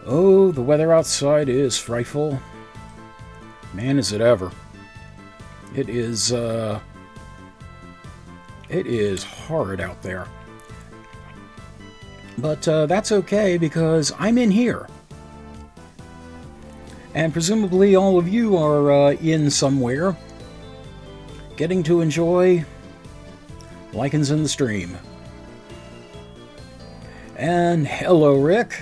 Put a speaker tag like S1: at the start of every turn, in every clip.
S1: Oh, the weather outside is frightful. Man, is it ever. It is hard out there. But that's okay because I'm in here. And presumably all of you are in somewhere, getting to enjoy Lycans in the stream. And hello, Rick.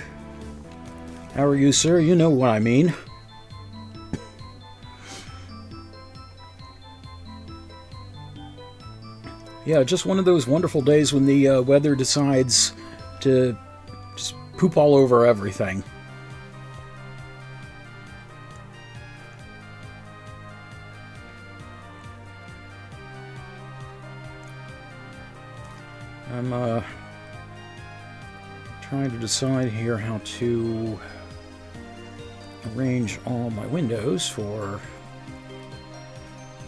S1: How are you, sir? You know what I mean. Yeah, just one of those wonderful days when the weather decides to just poop all over everything. I'm trying to decide here how to arrange all my windows for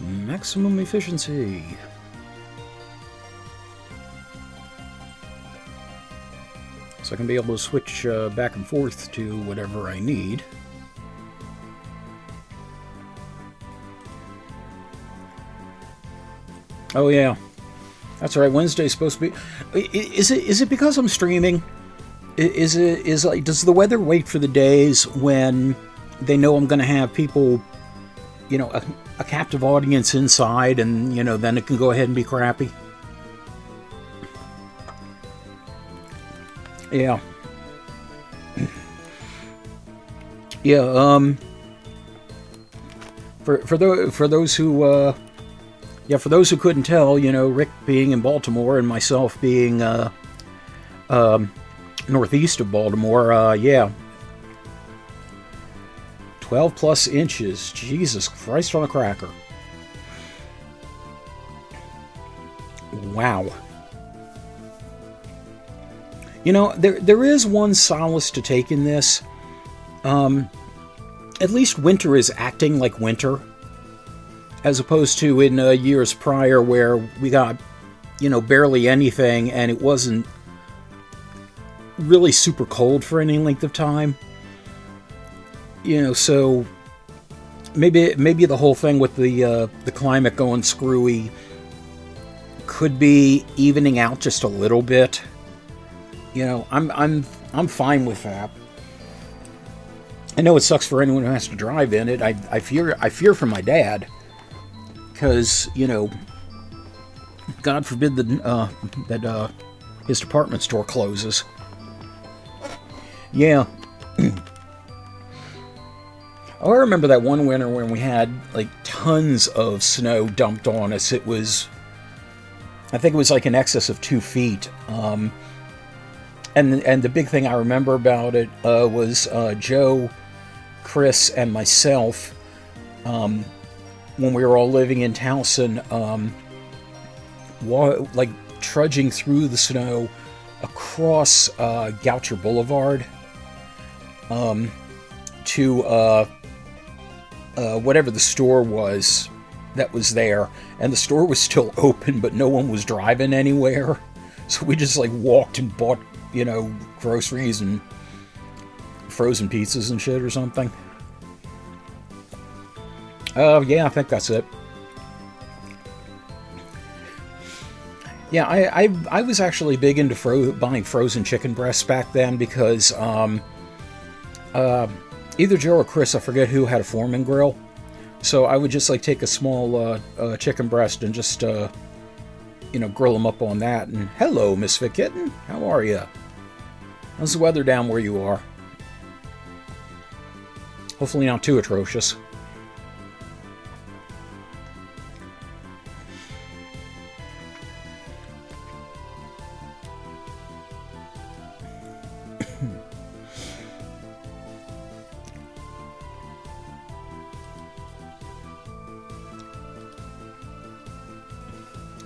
S1: maximum efficiency. So I can be able to switch back and forth to whatever I need. Oh yeah, that's right. Wednesday's supposed to be. Is it because I'm streaming? Is does the weather wait for the days when they know I'm going to have people, you know, a captive audience inside, and you know, then it can go ahead and be crappy? Yeah. Yeah, for those who for those who couldn't tell, you know, Rick being in Baltimore and myself being northeast of Baltimore, yeah. 12 plus inches. Jesus Christ on a cracker. Wow. You know, there is one solace to take in this. At least winter is acting like winter, as opposed to in years prior where we got, you know, barely anything and it wasn't really super cold for any length of time. You know, so maybe the whole thing with the climate going screwy could be evening out just a little bit. You know, I'm fine with that. I know it sucks for anyone who has to drive in it. I fear for my dad, because you know, God forbid that his department store closes. Yeah. Oh, I remember that one winter when we had like tons of snow dumped on us. It was, I think it was like in excess of 2 feet. And the big thing I remember about it was Joe, Chris, and myself, when we were all living in Towson, like trudging through the snow across Goucher Boulevard to whatever the store was that was there. And the store was still open, but no one was driving anywhere. So we just like walked and bought, you know, groceries and frozen pizzas and shit or something. Yeah, I think that's it. Yeah, I was actually big into buying frozen chicken breasts back then because either Joe or Chris, I forget who, had a Foreman grill. So I would just like take a small chicken breast and just you know, grill them up on that. And hello, Misfit Kitten, how are you? How's the weather down where you are? Hopefully not too atrocious.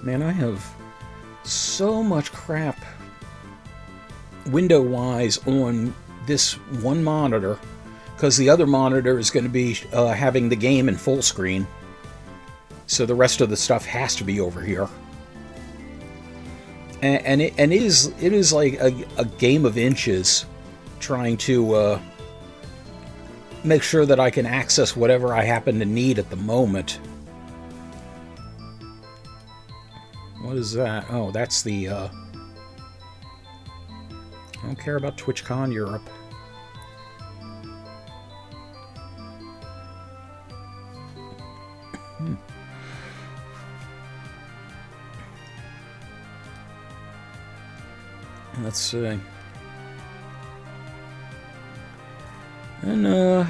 S1: Man, I have so much crap window-wise on this one monitor, because the other monitor is going to be having the game in full screen, so the rest of the stuff has to be over here. And it is like a game of inches trying to make sure that I can access whatever I happen to need at the moment. What is that? Oh, that's the, I don't care about TwitchCon Europe. Let's see. And, I'm,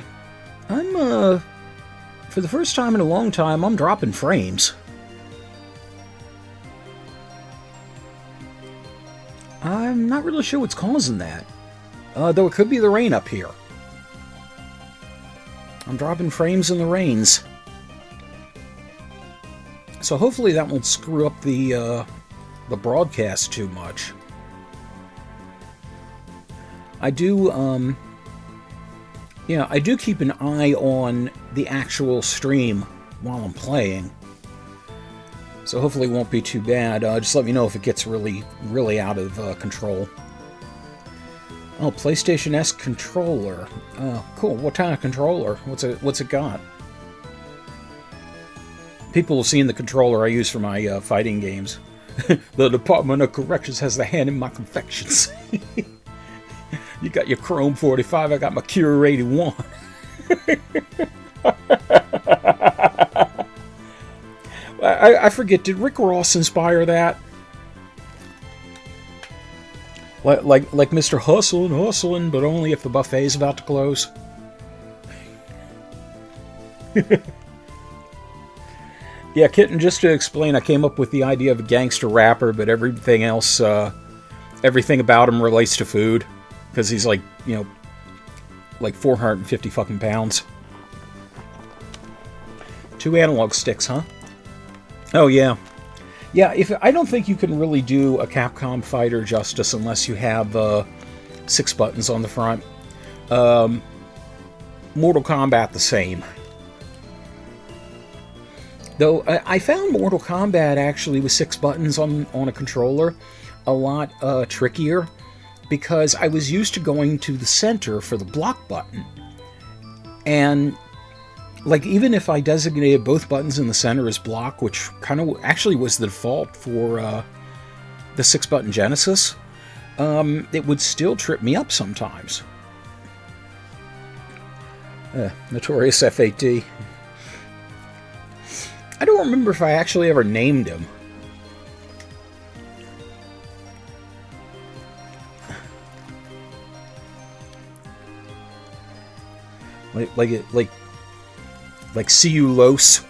S1: for the first time in a long time, I'm dropping frames. I'm not really sure what's causing that. Though it could be the rain up here. I'm dropping frames in the rains. So hopefully that won't screw up the broadcast too much. I do, I do keep an eye on the actual stream while I'm playing. So hopefully it won't be too bad. Just let me know if it gets really, really out of control. Oh, PlayStation S controller. Cool. What kind of controller? What's it got? People have seen the controller I use for my fighting games. The Department of Corrections has the hand in my confections. You got your Chrome 45, I got my Cure 81. I forget, did Rick Ross inspire that? Like Mr. Hustling, but only if the buffet's about to close. Yeah, Kitten, just to explain, I came up with the idea of a gangster rapper, but everything else, everything about him relates to food. Because he's like, like 450 fucking pounds. 2 analog sticks, huh? Oh, yeah. Yeah, I don't think you can really do a Capcom fighter justice unless you have 6 buttons on the front. Mortal Kombat the same. Though, I found Mortal Kombat actually with 6 buttons on a controller a lot trickier. Because I was used to going to the center for the block button. And, like, even if I designated both buttons in the center as block, which kind of actually was the default for the 6-button Genesis, it would still trip me up sometimes. Notorious F8D. I don't remember if I actually ever named him. Like see you Los.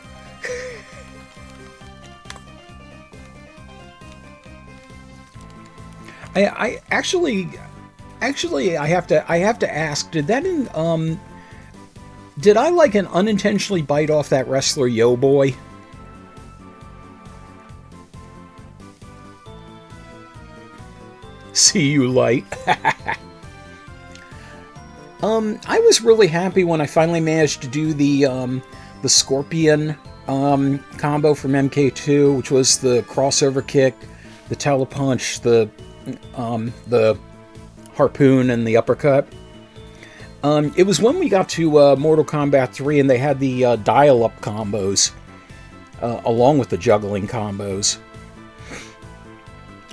S1: I actually I have to ask, did I like an unintentionally bite off that wrestler Yo Boy? See you light. I was really happy when I finally managed to do the Scorpion combo from MK2, which was the crossover kick, the telepunch, the harpoon, and the uppercut. It was when we got to Mortal Kombat 3 and they had the dial-up combos, along with the juggling combos.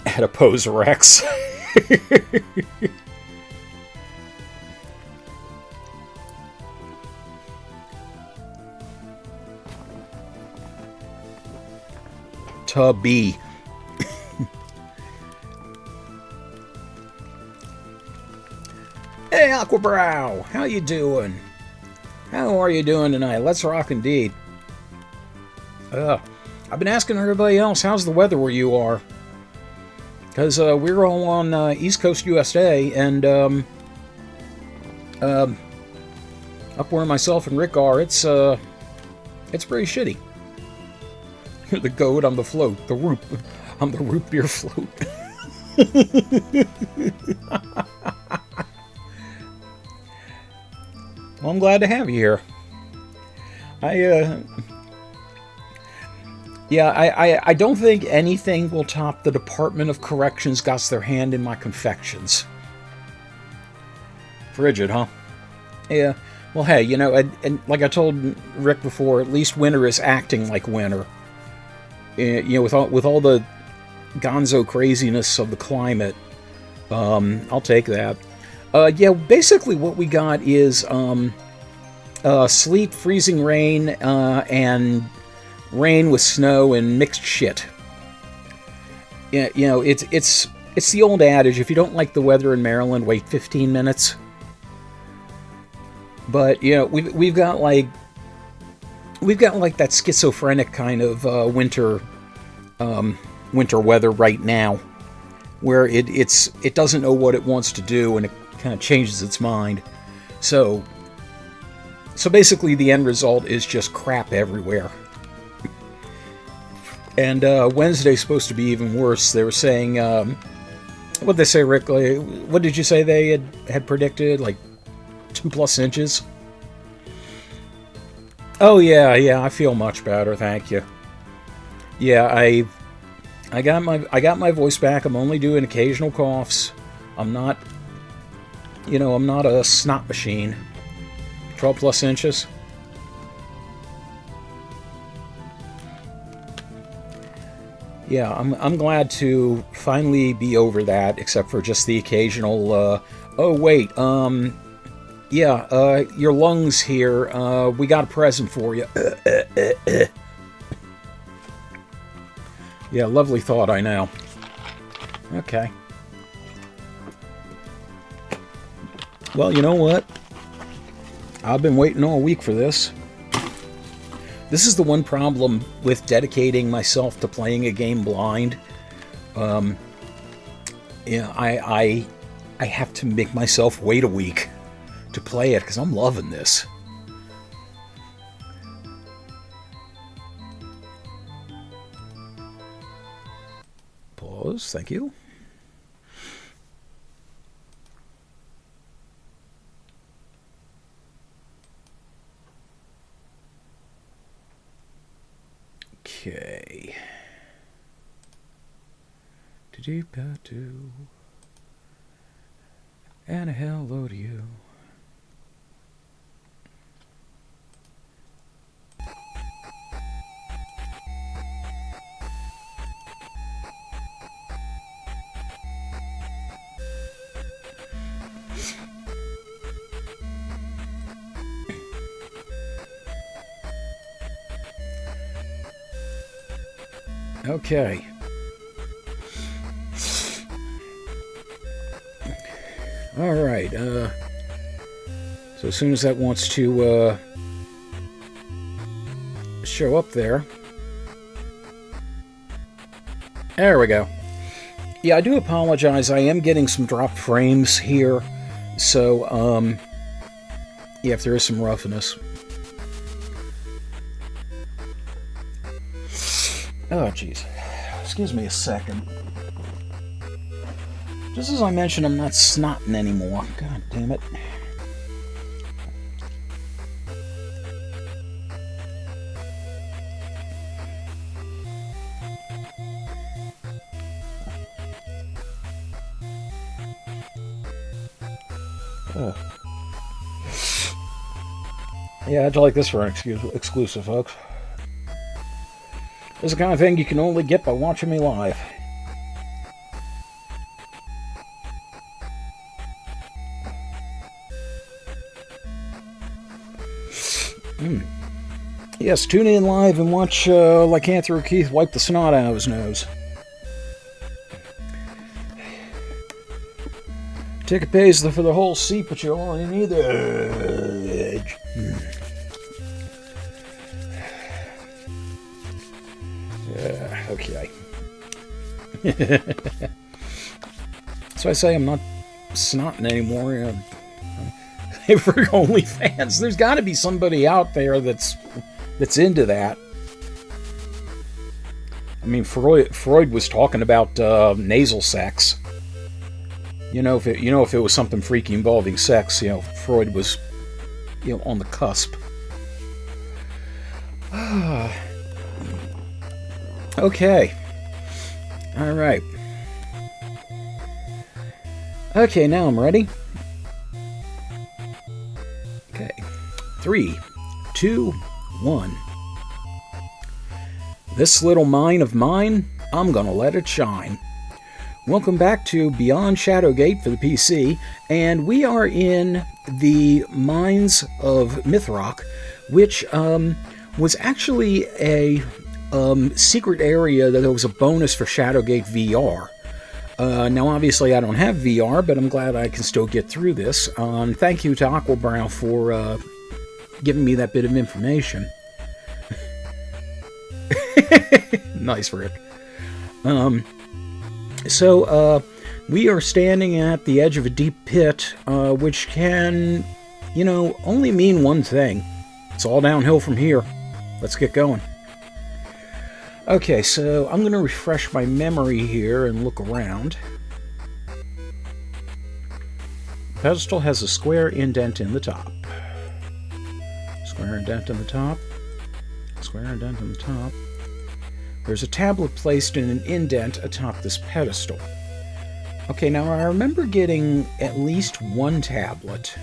S1: At a Pose Rex. Tubby. Hey, Aquabrow! How you doing? How are you doing tonight? Let's rock indeed. I've been asking everybody else, how's the weather where you are? Because we're all on East Coast USA, and up where myself and Rick are, it's pretty shitty. You're the goat, I'm the float. I'm the root beer float. Well, I'm glad to have you here. I don't think anything will top the Department of Corrections got their hand in my confections. Frigid, huh? Yeah. Well, hey, you know, and like I told Rick before, at least winter is acting like winter. You know, with all the gonzo craziness of the climate, I'll take that. Yeah, basically what we got is sleet, freezing rain, and rain with snow and mixed shit. Yeah, you know, it's the old adage: if you don't like the weather in Maryland, wait 15 minutes. But you know, we've got like that schizophrenic kind of winter weather right now, where it doesn't know what it wants to do and it kind of changes its mind. So basically, the end result is just crap everywhere. And Wednesday's supposed to be even worse. They were saying, what'd they say, Rick? Like, what did you say they had predicted? Like 2+ inches? Oh yeah, I feel much better, thank you. Yeah, I got my voice back. I'm only doing occasional coughs. I'm not a snot machine. 12+ inches. Yeah, I'm glad to finally be over that, except for just the occasional, oh wait, yeah, your lungs here, we got a present for you. Yeah, lovely thought, I know. Okay. Well, you know what? I've been waiting all week for this. This is the one problem with dedicating myself to playing a game blind. Yeah, I have to make myself wait a week to play it because I'm loving this. Pause, thank you. Okay. Do-do-ba-do. And a hello to you. Okay. All right. So as soon as that wants to show up there. There we go. Yeah, I do apologize. I am getting some dropped frames here. So, yeah, if there is some roughness. Oh, jeez. Excuse me a second. Just as I mentioned, I'm not snotting anymore. God damn it. Yeah, I'd like this for an exclusive, folks. This is the kind of thing you can only get by watching me live. Yes, tune in live and watch Lycanthro Keith wipe the snot out of his nose. Ticket pays for the whole seat, but you only need the edge. Okay. So I say I'm not snotting anymore. For OnlyFans, there's got to be somebody out there that's into that. I mean, Freud was talking about nasal sex. You know, if it was something freaky involving sex, Freud was, on the cusp. Okay. All right. Okay, now I'm ready. Okay. 3, 2, 1. This little mine of mine, I'm gonna let it shine. Welcome back to Beyond Shadowgate for the PC, and we are in the Mines of Mythrock, which was actually a secret area that was a bonus for Shadowgate VR. Now, obviously, I don't have VR, but I'm glad I can still get through this. Thank you to Aquabrow for giving me that bit of information. Nice, Rick. So, we are standing at the edge of a deep pit, which can, only mean one thing. It's all downhill from here. Let's get going. Okay, so I'm going to refresh my memory here and look around. The pedestal has a square indent in the top. Square indent in the top. Square indent in the top. There's a tablet placed in an indent atop this pedestal. Okay, now I remember getting at least one tablet.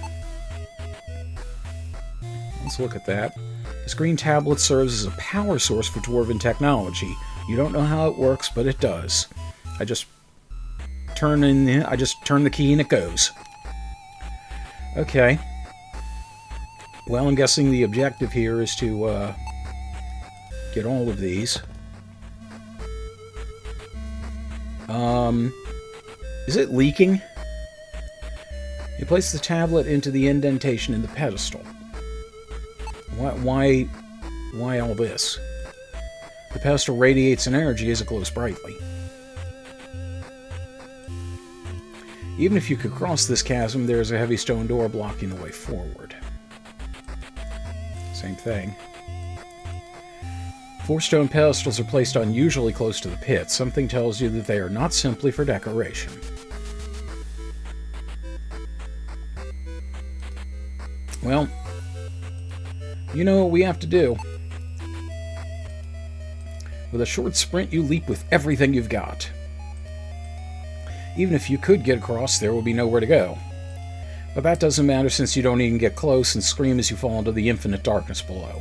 S1: Let's look at that. This green tablet serves as a power source for Dwarven technology. You don't know how it works, but it does. I just turn the key and it goes. Okay. Well, I'm guessing the objective here is to get all of these. Is it leaking? You place the tablet into the indentation in the pedestal. Why all this? The pedestal radiates an energy as it glows brightly. Even if you could cross this chasm, there is a heavy stone door blocking the way forward. Same thing. 4 stone pedestals are placed unusually close to the pit. Something tells you that they are not simply for decoration. Well, you know what we have to do. With a short sprint, you leap with everything you've got. Even if you could get across, there will be nowhere to go. But that doesn't matter since you don't even get close and scream as you fall into the infinite darkness below.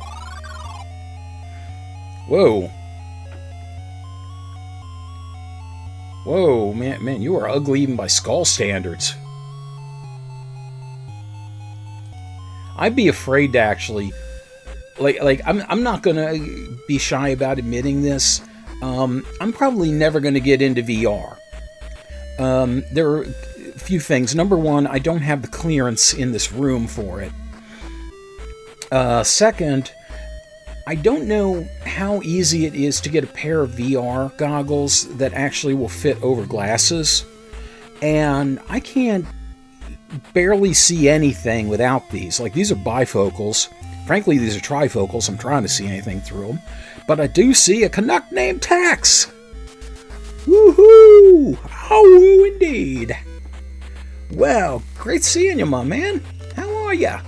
S1: Whoa. Whoa, man, you are ugly even by Skull standards. I'd be afraid to actually... I'm not gonna be shy about admitting this. I'm probably never gonna get into VR. There are a few things. Number one, I don't have the clearance in this room for it. Second, I don't know how easy it is to get a pair of VR goggles that actually will fit over glasses. And I can't barely see anything without these. Like, these are bifocals. Frankly, these are trifocals. I'm trying to see anything through them. But I do see a Canuck named Tax. Woohoo! Oh, indeed. Well, great seeing you, my man. How are ya?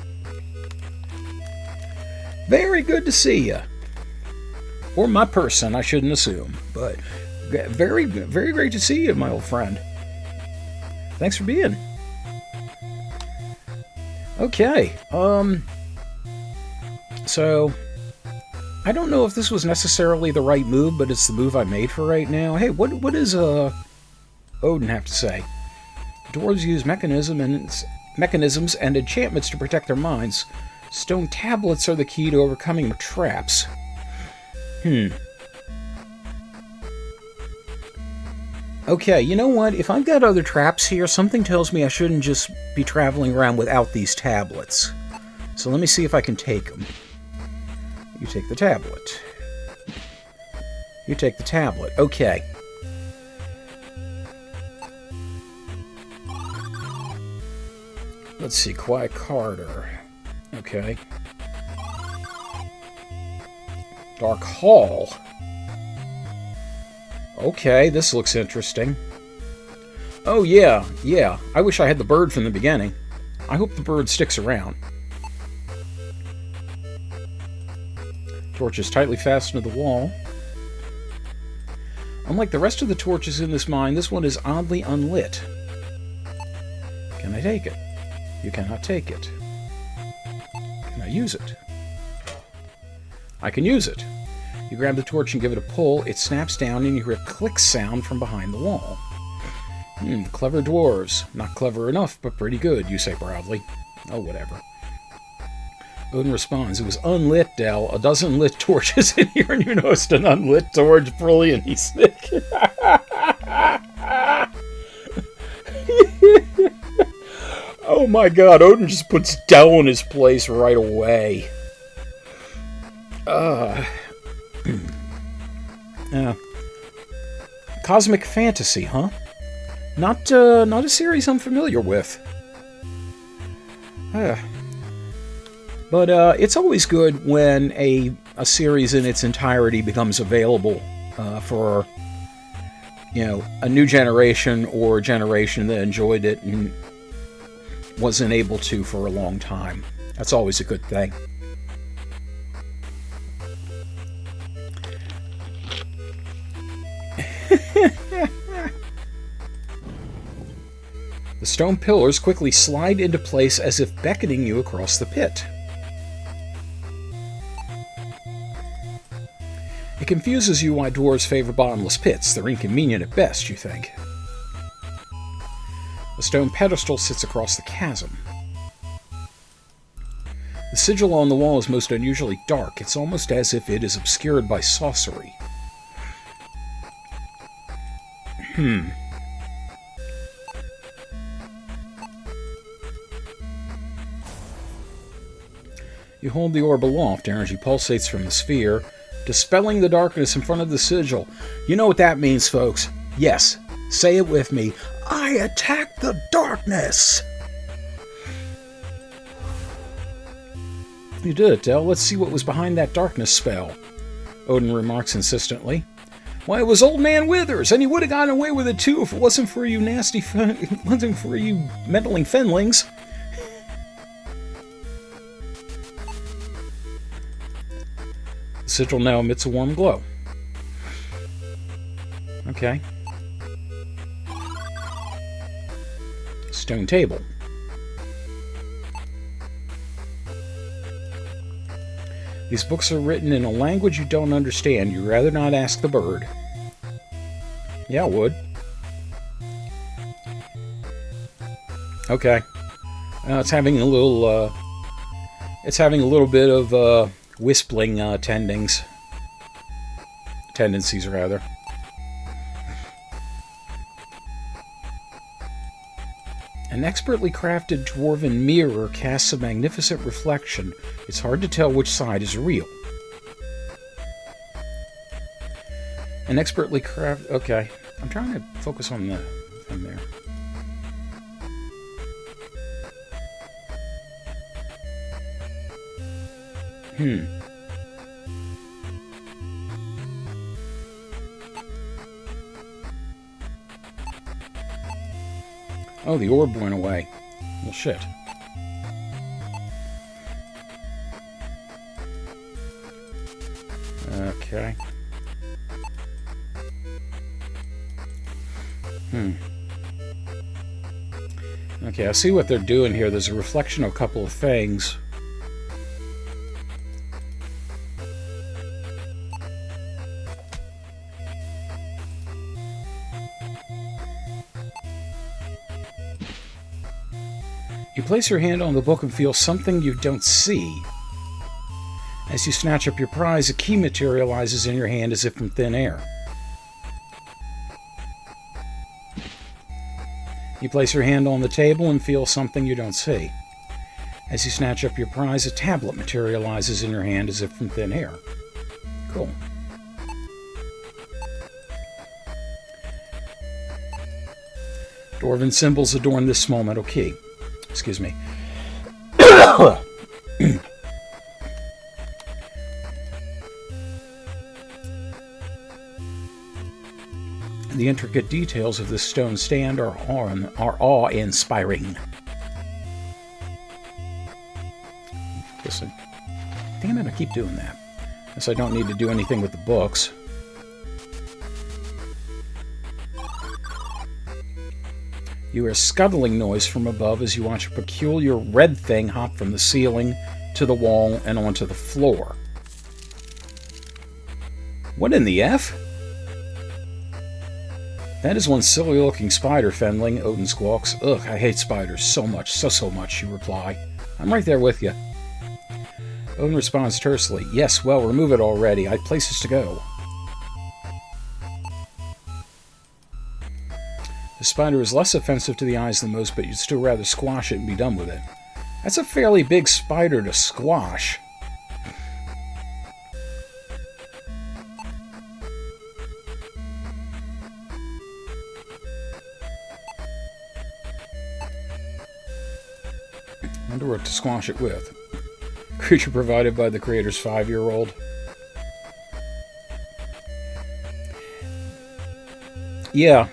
S1: Very good to see you. Or my person, I shouldn't assume. But very, very great to see you, my old friend. Thanks for being. Okay, so, I don't know if this was necessarily the right move, but it's the move I made for right now. Hey, what does Odin have to say? Dwarves use mechanisms and enchantments to protect their minds. Stone tablets are the key to overcoming traps. Okay, you know what? If I've got other traps here, something tells me I shouldn't just be traveling around without these tablets. So let me see if I can take them. You take the tablet. You take the tablet. Okay. Let's see. Quiet Corridor. Okay. Dark Hall. Okay, this looks interesting. Oh, yeah. I wish I had the bird from the beginning. I hope the bird sticks around. Torch is tightly fastened to the wall. Unlike the rest of the torches in this mine, this one is oddly unlit. Can I take it? You cannot take it. Now use it. I can use it. You grab the torch and give it a pull. It snaps down and you hear a click sound from behind the wall. Clever dwarves. Not clever enough, but pretty good, you say proudly. Oh, whatever. Odin responds, it was unlit, Del. A dozen lit torches in here, and you noticed an unlit torch. Brilliant, he's sick. Oh my god, Odin just puts Del in his place right away. Cosmic fantasy, huh? Not a series I'm familiar with. But it's always good when a series in its entirety becomes available for, a new generation or a generation that enjoyed it and wasn't able to for a long time. That's always a good thing. The stone pillars quickly slide into place as if beckoning you across the pit. It confuses you why dwarves favor bottomless pits. They're inconvenient at best, you think. A stone pedestal sits across the chasm. The sigil on the wall is most unusually dark. It's almost as if it is obscured by sorcery. You hold the orb aloft. Energy pulsates from the sphere, dispelling the darkness in front of the sigil. You know what that means, folks. Yes, say it with me. I attack the darkness! You did it, Del. Let's see what was behind that darkness spell. Odin remarks insistently. Why, it was Old Man Withers, and he would have gotten away with it too if it wasn't for you wasn't for you meddling Fenlings. The sigil now emits a warm glow. Okay. Stone table. These books are written in a language you don't understand. You'd rather not ask the bird. Yeah, I would. Okay. It's having a little. It's having a little bit of wispling tendencies, rather. An expertly crafted dwarven mirror casts a magnificent reflection. It's hard to tell which side is real. An expertly crafted... Okay. I'm trying to focus on the thing there. Oh, the orb went away. Well, shit. Okay. Okay, I see what they're doing here. There's a reflection of a couple of things. You place your hand on the book and feel something you don't see. As you snatch up your prize, a key materializes in your hand as if from thin air. You place your hand on the table and feel something you don't see. As you snatch up your prize, a tablet materializes in your hand as if from thin air. Cool. Dwarven symbols adorn this small metal key. Excuse me. The intricate details of this stone stand are awe-inspiring. Listen, I think I'm going to keep doing that. Guess I don't need to do anything with the books. You hear a scuttling noise from above as you watch a peculiar red thing hop from the ceiling to the wall and onto the floor. What in the F? That is one silly-looking spider, Fendling, Odin squawks. Ugh, I hate spiders so much, so much, you reply. I'm right there with you. Odin responds tersely. Yes, well, remove it already. I've places to go. The spider is less offensive to the eyes than most, but you'd still rather squash it and be done with it. That's a fairly big spider to squash. Wonder what to squash it with. Creature provided by the creator's 5-year-old. Yeah.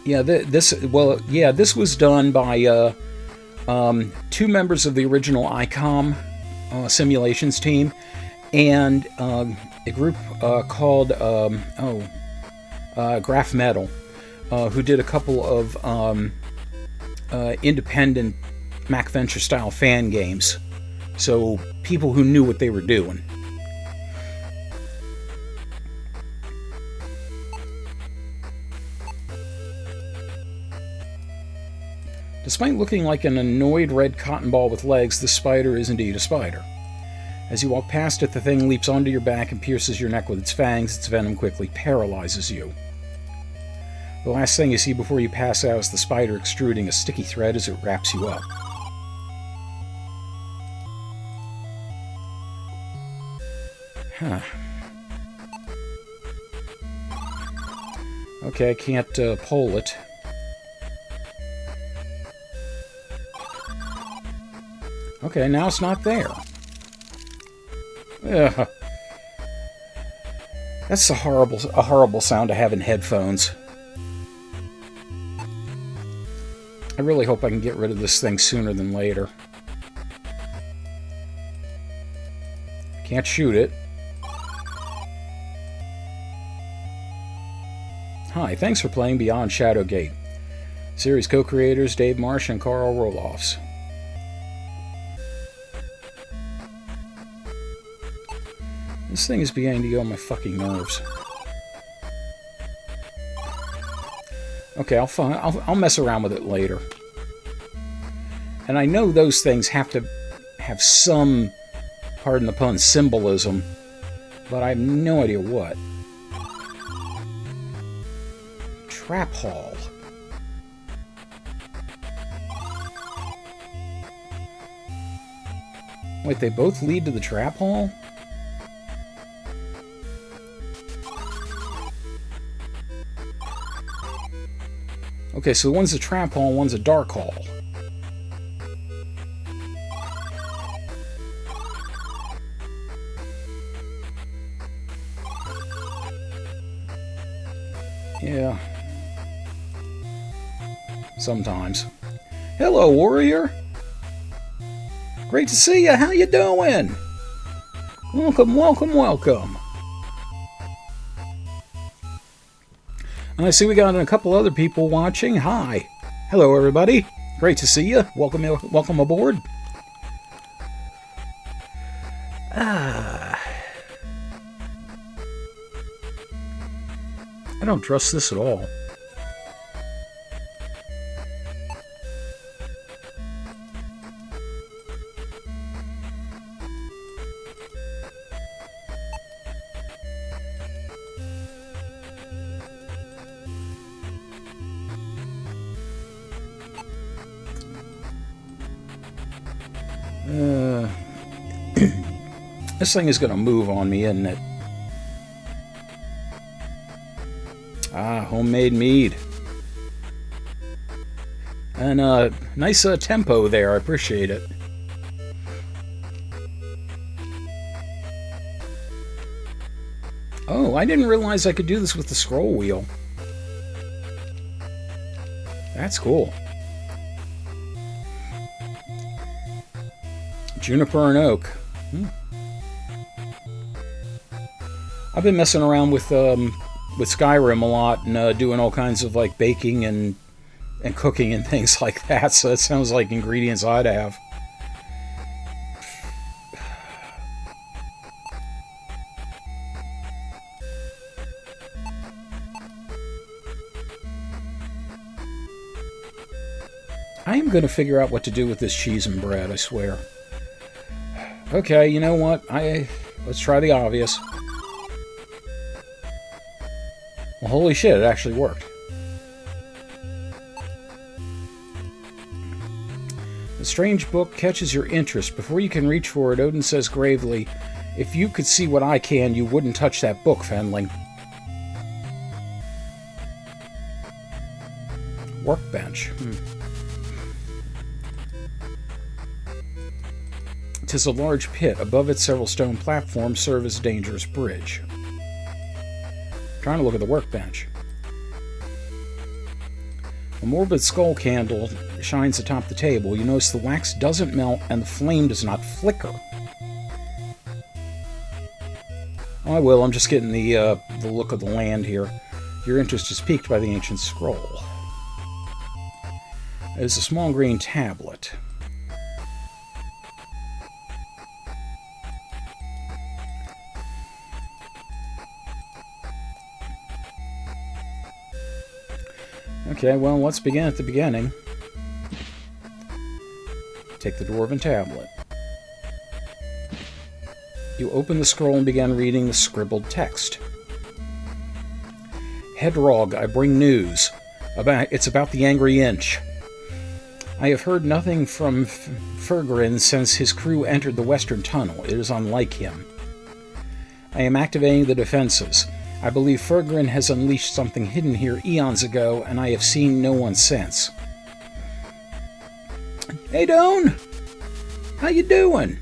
S1: Yeah, this was done by 2 members of the original ICOM simulations team and a group called Graph Metal, who did a couple of independent Mac Venture style fan games. So people who knew what they were doing. Despite looking like an annoyed red cotton ball with legs, this spider is indeed a spider. As you walk past it, the thing leaps onto your back and pierces your neck with its fangs. Its venom quickly paralyzes you. The last thing you see before you pass out is the spider extruding a sticky thread as it wraps you up. Huh. Okay, I can't pull it. Okay, now it's not there. Ugh. That's a horrible sound to have in headphones. I really hope I can get rid of this thing sooner than later. Can't shoot it. Hi, thanks for playing Beyond Shadowgate. Series co-creators Dave Marsh and Carl Roloffs. This thing is beginning to get on my fucking nerves. Okay, I'll mess around with it later. And I know those things have to have some, pardon the pun, symbolism, but I have no idea what. Trap hall. Wait, they both lead to the trap hall? Okay, so one's a trap hall, one's a dark hall. Yeah. Sometimes. Hello, warrior. Great to see you. How you doing? Welcome, welcome, welcome. And I see we got a couple other people watching. Hi. Hello, everybody. Great to see you. Welcome aboard. I don't trust this at all. This thing is going to move on me, isn't it? Ah, homemade mead. And nice tempo there, I appreciate it. Oh, I didn't realize I could do this with the scroll wheel. That's cool. Juniper and oak. I've been messing around with Skyrim a lot and doing all kinds of like baking and cooking and things like that. So that sounds like ingredients I'd have. I am going to figure out what to do with this cheese and bread, I swear. Okay, you know what? Let's try the obvious. Well, holy shit, it actually worked. The strange book catches your interest. Before you can reach for it, Odin says gravely, "If you could see what I can, you wouldn't touch that book, Fenling." Workbench. 'Tis a large pit. Above it, several stone platforms serve as a dangerous bridge. Trying to look at the workbench. A morbid skull candle shines atop the table. You notice the wax doesn't melt and the flame does not flicker. Oh, I will. I'm just getting the look of the land here. Your interest is piqued by the ancient scroll. It is a small green tablet. Okay, well, let's begin at the beginning. Take the dwarven tablet. You open the scroll and begin reading the scribbled text. Hedrog, I bring news. It's about the Angry Inch. I have heard nothing from Fergrin since his crew entered the western tunnel. It is unlike him. I am activating the defenses. I believe Fergrin has unleashed something hidden here eons ago, and I have seen no one since. Hey, Doan! How you doing?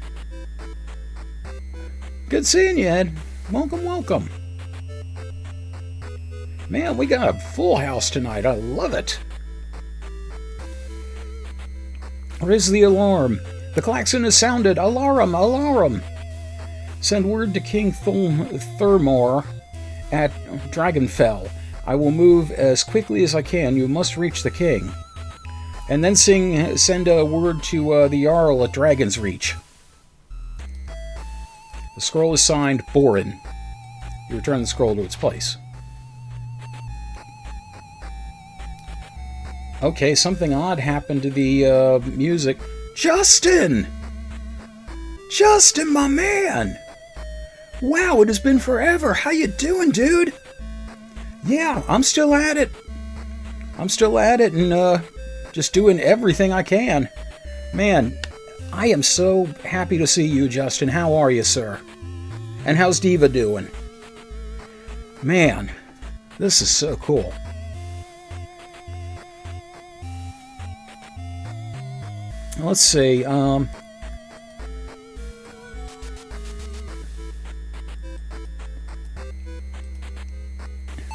S1: Good seeing you, Ed. Welcome, welcome. Man, we got a full house tonight. I love it. Raise the alarm. The klaxon has sounded. Alarum, alarum. Send word to King Thermor at Dragonfell. I will move as quickly as I can. You must reach the king. And then send a word to the Jarl at Dragon's Reach. The scroll is signed Borin. You return the scroll to its place. Okay, something odd happened to the music. Justin! Justin, my man! Wow, it has been forever. How you doing, dude? Yeah, I'm still at it. And just doing everything I can. Man, I am so happy to see you, Justin. How are you, sir? And how's Diva doing? Man, this is so cool. Let's see,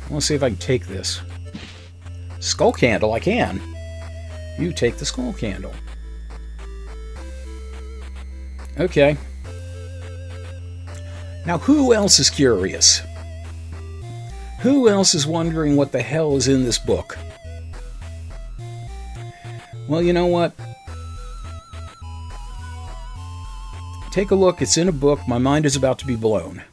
S1: let's see if I can take this. Skull candle, I can. You take the skull candle. Okay. Now, who else is curious? Who else is wondering what the hell is in this book? Well, you know what? Take a look. It's in a book. My mind is about to be blown.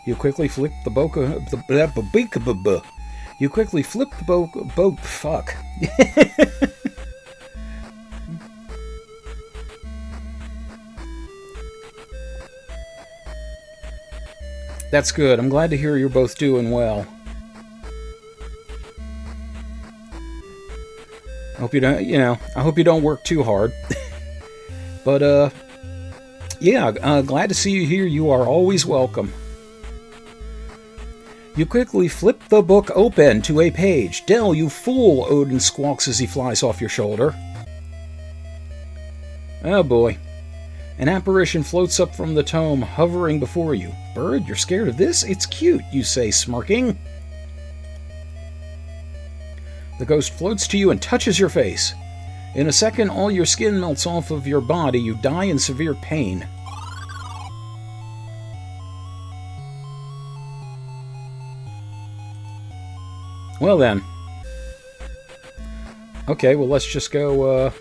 S1: You quickly flip the book. You quickly flip the book. Fuck. That's good. I'm glad to hear you're both doing well. I hope you don't, I hope you don't work too hard. But, yeah, glad to see you here. You are always welcome. You quickly flip the book open to a page. Dell, you fool, Odin squawks as he flies off your shoulder. Oh boy. An apparition floats up from the tome, hovering before you. Bird, you're scared of this? It's cute, you say, smirking. The ghost floats to you and touches your face. In a second, all your skin melts off of your body. You die in severe pain. Well then. Okay, well let's just go,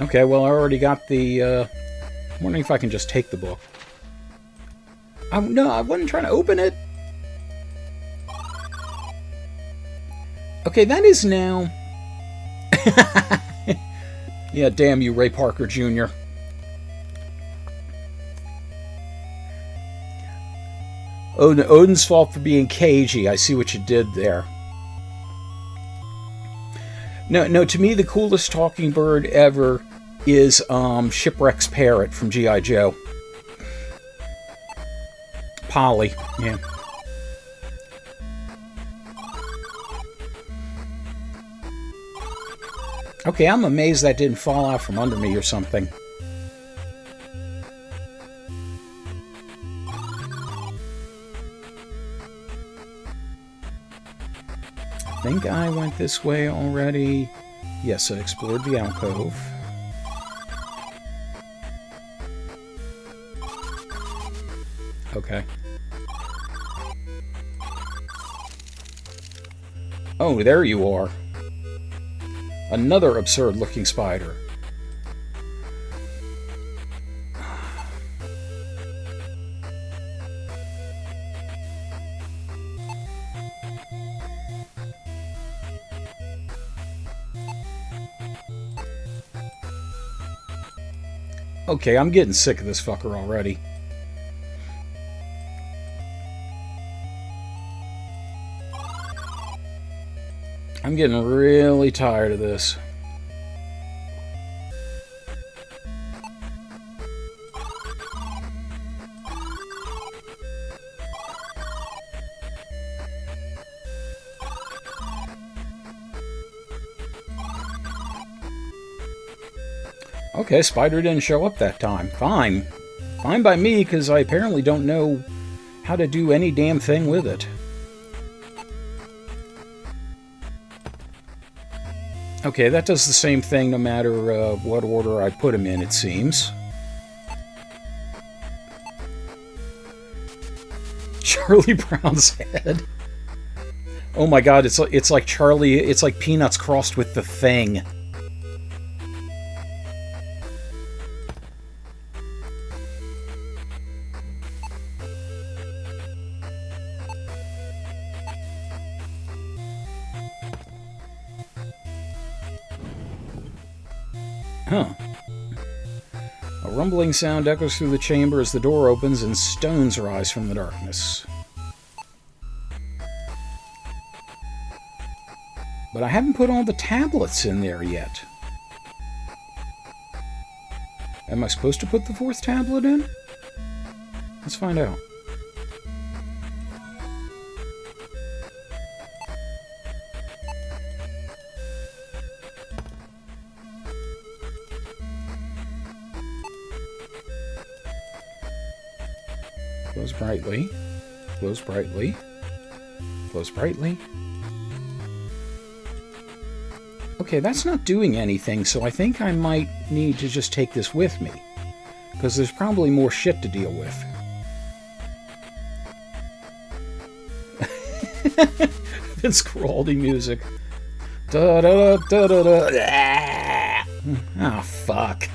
S1: Okay, well I already got the, I'm wondering if I can just take the book. No, I wasn't trying to open it. Okay, that is now... Yeah, damn you, Ray Parker Jr. Odin's fault for being cagey. I see what you did there. No, to me, the coolest talking bird ever is Shipwreck's Parrot from G.I. Joe. Polly, yeah. Okay, I'm amazed that didn't fall out from under me or something. I think I went this way already. Yes, I explored the alcove. Okay. Oh, there you are. Another absurd-looking spider. Okay, I'm getting sick of this fucker already. I'm getting really tired of this. Okay, spider didn't show up that time. Fine. Fine by me, because I apparently don't know how to do any damn thing with it. Okay, that does the same thing no matter what order I put them in, it seems. Charlie Brown's head. Oh my god, it's like Charlie, it's like Peanuts crossed with the Thing. Huh. A rumbling sound echoes through the chamber as the door opens and stones rise from the darkness. But I haven't put all the tablets in there yet. Am I supposed to put the fourth tablet in? Let's find out. Glows brightly. Glows brightly. Glows brightly. Okay, that's not doing anything, so I think I might need to just take this with me. Because there's probably more shit to deal with. Vince Guaraldi music. Da da da da da da. Ah, fuck.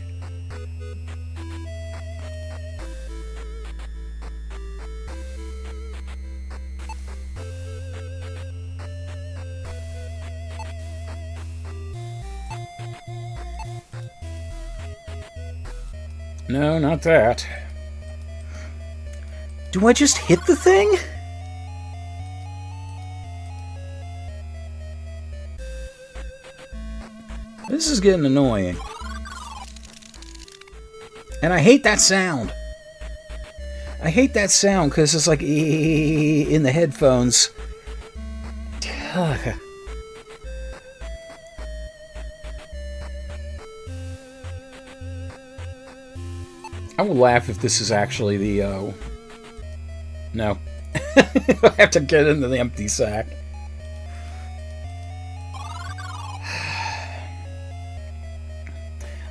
S1: No, not that. Do I just hit the thing? This is getting annoying. And I hate that sound. I hate that sound because it's like in the headphones. I will laugh if this is actually the, no. I have to get into the empty sack.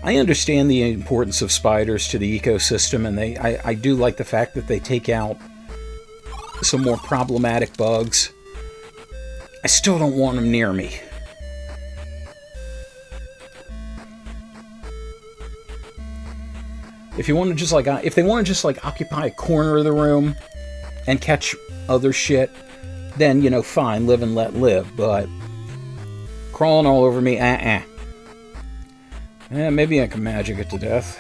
S1: I understand the importance of spiders to the ecosystem, and I do like the fact that they take out some more problematic bugs. I still don't want them near me. If you want to just like, if they want to just like occupy a corner of the room and catch other shit, then, you know, fine, live and let live. But crawling all over me. Yeah, maybe I can magic it to death.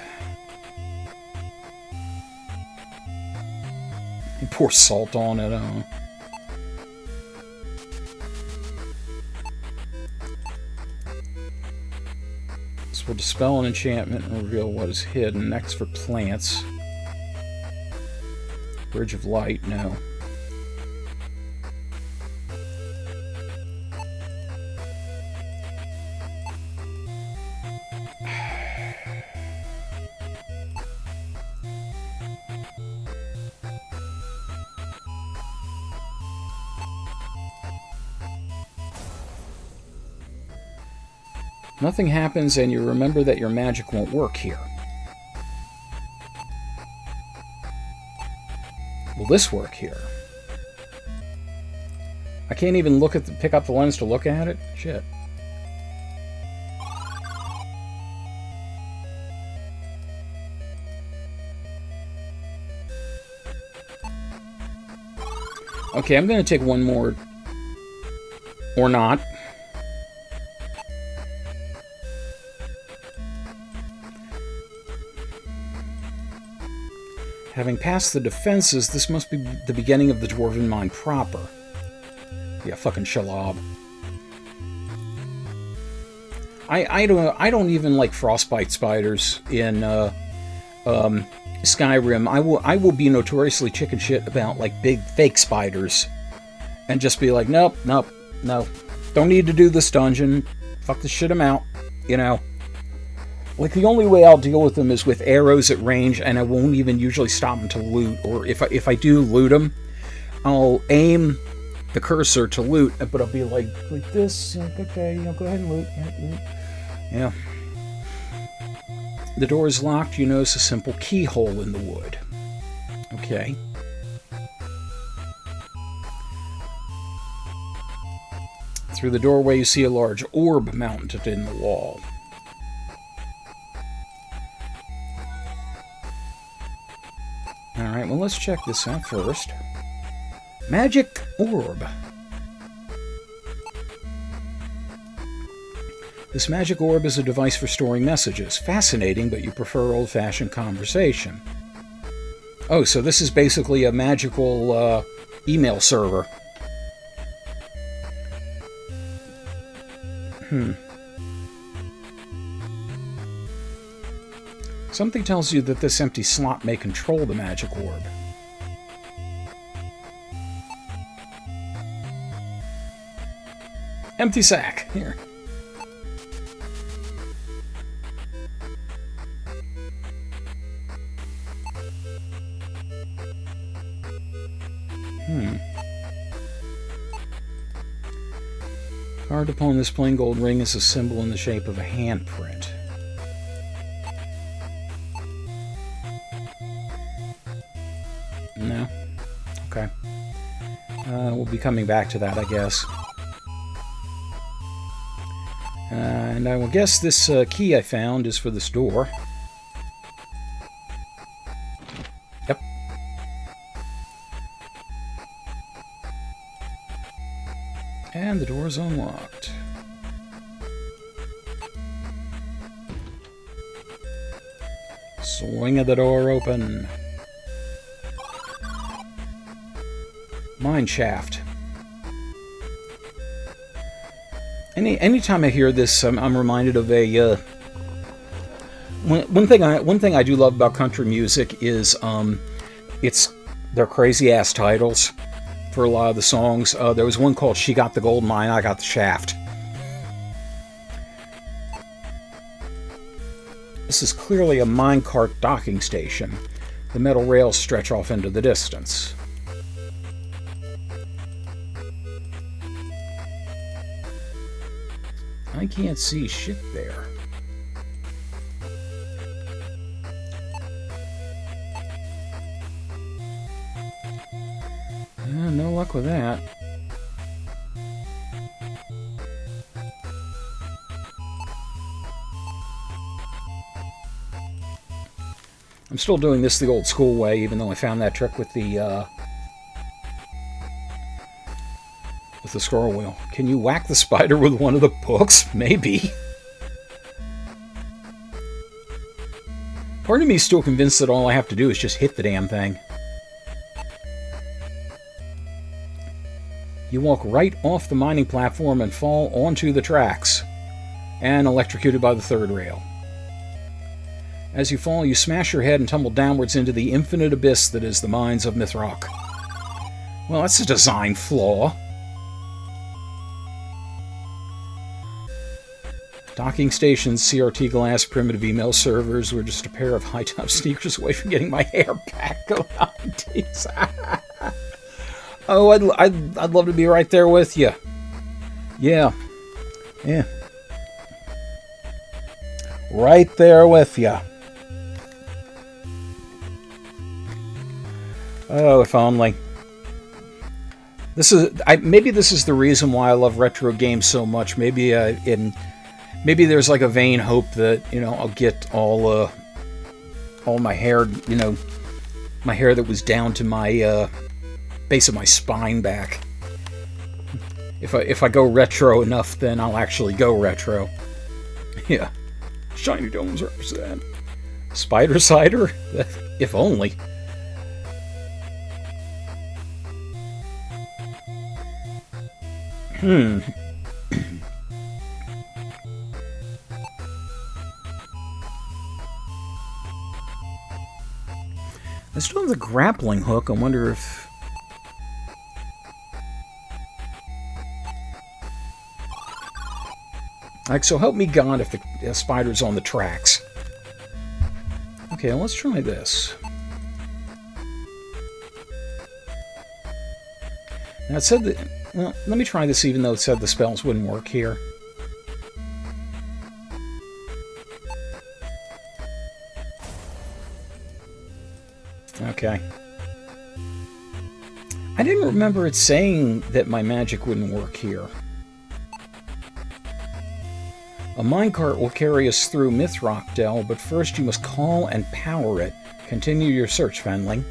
S1: You pour salt on it, This will dispel an enchantment and reveal what is hidden. Next for plants. Bridge of Light, no. Nothing happens and you remember that your magic won't work here. Will this work here? I can't even pick up the lens to look at it? Shit. Okay, I'm going to take one more. Or not. Having passed the defenses, this must be the beginning of the Dwarven Mine proper. Yeah, fucking shalab. I don't even like frostbite spiders in Skyrim. I will be notoriously chicken shit about like big fake spiders, and just be like, nope, no, don't need to do this dungeon. Fuck this shit, I'm out. You know. Like, the only way I'll deal with them is with arrows at range, and I won't even usually stop them to loot. Or if I do loot them, I'll aim the cursor to loot, but I'll be like this. Like, okay, go ahead and loot. Yeah. The door is locked. You notice a simple keyhole in the wood. Okay. Through the doorway, you see a large orb mounted in the wall. Alright, well, let's check this out first. Magic orb. This magic orb is a device for storing messages. Fascinating, but you prefer old-fashioned conversation. Oh, so this is basically a magical email server. Something tells you that this empty slot may control the magic orb. Empty sack. Here. Carved upon this plain gold ring is a symbol in the shape of a handprint. No? Okay. We'll be coming back to that, I guess. And I will guess this key I found is for this door. Yep. And the door is unlocked. Swing of the door open. Mine shaft. Anytime I hear this, I'm reminded of a one thing I do love about country music is it's their crazy ass titles for a lot of the songs. There was one called "She Got the Gold Mine, I Got the Shaft." This is clearly a minecart docking station. The metal rails stretch off into the distance. I can't see shit there. Yeah, no luck with that. I'm still doing this the old school way, even though I found that trick with the with the scroll wheel. Can you whack the spider with one of the books? Maybe. Part of me is still convinced that all I have to do is just hit the damn thing. You walk right off the mining platform and fall onto the tracks, and electrocuted by the third rail. As you fall, you smash your head and tumble downwards into the infinite abyss that is the mines of Mythrock. Well, that's a design flaw. Docking stations, CRT glass, primitive email servers. We're just a pair of high-top sneakers away from getting my hair back. Oh, I'd love to be right there with you. Yeah. Right there with you. Oh, if only. Maybe this is the reason why I love retro games so much. Maybe there's like a vain hope that, I'll get all my hair, my hair that was down to my base of my spine back. If I go retro enough, then I'll actually go retro. Yeah. Shiny domes represent. Spider cider? If only. I still have the grappling hook. I wonder if... Like, so help me God if the spider's on the tracks. Okay, let's try this. Now it said that... Well, let me try this even though it said the spells wouldn't work here. Okay. I didn't remember it saying that my magic wouldn't work here. A minecart will carry us through Mythrock Dell, but first you must call and power it. Continue your search, Fenling.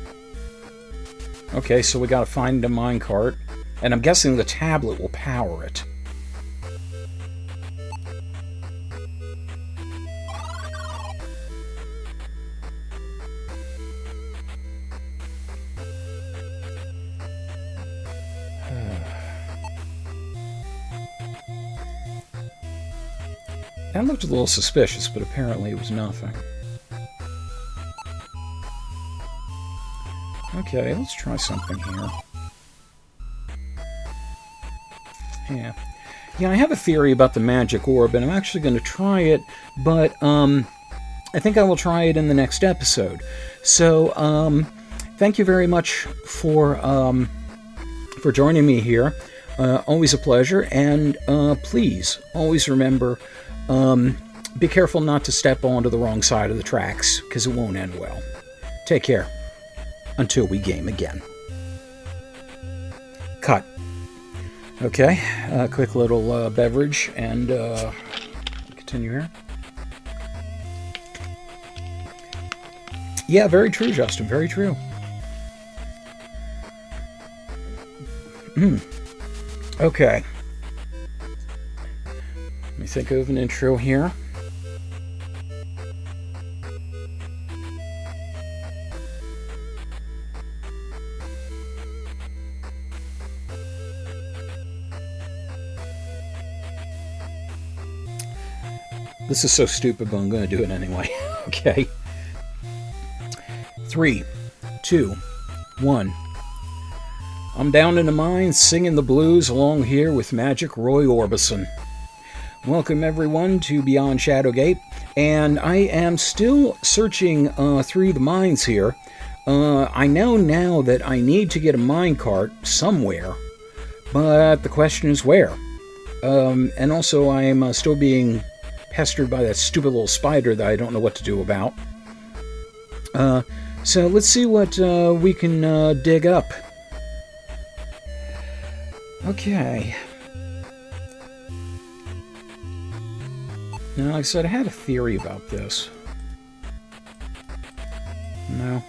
S1: Okay, so we gotta find a minecart, and I'm guessing the tablet will power it. That looked a little suspicious, but apparently it was nothing. Okay, let's try something here. Yeah, I have a theory about the magic orb, and I'm actually going to try it, but I think I will try it in the next episode. So, thank you very much for joining me here. Always a pleasure, and please, always remember, be careful not to step onto the wrong side of the tracks, because it won't end well. Take care. Until we game again. Cut. Okay, quick little beverage, and continue here. Yeah, very true, Justin, very true. Okay. Let me think of an intro here. This is so stupid, but I'm going to do it anyway. Okay. 3, 2, 1. I'm down in the mines singing the blues along here with Magic Roy Orbison. Welcome everyone to Beyond Shadowgate, and I am still searching through the mines here. I know now that I need to get a minecart somewhere, but the question is where. And also I am still being pestered by that stupid little spider that I don't know what to do about. So let's see what we can dig up. Okay. Now, like I said, I had a theory about this. No.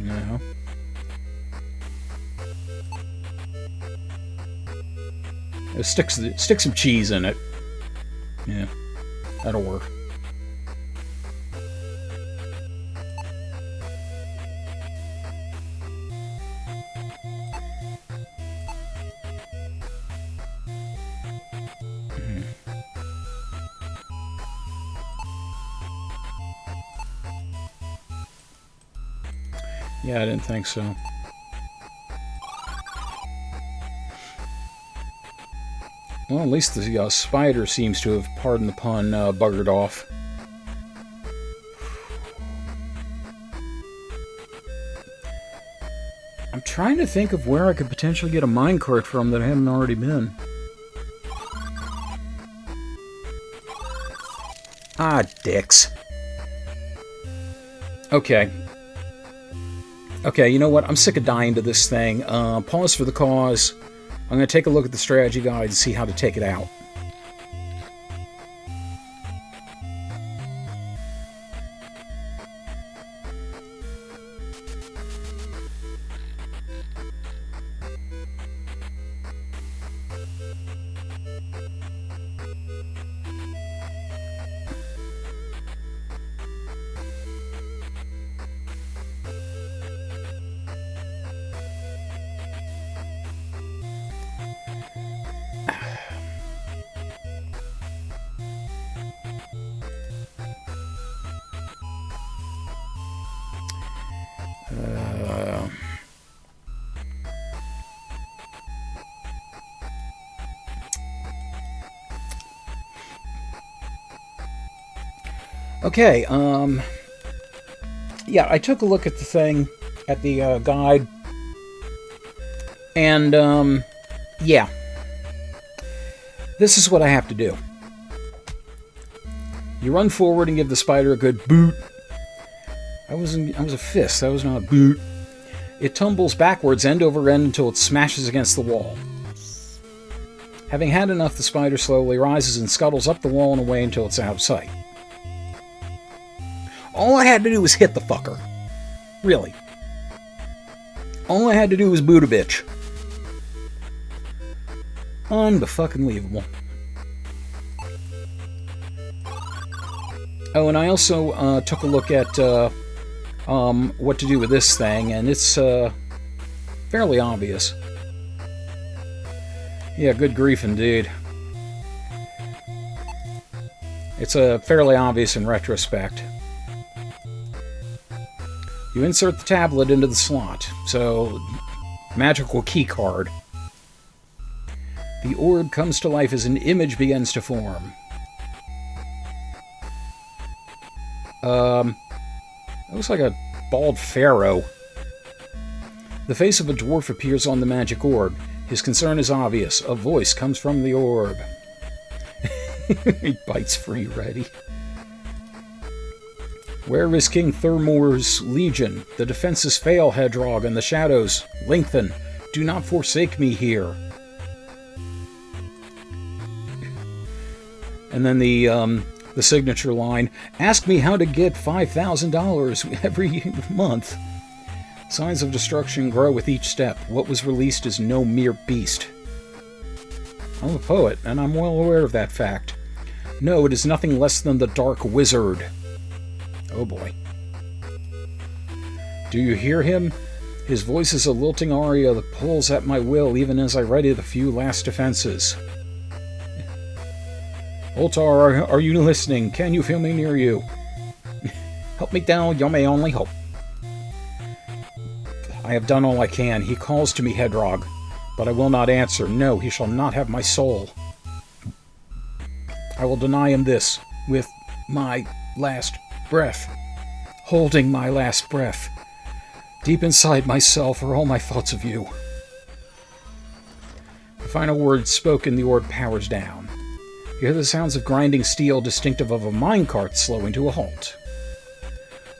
S1: No. Stick some cheese in it. Yeah, that'll work. Yeah, I didn't think so. Well, at least the spider seems to have, pardon the pun, buggered off. I'm trying to think of where I could potentially get a minecart from that I haven't already been. Ah, dicks. Okay. Okay, you know what? I'm sick of dying to this thing. Pause for the cause. I'm going to take a look at the strategy guide and see how to take it out. Okay, yeah, I took a look at the thing, at the guide, and, yeah. This is what I have to do. You run forward and give the spider a good boot. I was a fist, that was not a boot. It tumbles backwards end over end until it smashes against the wall. Having had enough, the spider slowly rises and scuttles up the wall and away until it's out of sight. All I had to do was hit the fucker. Really. All I had to do was boot a bitch. Unfucking-believable. Oh, and I also took a look at what to do with this thing, and it's fairly obvious. Yeah, good grief indeed. It's fairly obvious in retrospect. You insert the tablet into the slot, so magical key card. The orb comes to life as an image begins to form. It looks like a bald pharaoh. The face of a dwarf appears on the magic orb. His concern is obvious. A voice comes from the orb. He bites free ready. Where is King Thermor's legion? The defenses fail, Hedrog, and the shadows lengthen. Do not forsake me here. And then the signature line, ask me how to get $5,000 every month. Signs of destruction grow with each step. What was released is no mere beast. I'm a poet, and I'm well aware of that fact. No, it is nothing less than the Dark Wizard. Oh boy. Do you hear him? His voice is a lilting aria that pulls at my will even as I ready the few last defenses. Ultar, are you listening? Can you feel me near you? Help me down, you're my only hope. I have done all I can. He calls to me, Hedrog, but I will not answer. No, he shall not have my soul. I will deny him this with my last breath, holding my last breath. Deep inside myself are all my thoughts of you. The final words spoken, the orb powers down. You hear the sounds of grinding steel distinctive of a minecart slowing to a halt.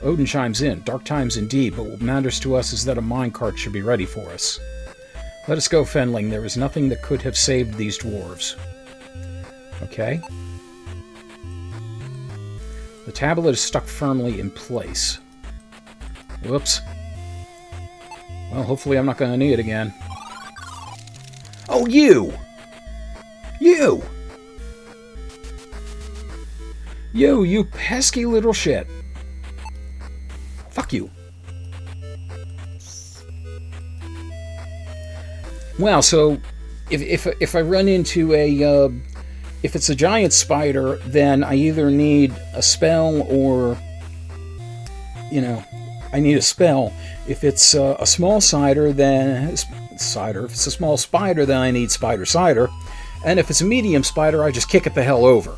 S1: Odin chimes in. Dark times indeed, but what matters to us is that a minecart should be ready for us. Let us go, Fenling. There is nothing that could have saved these dwarves. Okay. The tablet is stuck firmly in place. Whoops. Well, hopefully I'm not going to need it again. Oh, you! You! You pesky little shit. Fuck you. Well, so if I run into a if it's a giant spider, then I either need a spell or, you know, I need a spell. If it's a small cider, then If it's a small spider, then I need spider cider, and if it's a medium spider, I just kick it the hell over.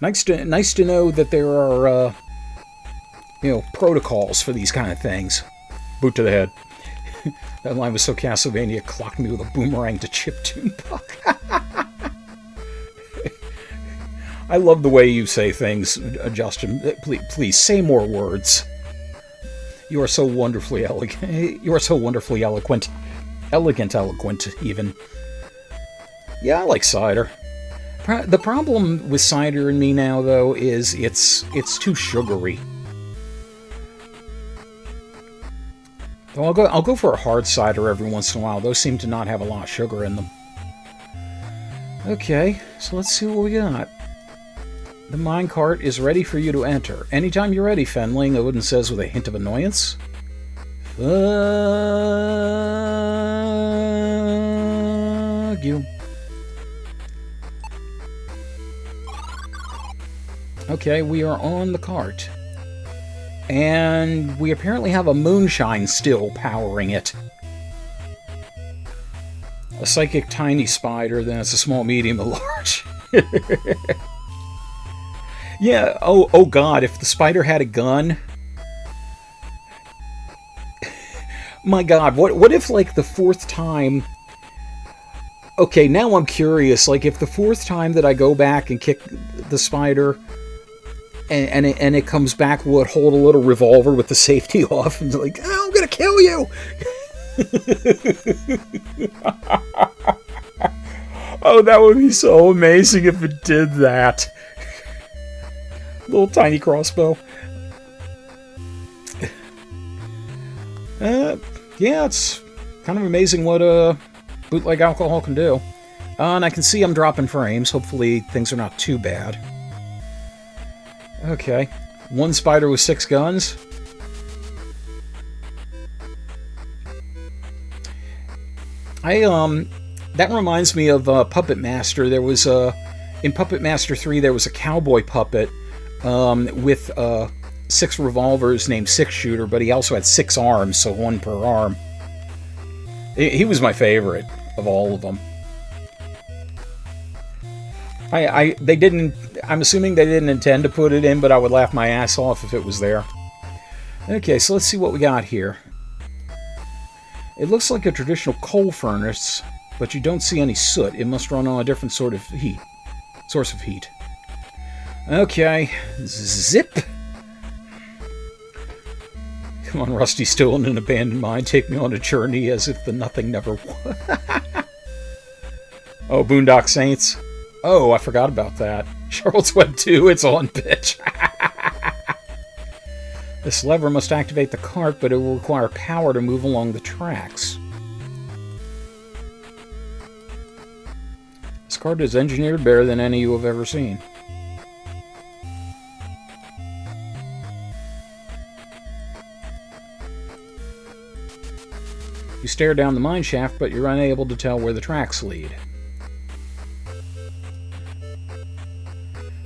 S1: Nice to know that there are protocols for these kind of things. Boot to the head. That line was so Castlevania, clocked me with a boomerang to chiptune puck. I love the way you say things, Justin. Please say more words. You are so wonderfully elegant. You are so wonderfully eloquent. Eloquent, even. Yeah, I like cider. The problem with cider and me now, though, is it's too sugary. So I'll go for a hard cider every once in a while. Those seem to not have a lot of sugar in them. Okay, so let's see what we got. The minecart is ready for you to enter. Anytime you're ready, Fenling, Odin says with a hint of annoyance. Fuck you. Okay, we are on the cart. And we apparently have a moonshine still powering it. A psychic tiny spider, then it's a small, medium, a large. Yeah, oh god, if the spider had a gun... My god, what if, like, the fourth time... Okay, now I'm curious, like, if the fourth time that I go back and kick the spider... And it comes back, would hold a little revolver with the safety off, and like, oh, I'm gonna kill you! Oh, that would be so amazing if it did that. Little tiny crossbow. Yeah, it's kind of amazing what bootleg alcohol can do. And I can see I'm dropping frames. Hopefully things are not too bad. Okay. One spider with 6 guns. That reminds me of Puppet Master. There was in Puppet Master 3 there was a cowboy puppet with 6 revolvers named Six Shooter, but he also had 6 arms, so 1 per arm. He was my favorite of all of them. I'm assuming they didn't intend to put it in, but I would laugh my ass off if it was there. Okay, so let's see what we got here. It looks like a traditional coal furnace, but you don't see any soot. It must run on a different source of heat. Okay, zip. Come on, Rusty, still in an abandoned mine. Take me on a journey as if the nothing never was. Oh, Boondock Saints. Oh, I forgot about that. Charlotte's Web 2, it's on, bitch. This lever must activate the cart, but it will require power to move along the tracks. This cart is engineered better than any you have ever seen. You stare down the mine shaft, but you're unable to tell where the tracks lead.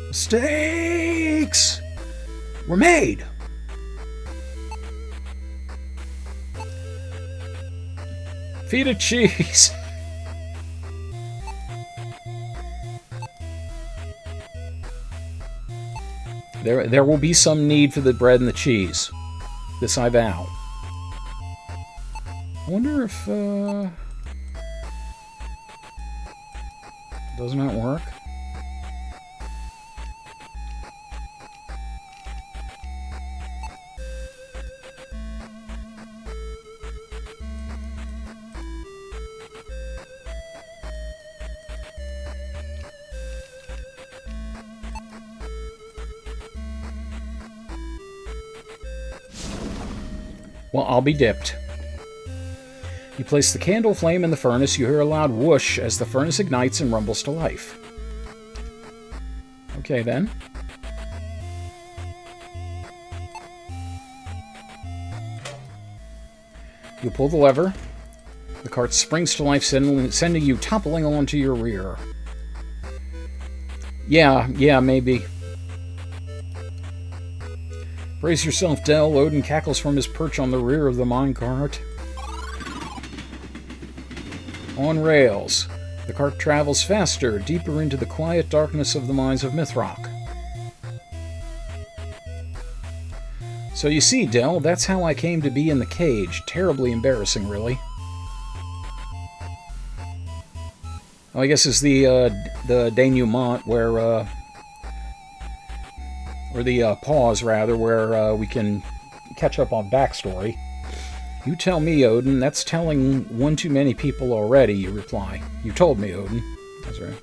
S1: Mistakes were made. Feet of cheese. There will be some need for the bread and the cheese. This I vow. I wonder if doesn't that work? Well, I'll be dipped. You place the candle flame in the furnace. You hear a loud whoosh as the furnace ignites and rumbles to life. Okay, then. You pull the lever. The cart springs to life, sending you toppling onto your rear. Yeah, maybe. Brace yourself, Del. Odin cackles from his perch on the rear of the minecart. On rails. The cart travels faster, deeper into the quiet darkness of the mines of Mythrock. So you see, Del, that's how I came to be in the cage. Terribly embarrassing, really. Oh, I guess it's the denouement where, or the pause, rather, where we can catch up on backstory. You tell me, Odin. That's telling one too many people already, you reply. You told me, Odin. That's right.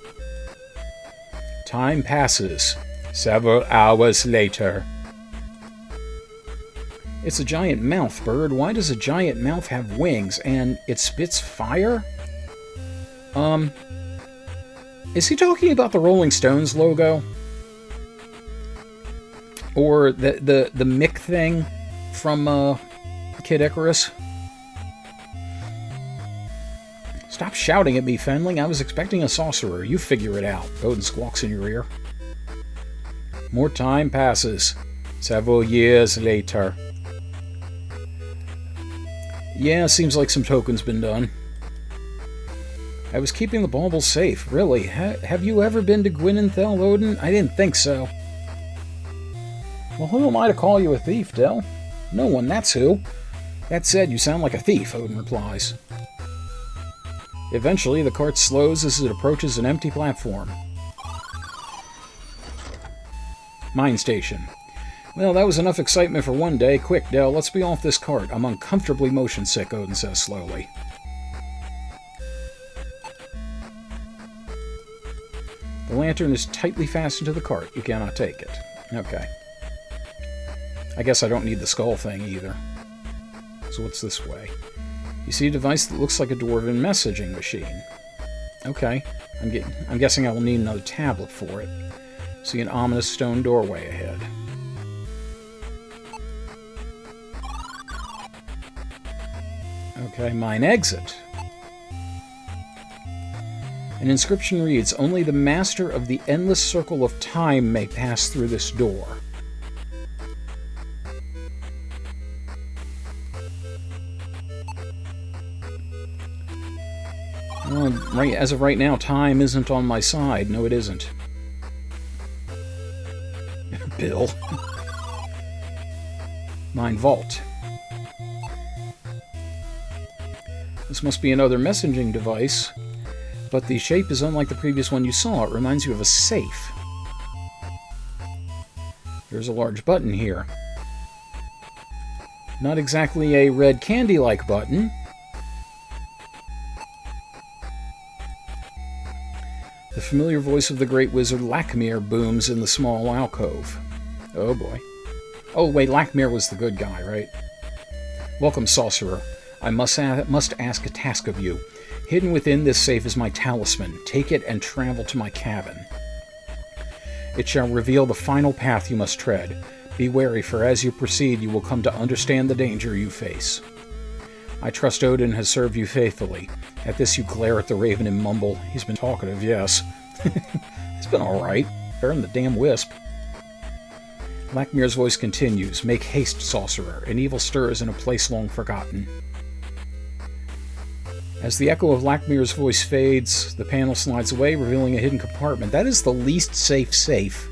S1: Time passes. Several hours later. It's a giant mouth, bird. Why does a giant mouth have wings? And it spits fire? Is he talking about the Rolling Stones logo? Or the Mick thing from Kid Icarus? Stop shouting at me, Fenling. I was expecting a sorcerer. You figure it out. Odin squawks in your ear. More time passes. Several years later. Yeah, seems like some token's been done. I was keeping the baubles safe, really. Have you ever been to Gwynenthel, Odin? I didn't think so. Well, who am I to call you a thief, Del? No one, that's who. That said, you sound like a thief, Odin replies. Eventually, the cart slows as it approaches an empty platform. Mine station. Well, that was enough excitement for one day. Quick, Del, let's be off this cart. I'm uncomfortably motion sick, Odin says slowly. The lantern is tightly fastened to the cart. You cannot take it. Okay. I guess I don't need the skull thing either. So what's this way? You see a device that looks like a dwarven messaging machine. Okay. I'm guessing I will need another tablet for it. See an ominous stone doorway ahead. Okay, mine exit. An inscription reads, "Only the master of the endless circle of time may pass through this door." Right, as of right now, time isn't on my side. No, it isn't. Bill. Mine vault. This must be another messaging device, but the shape is unlike the previous one you saw. It reminds you of a safe. There's a large button here. Not exactly a red candy-like button. The familiar voice of the great wizard Lakmir booms in the small alcove. Oh boy. Oh wait, Lakmir was the good guy, right? Welcome, sorcerer. I must ask a task of you. Hidden within this safe is my talisman. Take it and travel to my cabin. It shall reveal the final path you must tread. Be wary, for as you proceed, you will come to understand the danger you face. I trust Odin has served you faithfully. At this, you glare at the raven and mumble. He's been talkative, yes. He's been alright. Better than the damn wisp. Lakmir's voice continues. Make haste, sorcerer. An evil stirs in a place long forgotten. As the echo of Lakmir's voice fades, the panel slides away, revealing a hidden compartment. That is the least safe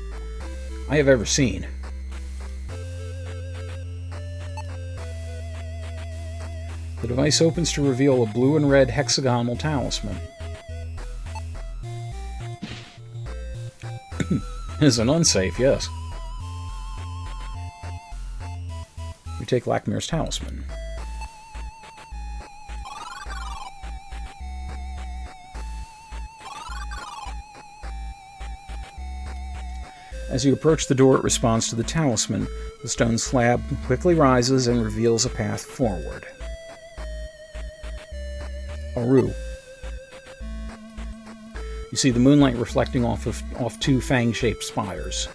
S1: I have ever seen. The device opens to reveal a blue and red hexagonal talisman. It is an unsafe, yes. We take Lakmir's talisman. As you approach the door, it responds to the talisman. The stone slab quickly rises and reveals a path forward. Aru. You see the moonlight reflecting off two fang-shaped spires.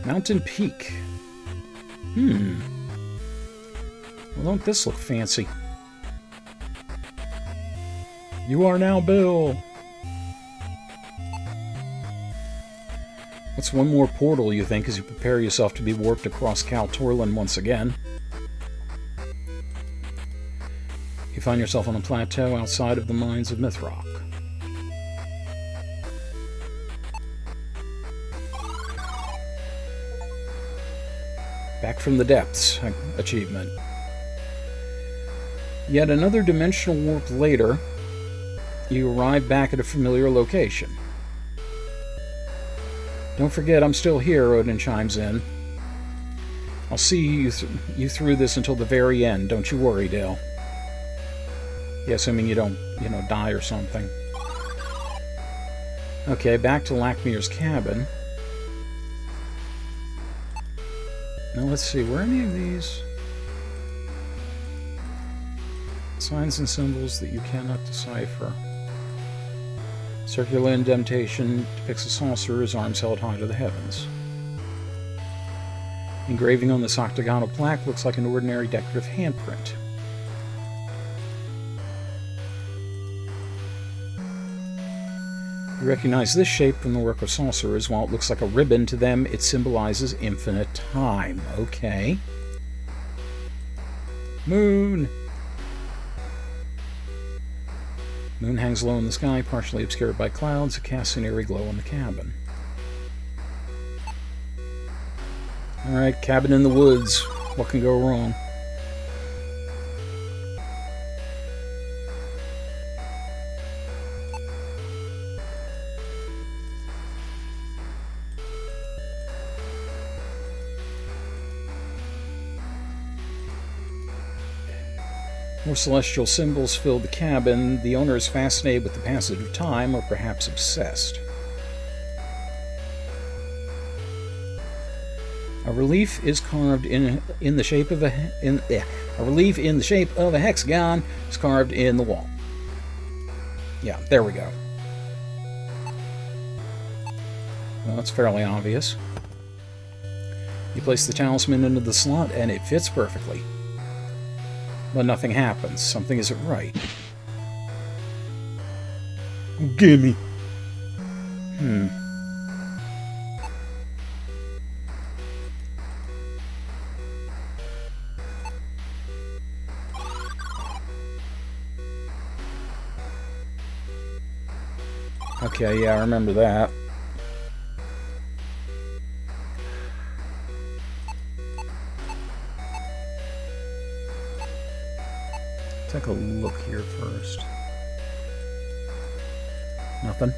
S1: Mountain Peak. Well, don't this look fancy? You are now Bill. What's one more portal, you think, as you prepare yourself to be warped across Kaltorlin once again? You find yourself on a plateau outside of the mines of Mythrock. Back from the Depths achievement. Yet another dimensional warp later, you arrive back at a familiar location. Don't forget, I'm still here, Odin chimes in. I'll see you through this until the very end. Don't you worry, Dale. Yeah, assuming you don't, die or something. Okay, back to Lakmir's cabin. Now let's see, were any of these signs and symbols that you cannot decipher? Circular indentation depicts a sorcerer's arms held high to the heavens. Engraving on this octagonal plaque looks like an ordinary decorative handprint. You recognize this shape from the work of sorcerers. While it looks like a ribbon, to them it symbolizes infinite time. Okay. Moon! Moon hangs low in the sky, partially obscured by clouds. It casts an eerie glow on the cabin. Alright, cabin in the woods. What can go wrong? More celestial symbols fill the cabin. The owner is fascinated with the passage of time, or perhaps obsessed. A relief is carved in the shape of a relief in the shape of a hexagon is carved in the wall. Yeah, there we go. Well, that's fairly obvious. You place the talisman into the slot, and it fits perfectly. But nothing happens. Something isn't right. Gimme. Okay, yeah, I remember that. Take a look here first. Nothing.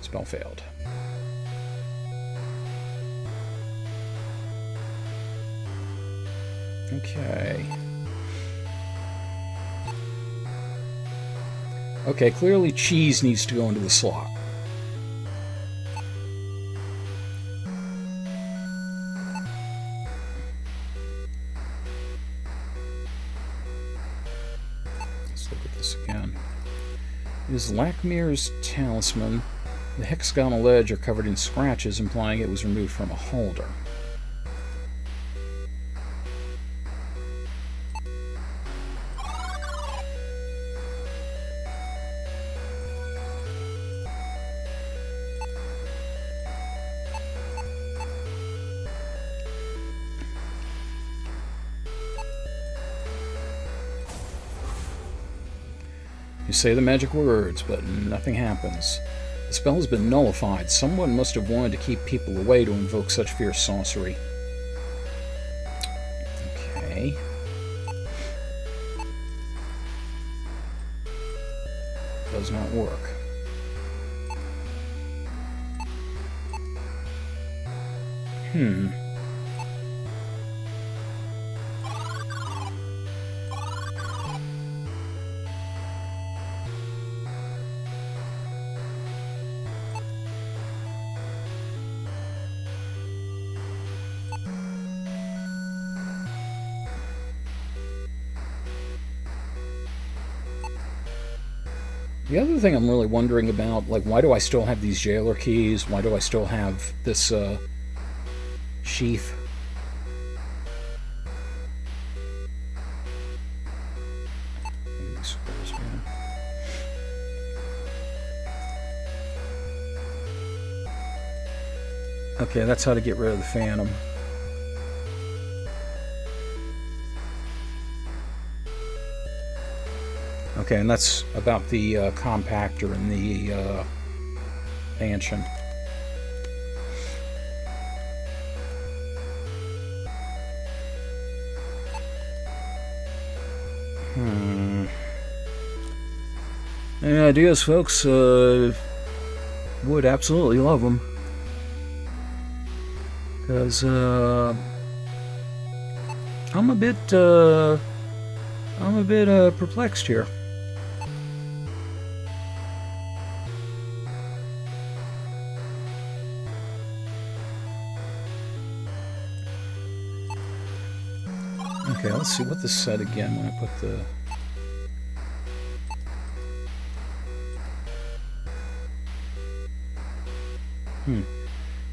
S1: Spell failed. Okay. Okay, clearly cheese needs to go into the slot. Let's look at this again. It is Lakmir's talisman. The hexagonal edge are covered in scratches, implying it was removed from a holder. You say the magic words, but nothing happens. The spell has been nullified. Someone must have wanted to keep people away to invoke such fierce sorcery. Okay. does not work. The other thing I'm really wondering about, like, why do I still have these jailer keys? Why do I still have this, sheath? Okay, that's how to get rid of the Phantom. Okay, and that's about the compactor in the mansion. Any ideas, folks? Would absolutely love them. Because I'm a bit perplexed here. Okay, let's see what this said again when I put the...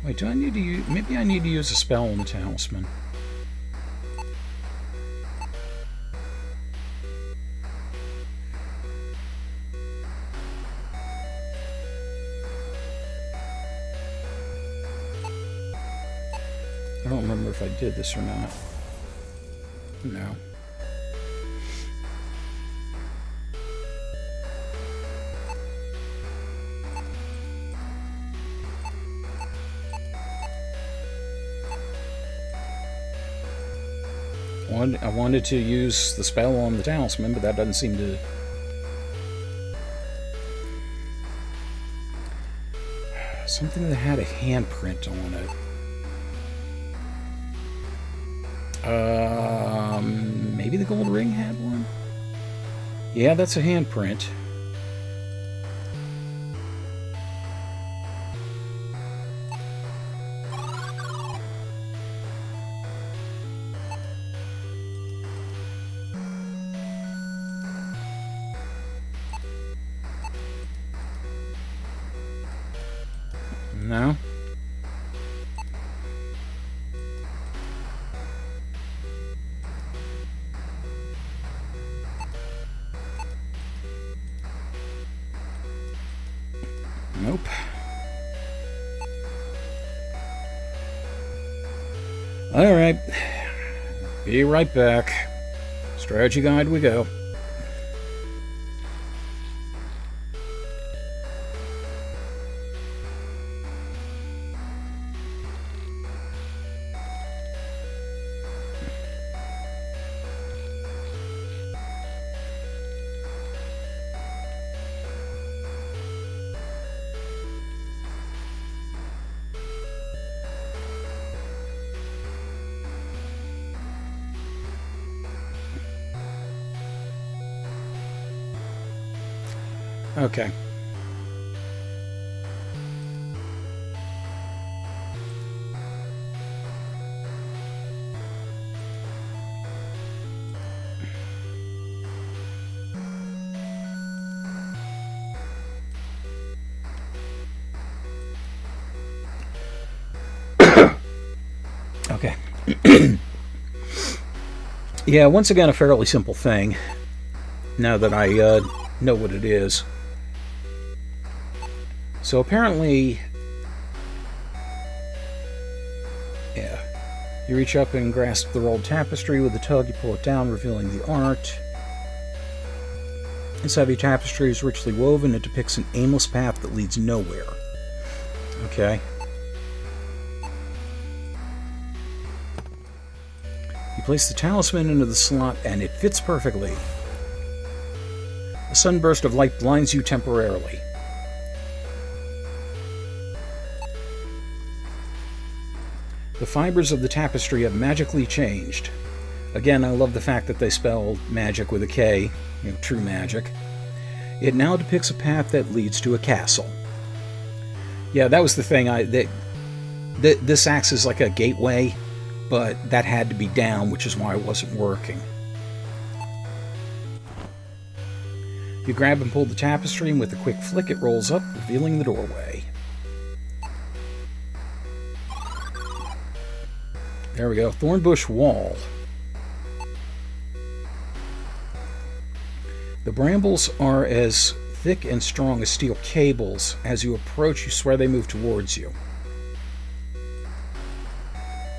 S1: Wait, do I need to use... Maybe I need to use a spell on the talisman. I don't remember if I did this or not. No. I wanted to use the spell on the talisman, but that doesn't seem to... Something that had a handprint on it. Maybe the gold ring had one? Yeah, that's a handprint. No? Nope. Alright. Be right back. Strategy guide we go. Okay. Okay. Yeah, once again, a fairly simple thing, now that I know what it is. So apparently, yeah, you reach up and grasp the rolled tapestry with a tug, you pull it down, revealing the art. This heavy tapestry is richly woven. It depicts an aimless path that leads nowhere. Okay. You place the talisman into the slot and it fits perfectly. A sunburst of light blinds you temporarily. The fibers of the tapestry have magically changed. Again, I love the fact that they spell magic with a K, true magic. It now depicts a path that leads to a castle. Yeah, that was the thing. This acts as like a gateway, but that had to be down, which is why it wasn't working. You grab and pull the tapestry, and with a quick flick it rolls up, revealing the doorway. There we go. Thornbush Wall. The brambles are as thick and strong as steel cables. As you approach, you swear they move towards you.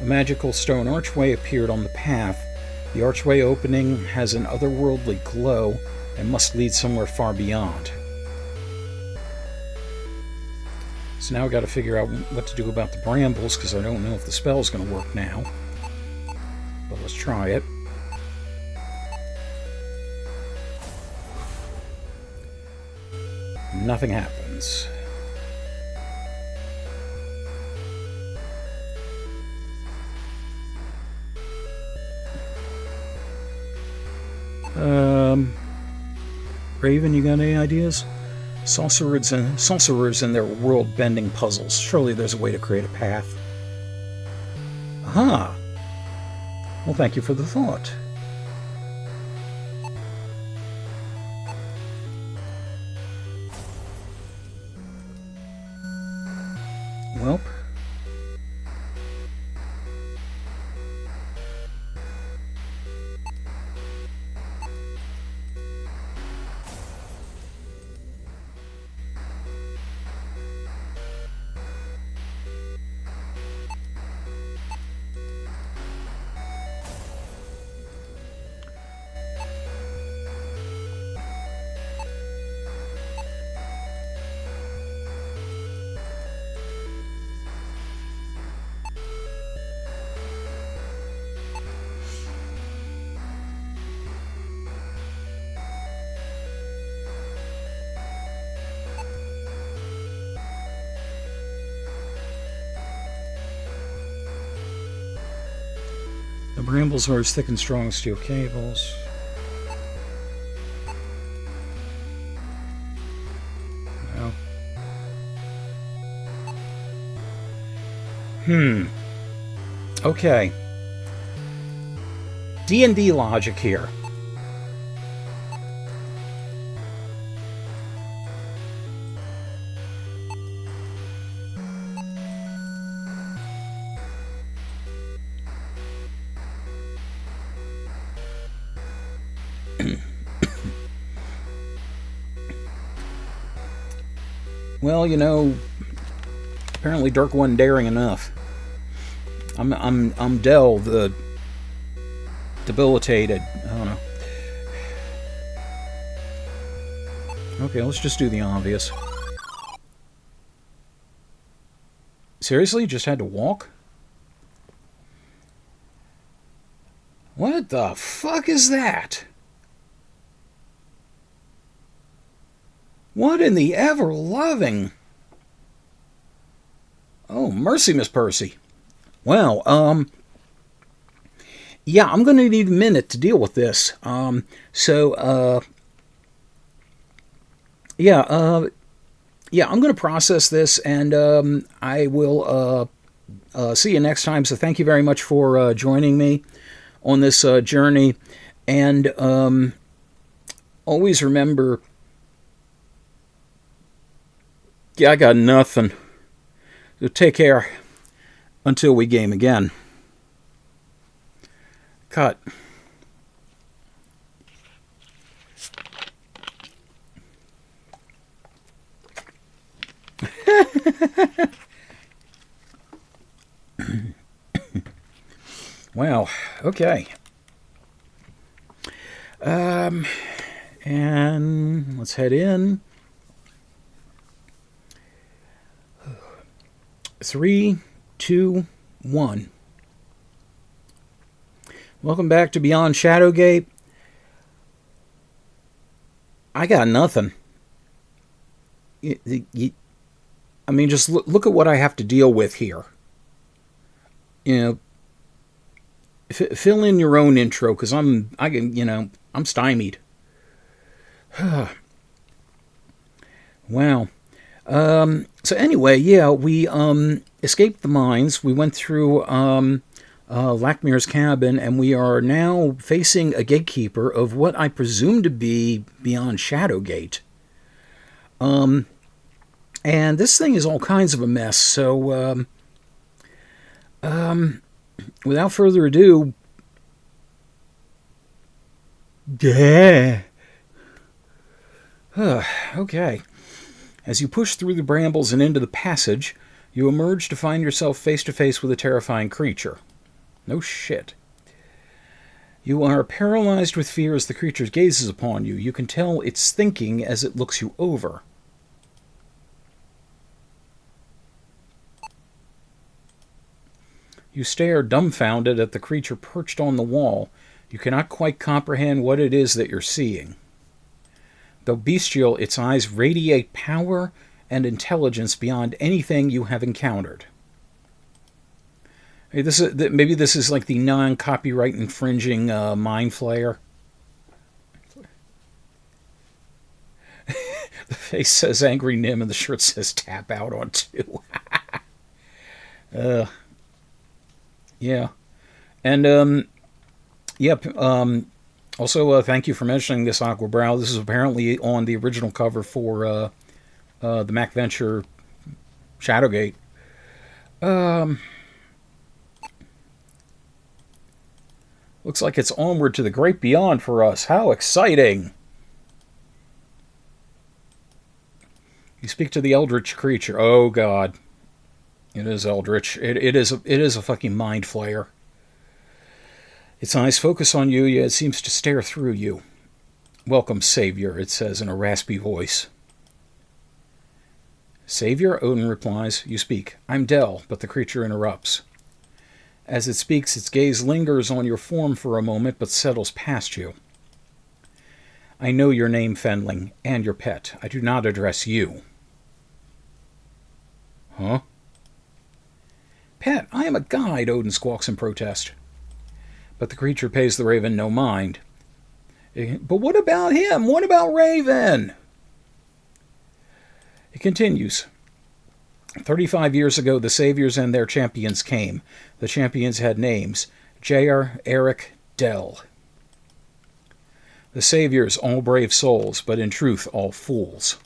S1: A magical stone archway appeared on the path. The archway opening has an otherworldly glow and must lead somewhere far beyond. So now I've got to figure out what to do about the brambles, because I don't know if the spell's going to work now. But let's try it. Nothing happens. Raven, you got any ideas? Sorcerers and their world-bending puzzles. Surely there's a way to create a path. Aha! Well, thank you for the thought. Welp. The brambles are as thick and strong as steel cables. No. Okay. D&D logic here. Well, apparently Dirk wasn't daring enough. I'm Del, the debilitated. I don't know. Okay, let's just do the obvious. Seriously? You just had to walk? What the fuck is that? What in the ever-loving... Oh, mercy, Miss Percy. Well, yeah, I'm going to need a minute to deal with this. Yeah, I'm going to process this, and I will see you next time. So thank you very much for joining me on this journey. And always remember... Yeah, I got nothing. So take care until we game again. Cut. Wow. Okay. And let's head in. 3, 2, 1. Welcome back to Beyond Shadowgate. I got nothing. I mean, just look at what I have to deal with here. You know, fill in your own intro, because I'm stymied. Wow. So anyway, yeah, we escaped the mines. We went through Lackmir's cabin, and we are now facing a gatekeeper of what I presume to be beyond Shadowgate. And this thing is all kinds of a mess. So, without further ado, yeah. Okay. As you push through the brambles and into the passage, you emerge to find yourself face to face with a terrifying creature. No shit. You are paralyzed with fear as the creature gazes upon you. You can tell it's thinking as it looks you over. You stare dumbfounded at the creature perched on the wall. You cannot quite comprehend what it is that you're seeing. Though bestial, its eyes radiate power and intelligence beyond anything you have encountered. Maybe this is like the non-copyright infringing Mind Flayer. The face says Angry Nim and the shirt says Tap Out on 2. Yeah. And, yep, also, thank you for mentioning this, Aquabrow. This is apparently on the original cover for the Mac Venture Shadowgate. Looks like it's onward to the great beyond for us. How exciting! You speak to the eldritch creature. Oh, God. It is eldritch. It is a fucking mind flayer. Its eyes focus on you, yet it seems to stare through you. Welcome, Savior, it says in a raspy voice. Savior, Odin replies. You speak. I'm Del, but the creature interrupts. As it speaks, its gaze lingers on your form for a moment, but settles past you. I know your name, Fenling, and your pet. I do not address you. Huh? Pet, I am a guide, Odin squawks in protest. But the creature pays the raven no mind. But what about him? What about Raven? It continues. 35 years ago, the saviors and their champions came. The champions had names. Jair, Eric, Del. The saviors, all brave souls, but in truth, all fools.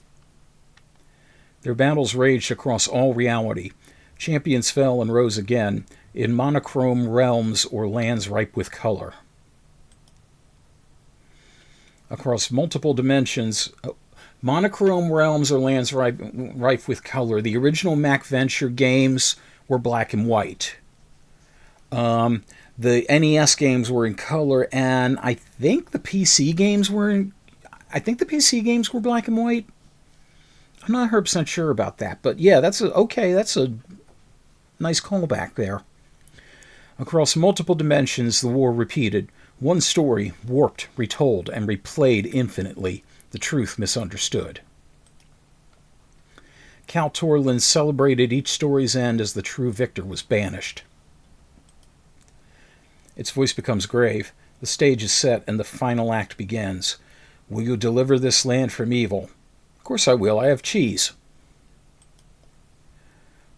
S1: Their battles raged across all reality. Champions fell and rose again, in monochrome realms or lands ripe with color. Across multiple dimensions, monochrome realms or lands ripe with color. The original Mac Venture games were black and white. The NES games were in color, and I think the PC games were black and white. I'm not 100% sure about that, but yeah, that's a nice callback there. Across multiple dimensions, the war repeated. One story, warped, retold, and replayed infinitely. The truth misunderstood. Cal Torlin celebrated each story's end as the true victor was banished. Its voice becomes grave. The stage is set, and the final act begins. Will you deliver this land from evil? Of course I will. I have cheese.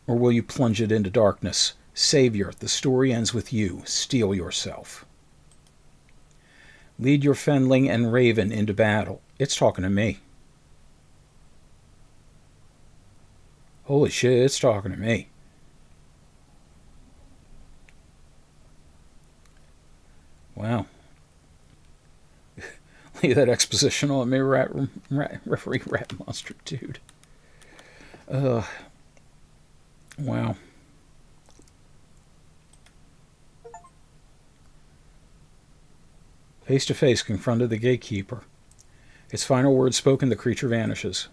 S1: Or will you plunge it into darkness? Savior, the story ends with you. Steel yourself. Lead your Fenling and Raven into battle. It's talking to me. Holy shit, it's talking to me. Wow. Leave that exposition on me, referee rat monster dude. Wow. Face to face, confronted the gatekeeper. Its final words spoken, the creature vanishes.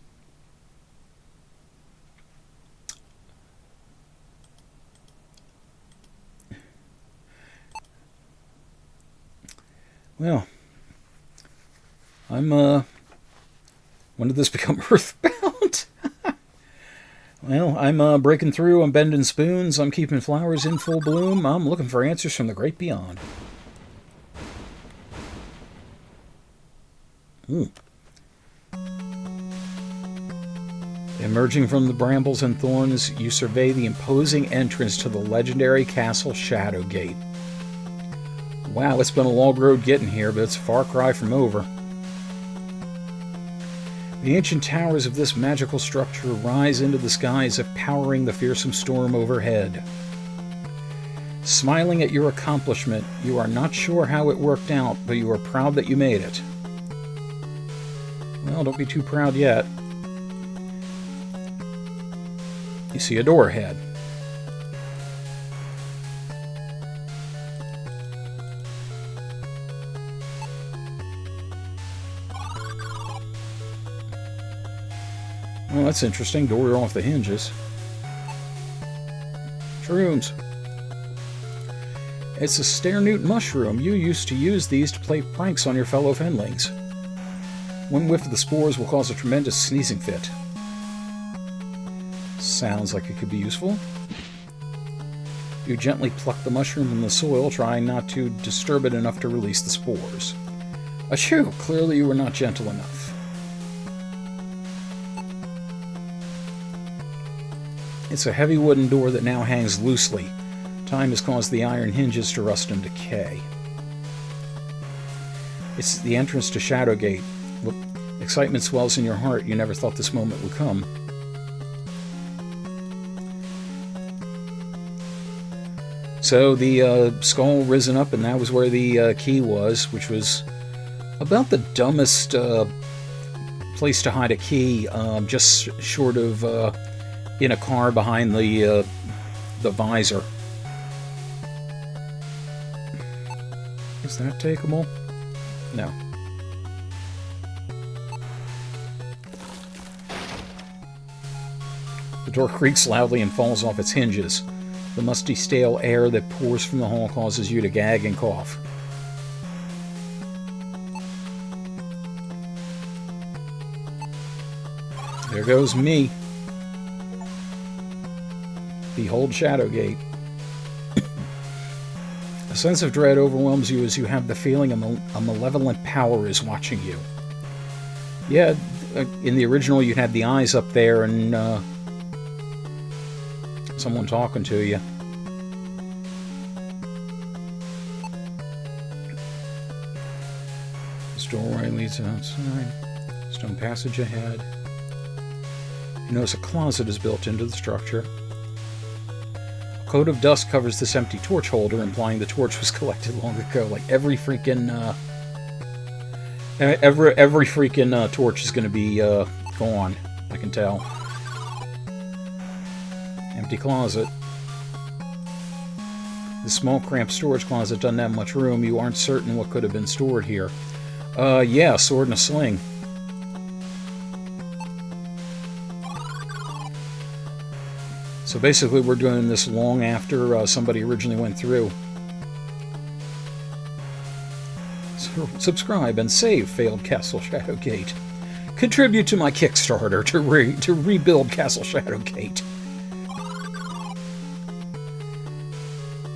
S1: Well, I'm When did this become earthbound? Well, I'm breaking through. I'm bending spoons. I'm keeping flowers in full bloom. I'm looking for answers from the great beyond. Emerging from the brambles and thorns, you survey the imposing entrance to the legendary castle Shadowgate. Wow, it's been a long road getting here, but it's a far cry from over. The ancient towers of this magical structure rise into the skies, powering the fearsome storm overhead. Smiling at your accomplishment, you are not sure how it worked out, but you are proud that you made it. Well, don't be too proud yet. You see a door ahead. Well, that's interesting. Door off the hinges. Shrooms. It's a stare-newt mushroom. You used to use these to play pranks on your fellow fenlings. One whiff of the spores will cause a tremendous sneezing fit. Sounds like it could be useful. You gently pluck the mushroom from the soil, trying not to disturb it enough to release the spores. Achoo! Clearly you were not gentle enough. It's a heavy wooden door that now hangs loosely. Time has caused the iron hinges to rust and decay. It's the entrance to Shadowgate. Excitement swells in your heart. You never thought this moment would come. So the skull risen up, and that was where the key was, which was about the dumbest place to hide a key, just short of in a car behind the visor. Is that takeable? No. The door creaks loudly and falls off its hinges. The musty, stale air that pours from the hall causes you to gag and cough. There goes me. Behold Shadowgate. A sense of dread overwhelms you as you have the feeling a malevolent power is watching you. Yeah, in the original you'd have the eyes up there and someone talking to you. This doorway leads outside. Stone passage ahead. You notice a closet is built into the structure. A coat of dust covers this empty torch holder, implying the torch was collected long ago. Like every freaking torch is going to be gone. I can tell. Empty closet. The small, cramped storage closet doesn't have much room. You aren't certain what could have been stored here. Yeah, a sword and a sling. So basically we're doing this long after somebody originally went through. So subscribe and save Failed Castle Shadowgate. Contribute to my Kickstarter to rebuild Castle Shadowgate.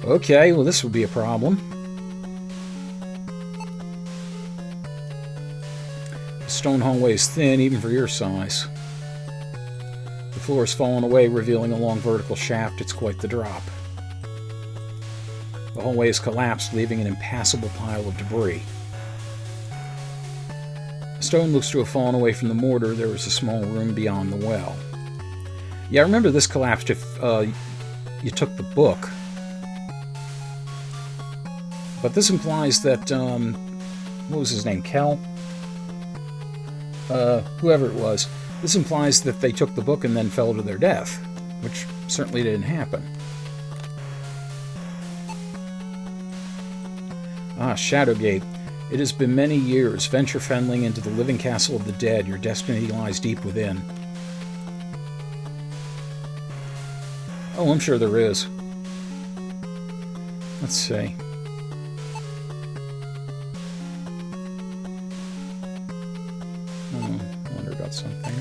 S1: Okay, well this would be a problem. The stone hallway is thin even for your size. The floor has fallen away, revealing a long vertical shaft. It's quite the drop. The hallway has collapsed, leaving an impassable pile of debris. The stone looks to have fallen away from the mortar. There was a small room beyond the well. Yeah, I remember this collapsed if you took the book. But this implies that, what was his name, Kel? Whoever it was. This implies that they took the book and then fell to their death, which certainly didn't happen. Ah, Shadowgate. It has been many years. Venture fenling into the living castle of the dead. Your destiny lies deep within. Oh, I'm sure there is. Let's see. Wandered up got something.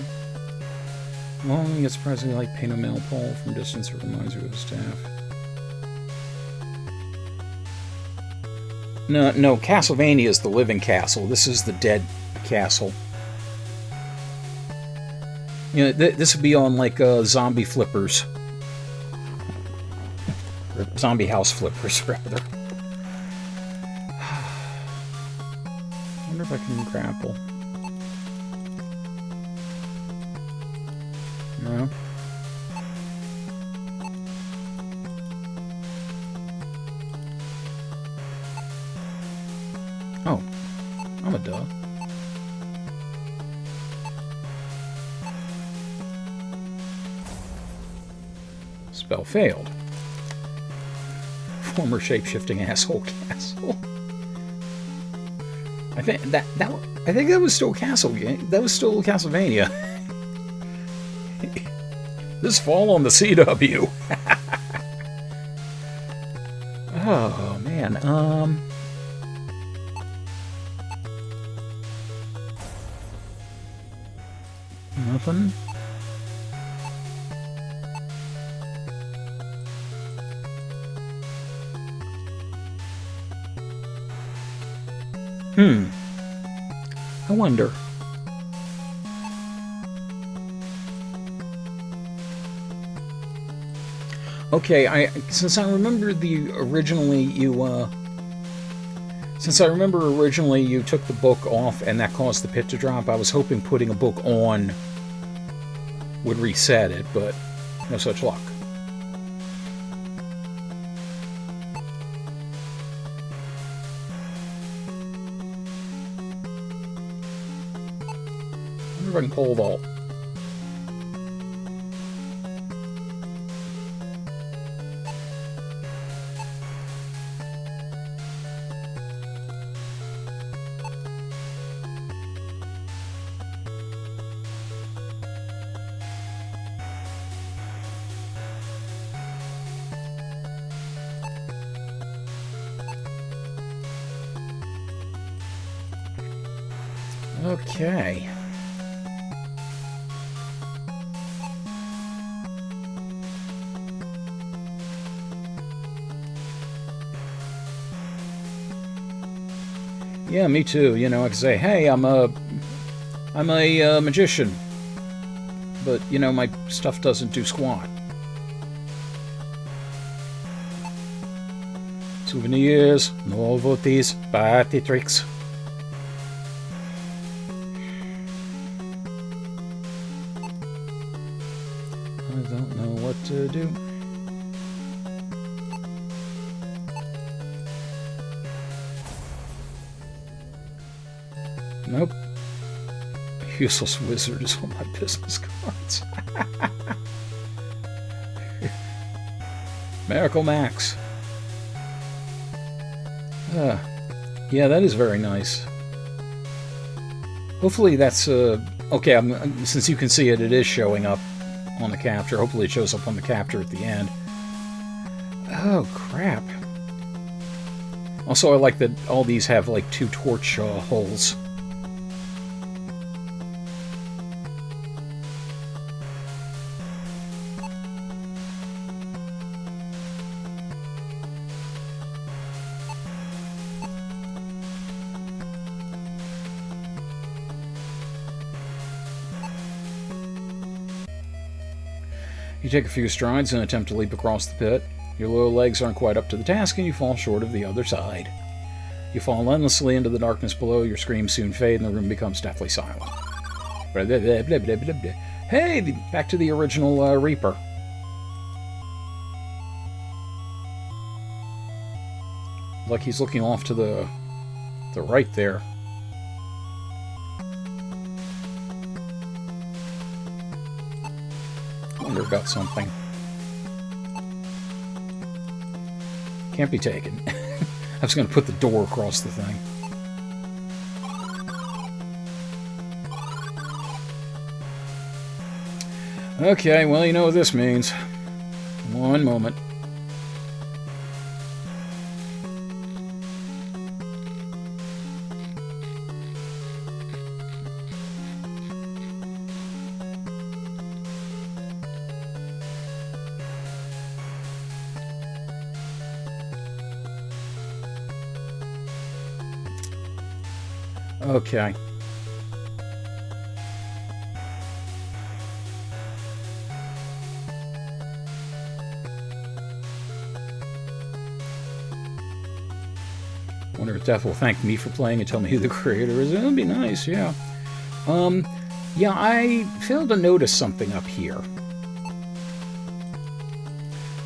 S1: Well, you get surprisingly like paint a mail pole from distance. It reminds you of the staff. No, Castlevania is the living castle. This is the dead castle. You know, this would be on like zombie flippers. Or zombie house flippers, rather. I wonder if I can grapple. No. Oh, I'm a duh. Spell failed. Former shape-shifting asshole castle. I think that was still Castle game. That was still Castlevania. This fall on the CW. Oh man. Nothing. I wonder. Okay, since I remember originally you took the book off and that caused the pit to drop, I was hoping putting a book on would reset it, but no such luck. I wonder if I can pole vault. Okay. Yeah, me too. You know, I can say, "Hey, I'm a magician," but you know, my stuff doesn't do squat. Souvenirs, novelties, party tricks. I don't know what to do. Nope. Useless wizard is on my business cards. Miracle Max. Yeah, that is very nice. Hopefully that's okay. Since you can see it, it is showing up on the capture. Hopefully it shows up on the capture at the end. Oh crap! Also, I like that all these have like 2 torch holes. You take a few strides and attempt to leap across the pit. Your lower legs aren't quite up to the task and you fall short of the other side. You fall endlessly into the darkness below, your screams soon fade and the room becomes deathly silent. Hey, back to the original Reaper. Like he's looking off to the right there. Got something. Can't be taken. I was going to put the door across the thing. Okay, well, you know what this means. One moment. Okay. Wonder if Def will thank me for playing and tell me who the creator is. That would be nice, yeah. Yeah, I failed to notice something up here.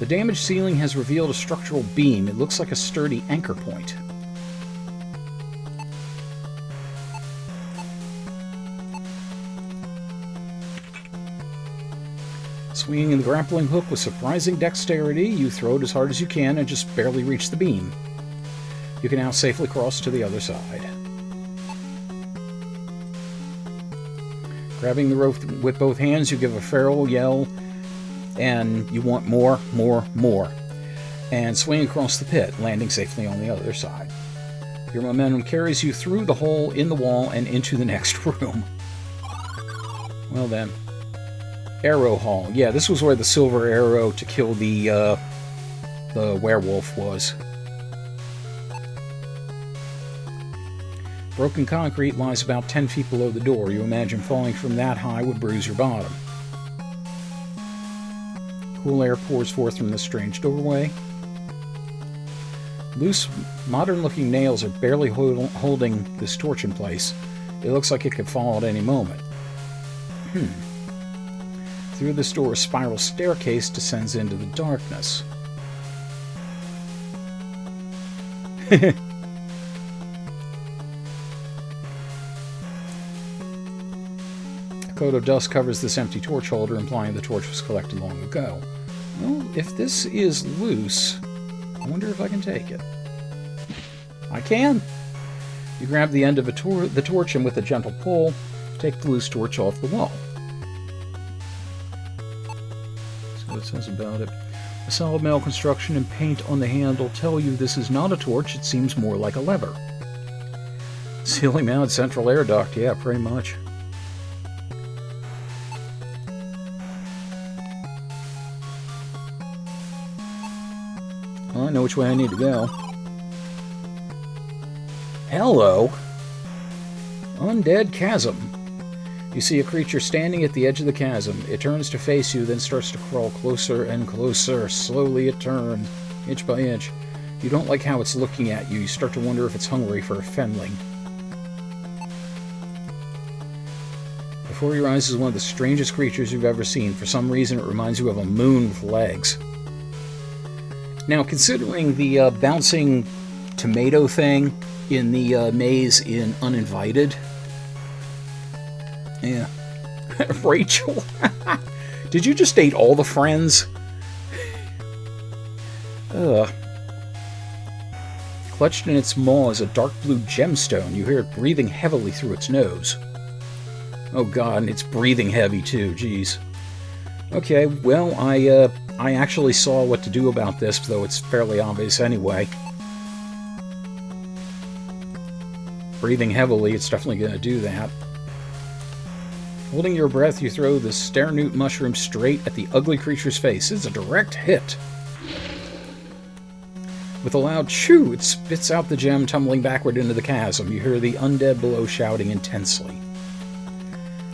S1: The damaged ceiling has revealed a structural beam. It looks like a sturdy anchor point. Swinging the grappling hook with surprising dexterity, you throw it as hard as you can and just barely reach the beam. You can now safely cross to the other side. Grabbing the rope with both hands, you give a feral yell, and you want more, more, more. And swing across the pit, landing safely on the other side. Your momentum carries you through the hole in the wall and into the next room. Well then. Arrow Hall. Yeah, this was where the silver arrow to kill the werewolf was. Broken concrete lies about 10 feet below the door. You imagine falling from that high would bruise your bottom. Cool air pours forth from this strange doorway. Loose, modern-looking nails are barely holding this torch in place. It looks like it could fall at any moment. Through this door, a spiral staircase descends into the darkness. A coat of dust covers this empty torch holder, implying the torch was collected long ago. Well, if this is loose, I wonder if I can take it. I can! You grab the end of the torch and with a gentle pull, take the loose torch off the wall. See what it says about it. A solid metal construction and paint on the handle tell you this is not a torch, it seems more like a lever. Ceiling mounted central air duct, yeah, pretty much. Well, I know which way I need to go. Hello! Undead Chasm. You see a creature standing at the edge of the chasm. It turns to face you, then starts to crawl closer and closer. Slowly it turns, inch by inch. You don't like how it's looking at you. You start to wonder if it's hungry for a fenling. Before your eyes is one of the strangest creatures you've ever seen. For some reason, it reminds you of a moon with legs. Now, considering the bouncing tomato thing in the maze in Uninvited... Yeah. Rachel? Did you just date all the friends? Ugh. Clutched in its maw is a dark blue gemstone. You hear it breathing heavily through its nose. Oh god, and it's breathing heavy too, jeez. Okay, well, I actually saw what to do about this, though it's fairly obvious anyway. Breathing heavily, it's definitely going to do that. Holding your breath, you throw the sternute mushroom straight at the ugly creature's face. It's a direct hit. With a loud chew, it spits out the gem, tumbling backward into the chasm. You hear the undead below shouting intensely.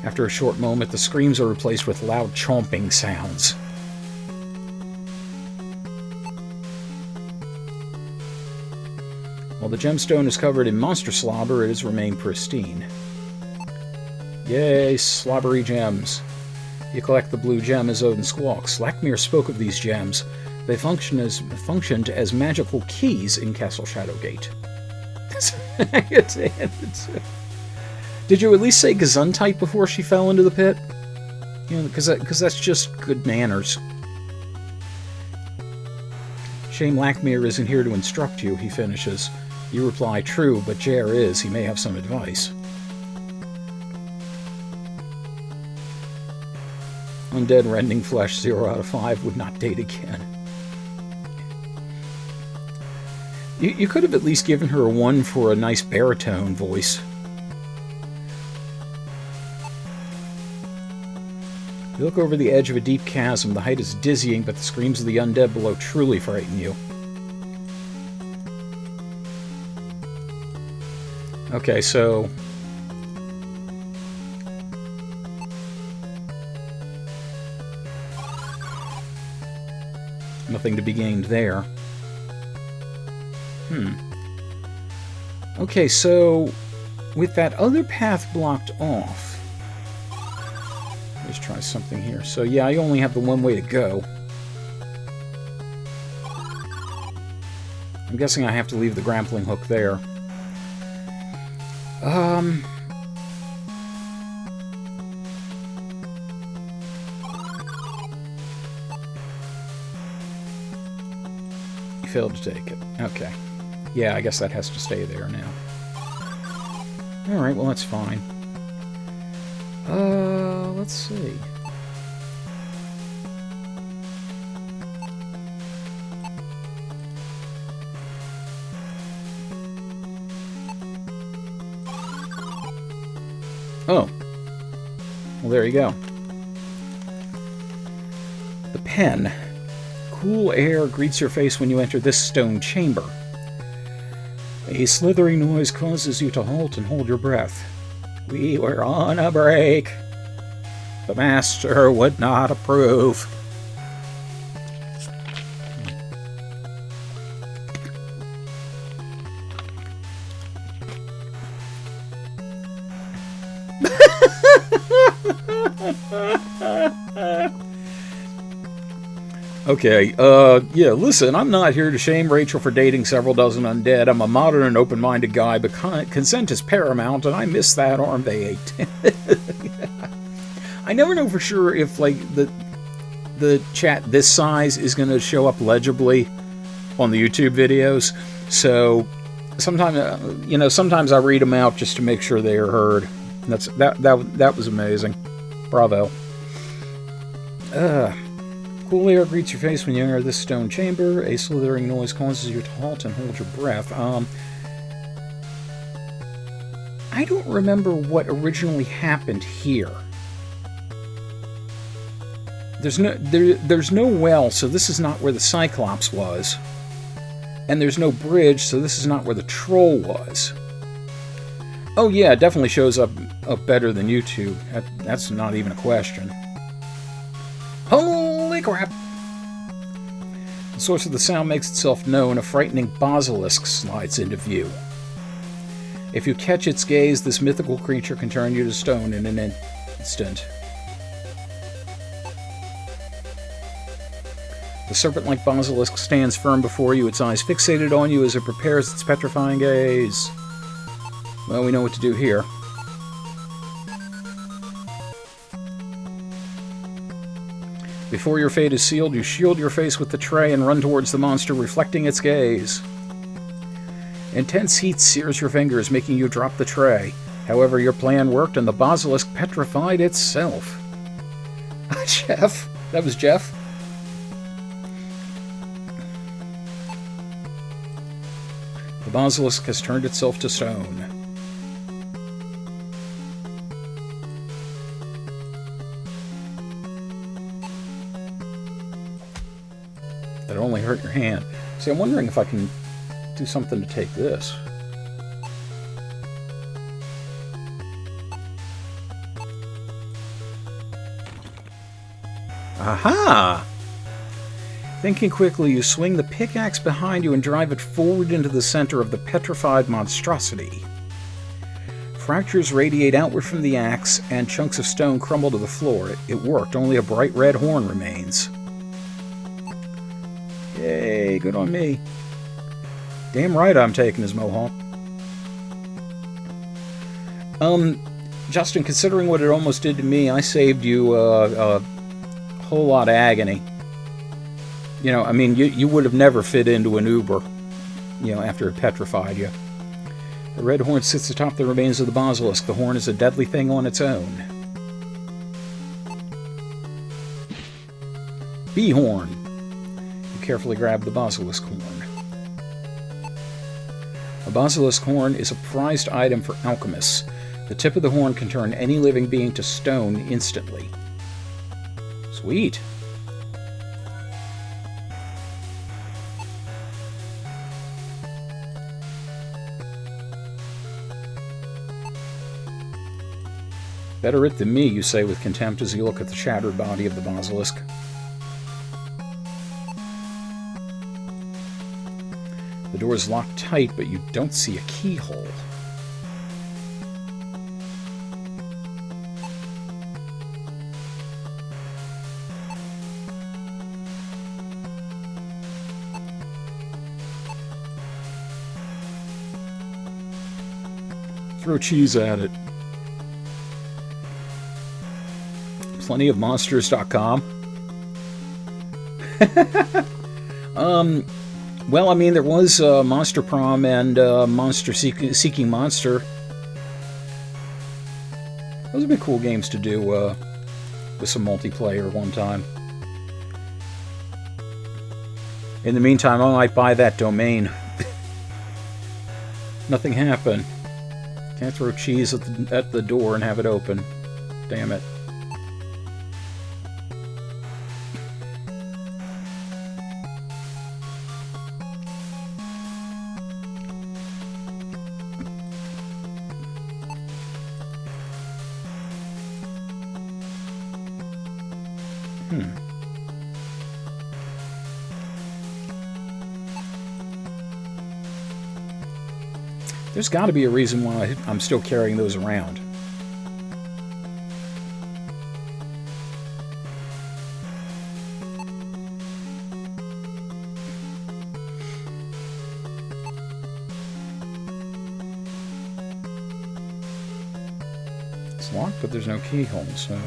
S1: After a short moment, the screams are replaced with loud chomping sounds. While the gemstone is covered in monster slobber, it has remained pristine. Yay, slobbery gems. You collect the blue gem as Odin squawks. Lakmir spoke of these gems. They functioned as magical keys in Castle Shadowgate. Did you at least say Gesundheit before she fell into the pit? You know, because that's just good manners. Shame Lakmir isn't here to instruct you, he finishes. You reply, true, but Jer is. He may have some advice. Undead rending flesh, 0 out of 5, would not date again. You could have at least given her a 1 for a nice baritone voice. You look over the edge of a deep chasm. The height is dizzying, but the screams of the undead below truly frighten you. Okay, so Nothing to be gained there. Okay, so with that other path blocked off, let's try something here. So yeah, I only have the one way to go. I'm guessing I have to leave the grappling hook there. You failed to take it. Okay. Yeah, I guess that has to stay there now. Alright, well that's fine. Let's see. Oh. Well, there you go. The pen. Cool air greets your face when you enter this stone chamber. A slithering noise causes you to halt and hold your breath. We were on a break. The master would not approve. Okay, yeah, listen, I'm not here to shame Rachel for dating several dozen undead. I'm a modern and open-minded guy, but consent is paramount, and I miss that arm they ate. I never know for sure if, like, the chat this size is going to show up legibly on the YouTube videos, so sometimes, you know, sometimes I read them out just to make sure they are heard. That was amazing. Bravo. Cool air greets your face when you enter this stone chamber. A slithering noise causes you to halt and hold your breath. I don't remember what originally happened here. There's no well, so this is not where the Cyclops was. And there's no bridge, so this is not where the troll was. Oh yeah, it definitely shows up better than YouTube. That's not even a question. Holy crap! The source of the sound makes itself known. A frightening basilisk slides into view. If you catch its gaze, this mythical creature can turn you to stone in an instant. The serpent-like basilisk stands firm before you, its eyes fixated on you as it prepares its petrifying gaze. Well, we know what to do here. Before your fate is sealed, you shield your face with the tray and run towards the monster, reflecting its gaze. Intense heat sears your fingers, making you drop the tray. However, your plan worked, and the basilisk petrified itself. Jeff? That was Jeff? The basilisk has turned itself to stone. That only hurt your hand. See, I'm wondering if I can do something to take this. Aha! Thinking quickly, you swing the pickaxe behind you and drive it forward into the center of the petrified monstrosity. Fractures radiate outward from the axe, and chunks of stone crumble to the floor. It worked. Only a bright red horn remains. Yay, good on me. Damn right I'm taking his mohawk. Justin, considering what it almost did to me, I saved you a whole lot of agony. You know, I mean, you would have never fit into an Uber, you know, after it petrified you. The red horn sits atop the remains of the basilisk. The horn is a deadly thing on its own. Bee horn. You carefully grab the basilisk horn. A basilisk horn is a prized item for alchemists. The tip of the horn can turn any living being to stone instantly. Sweet. Better it than me, you say with contempt as you look at the shattered body of the basilisk. door is locked tight, but you don't see a keyhole. Throw cheese at it. Plentyofmonsters.com. Well, I mean, there was Monster Prom and Monster Seeking Monster. Those would be cool games to do with some multiplayer one time. In the meantime, I might buy that domain. Nothing happened. Can't throw cheese at the door and have it open. Damn it. There's got to be a reason why I'm still carrying those around. It's locked, but there's no keyhole, so...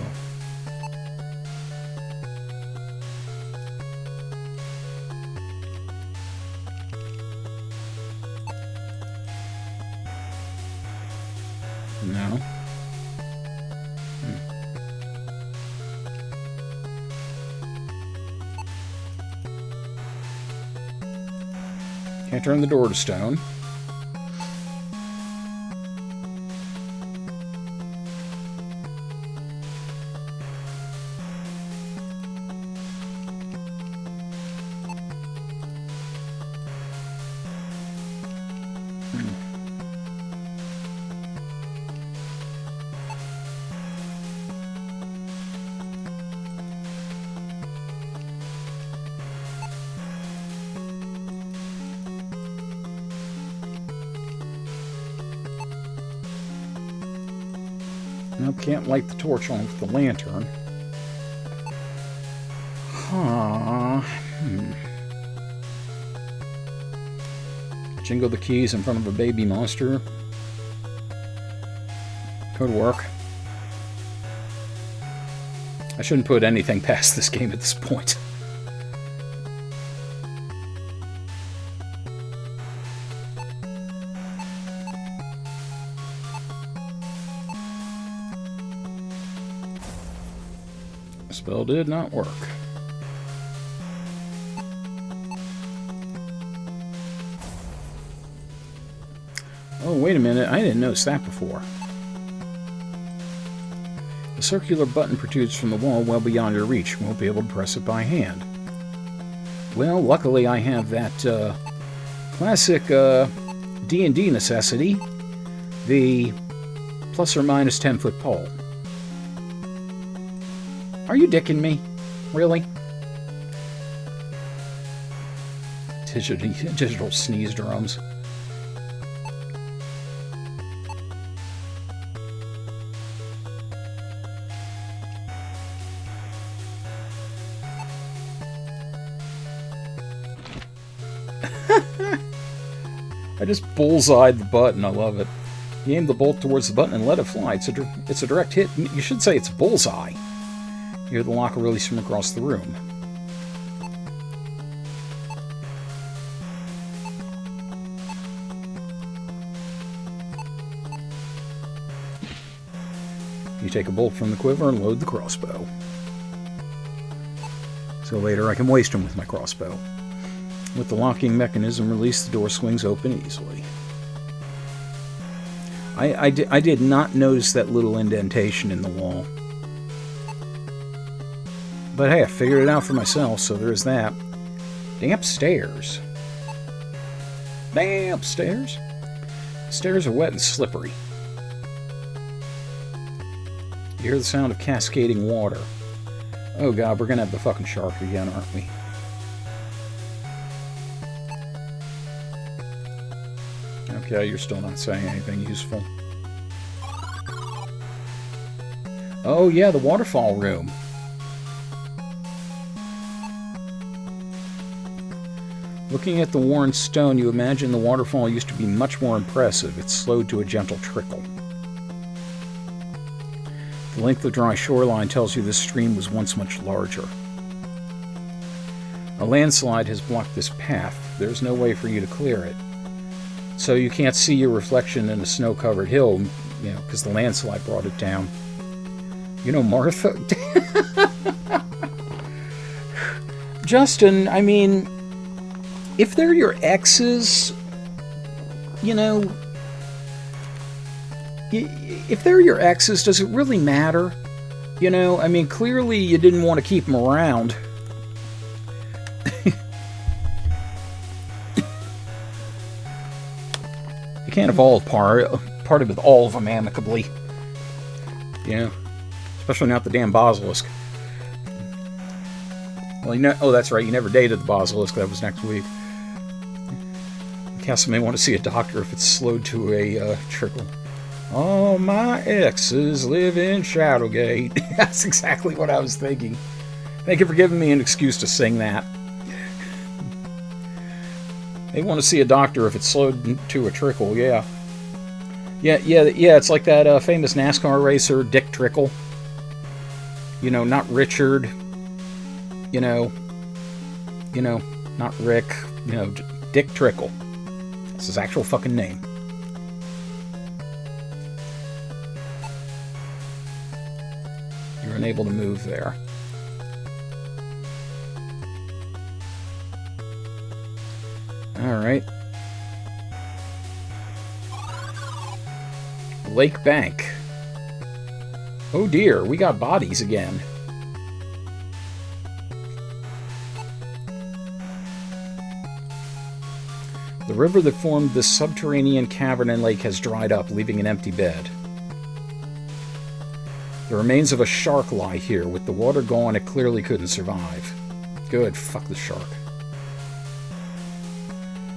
S1: No. Can't turn the door to stone. Nope, can't light the torch on with the lantern. Huh. Jingle the keys in front of a baby monster. Could work. I shouldn't put anything past this game at this point. Spell did not work. Oh, wait a minute. I didn't notice that before. A circular button protrudes from the wall well beyond your reach. You won't be able to press it by hand. Well, luckily I have that classic D&D necessity. The plus or minus 10-foot pole. Are you dicking me? Really? Digital sneeze drums. I just bullseyed the button. I love it. You aim the bolt towards the button and let it fly. It's a direct hit. You should say it's a bullseye. You hear the lock release from across the room. You take a bolt from the quiver and load the crossbow. So later I can waste them with my crossbow. With the locking mechanism released, the door swings open easily. I did not notice that little indentation in the wall. But hey, I figured it out for myself, so there's that. Damp stairs. Damp stairs? Stairs are wet and slippery. You hear the sound of cascading water. Oh god, we're gonna have the fucking shark again, aren't we? Okay, you're still not saying anything useful. Oh yeah, the waterfall room. Looking at the worn stone, you imagine the waterfall used to be much more impressive. It's slowed to a gentle trickle. The length of dry shoreline tells you this stream was once much larger. A landslide has blocked this path. There's no way for you to clear it. So you can't see your reflection in a snow-covered hill, you know, because the landslide brought it down. You know, Martha? Justin, I mean, if they're your exes, you know, if they're your exes, does it really matter? You know, I mean, clearly you didn't want to keep them around. You can't have all parted with all of them amicably. You know, especially not the damn basilisk. Well, you know, oh, that's right, you never dated the basilisk. That was next week. Cassie may want to see a doctor if it's slowed to a trickle. All my exes live in Shadowgate. That's exactly what I was thinking. Thank you for giving me an excuse to sing that. They want to see a doctor if it's slowed to a trickle, yeah. Yeah, it's like that famous NASCAR racer, Dick Trickle. You know, not Richard. You know, not Rick. You know, Dick Trickle. That's his actual fucking name. You're unable to move there. Alright. Lake Bank. Oh dear, we got bodies again. The river that formed this subterranean cavern and lake has dried up, leaving an empty bed. The remains of a shark lie here. With the water gone, it clearly couldn't survive. Good, fuck the shark.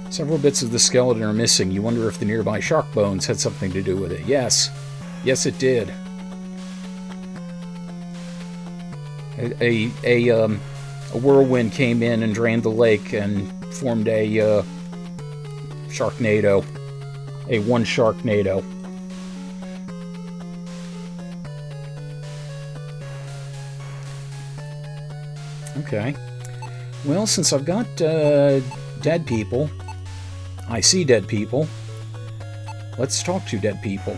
S1: Several bits of the skeleton are missing. You wonder if the nearby shark bones had something to do with it. Yes. Yes, it did. A whirlwind came in and drained the lake and formed a sharknado. A one sharknado. Okay. Well, since I've got dead people, I see dead people. Let's talk to dead people.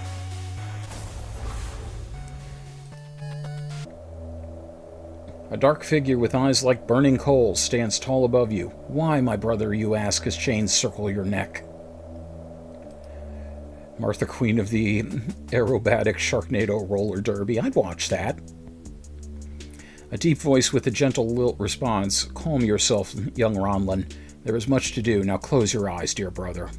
S1: A dark figure with eyes like burning coals stands tall above you. Why, my brother, you ask, as chains circle your neck? Martha, queen of the aerobatic Sharknado roller derby. I'd watch that. A deep voice with a gentle lilt responds, Calm yourself, young Ronlin. There is much to do. Now close your eyes, dear brother.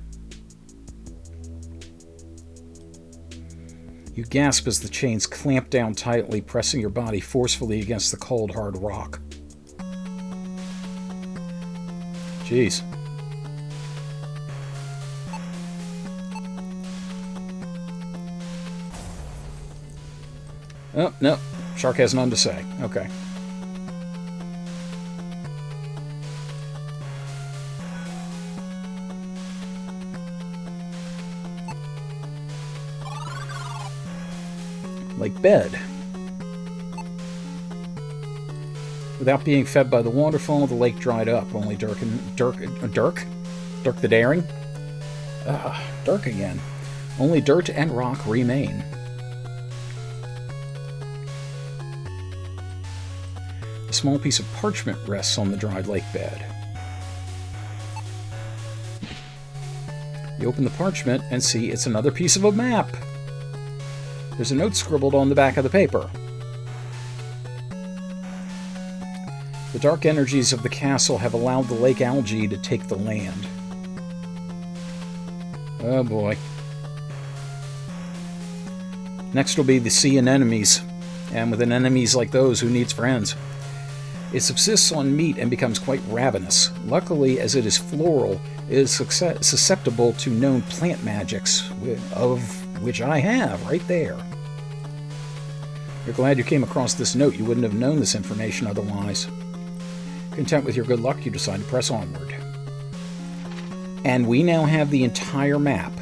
S1: You gasp as the chains clamp down tightly, pressing your body forcefully against the cold, hard rock. Jeez. Oh, no. Shark has none to say. Okay. Like bed. Without being fed by the waterfall, the lake dried up. Only Dirk the Daring? Dirk again. Only dirt and rock remain. A small piece of parchment rests on the dried lake bed. You open the parchment and see it's another piece of a map. There's a note scribbled on the back of the paper. The dark energies of the castle have allowed the lake algae to take the land. Oh boy. Next will be the sea anemones, and with anemones like those, who needs friends? It subsists on meat and becomes quite ravenous. Luckily, as it is floral, is susceptible to known plant magics, of which I have right there. You're glad you came across this note. You wouldn't have known this information otherwise. Content with your good luck, you decide to press onward. And we now have the entire map.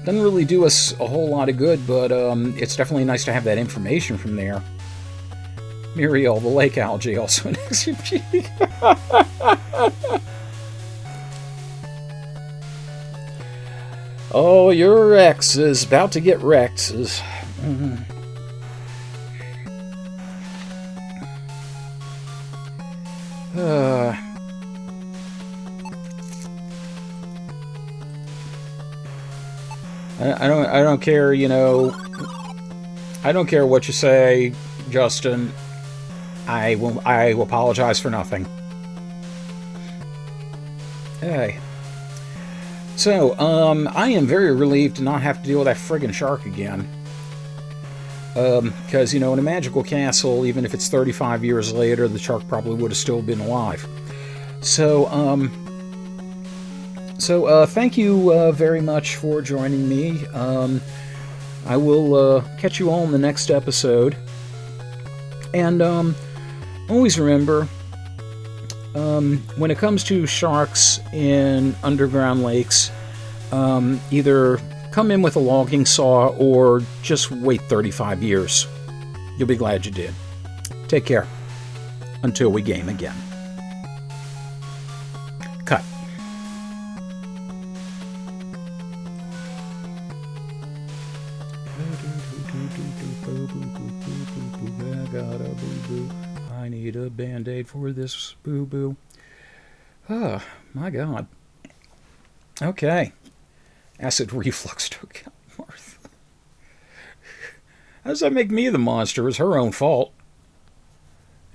S1: Doesn't really do us a whole lot of good, but it's definitely nice to have that information from there. Muriel, the lake algae, also an XUG. Oh, your ex is about to get wrecked. I don't care, you know. I don't care what you say, Justin. I will apologize for nothing. Hey. So, I am very relieved to not have to deal with that friggin' shark again. Because, you know, in a magical castle, even if it's 35 years later, the shark probably would have still been alive. So, thank you very much for joining me. I will catch you all in the next episode. And always remember, when it comes to sharks in underground lakes, either come in with a logging saw or just wait 35 years. You'll be glad you did. Take care. Until we game again. Cut. I got a boo-boo. I need a band-aid for this boo-boo. Oh, my God. Okay. Acid reflux took out Martha. How does that make me the monster? It was her own fault.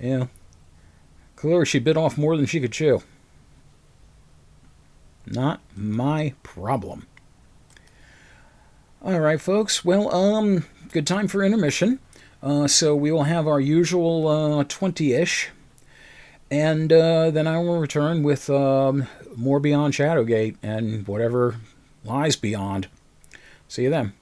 S1: Yeah. Clearly she bit off more than she could chew. Not my problem. Alright, folks. Well, good time for intermission. So we will have our usual 20-ish. And then I will return with more Beyond Shadowgate and whatever lies beyond. See you then.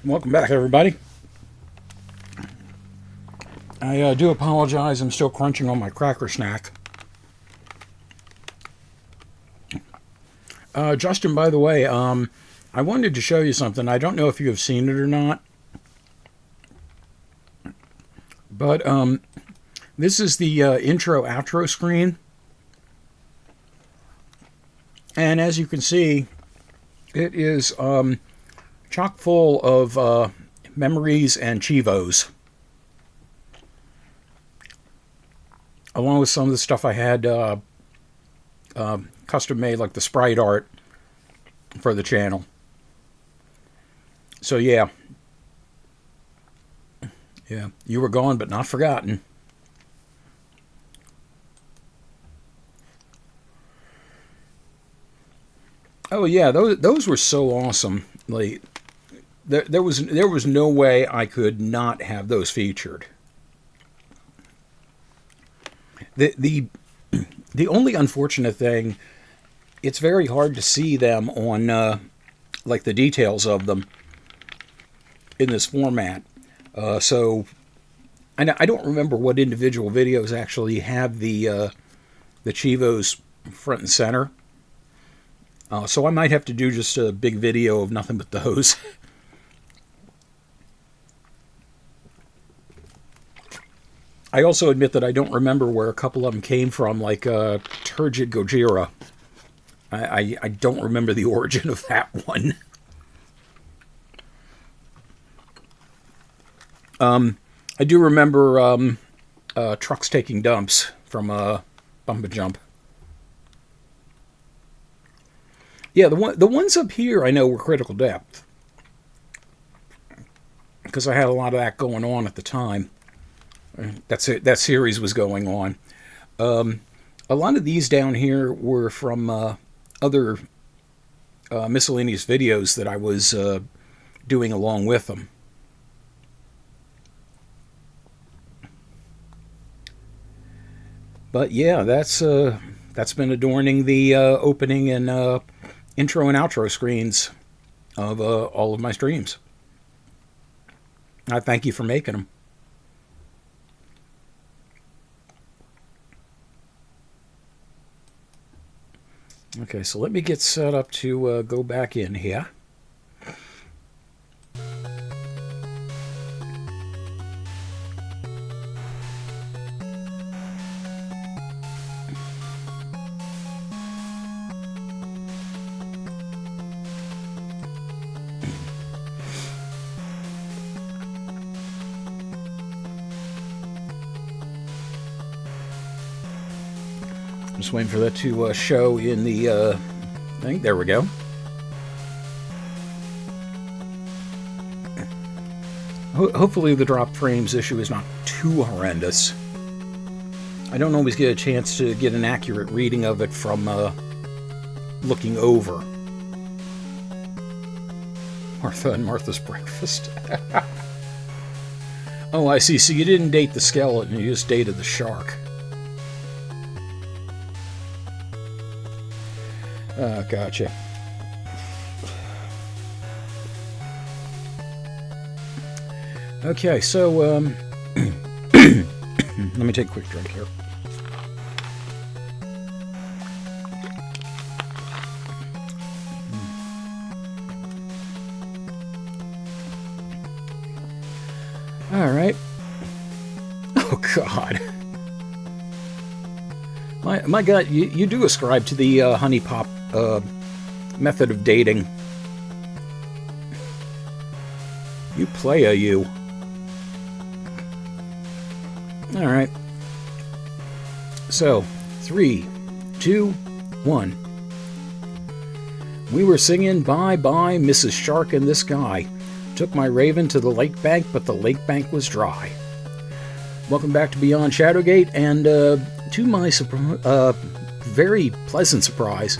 S1: Welcome back, everybody. I do apologize. I'm still crunching on my cracker snack. Justin, by the way, I wanted to show you something. I don't know if you have seen it or not, but this is the intro-outro screen. And as you can see, it is chock full of memories and Chivos, along with some of the stuff I had custom made, like the sprite art for the channel. So yeah, you were gone but not forgotten. Oh yeah, those were so awesome. Like there was no way I could not have those featured. The only unfortunate thing, it's very hard to see them on like the details of them in this format. So I don't remember what individual videos actually have the Chivos front and center. So I might have to do just a big video of nothing but those. I also admit that I don't remember where a couple of them came from, like Turgid Gojira. I don't remember the origin of that one. I do remember trucks taking dumps from Bump and Jump. Yeah, the ones up here I know were Critical Depth, because I had a lot of that going on at the time. That series was going on. A lot of these down here were from other miscellaneous videos that I was doing along with them. But yeah, that's been adorning the opening and intro and outro screens of all of my streams. I thank you for making them. Okay, so let me get set up to go back in here. Just waiting for that to show in the thing. There we go. Hopefully the drop frames issue is not too horrendous. I don't always get a chance to get an accurate reading of it from looking over. Martha and Martha's Breakfast. Oh, I see. So you didn't date the skeleton, you just dated the shark. Gotcha. Okay, so let me take a quick drink here. All right. Oh God. My God, you do ascribe to the honey pop method of dating. You playa, you. All right. So, 3, 2, 1. We were singing Bye Bye, Mrs. Shark and This Guy. Took my raven to the lake bank, but the lake bank was dry. Welcome back to Beyond Shadowgate, and to my very pleasant surprise,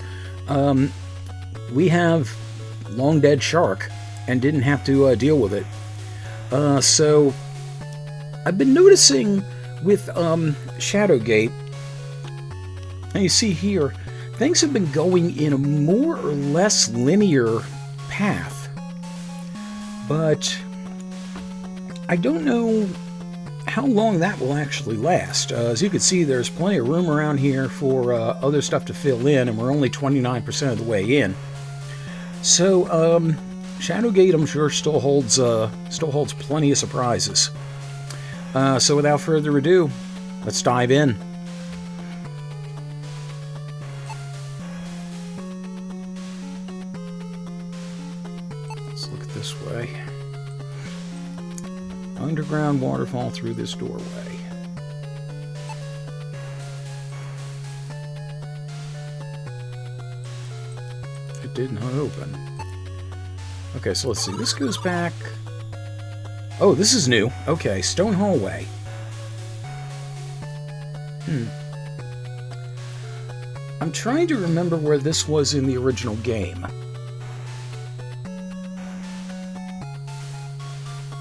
S1: we have long dead shark and didn't have to deal with it. So I've been noticing with Shadowgate, and you see here, things have been going in a more or less linear path. But I don't know how long that will actually last. As you can see, there's plenty of room around here for other stuff to fill in, and we're only 29% of the way in. So, Shadowgate, I'm sure, still holds plenty of surprises. So without further ado, let's dive in. Let's look this way. Underground waterfall through this doorway. It did not open. Okay, so let's see. This goes back... Oh, this is new. Okay, stone hallway. I'm trying to remember where this was in the original game.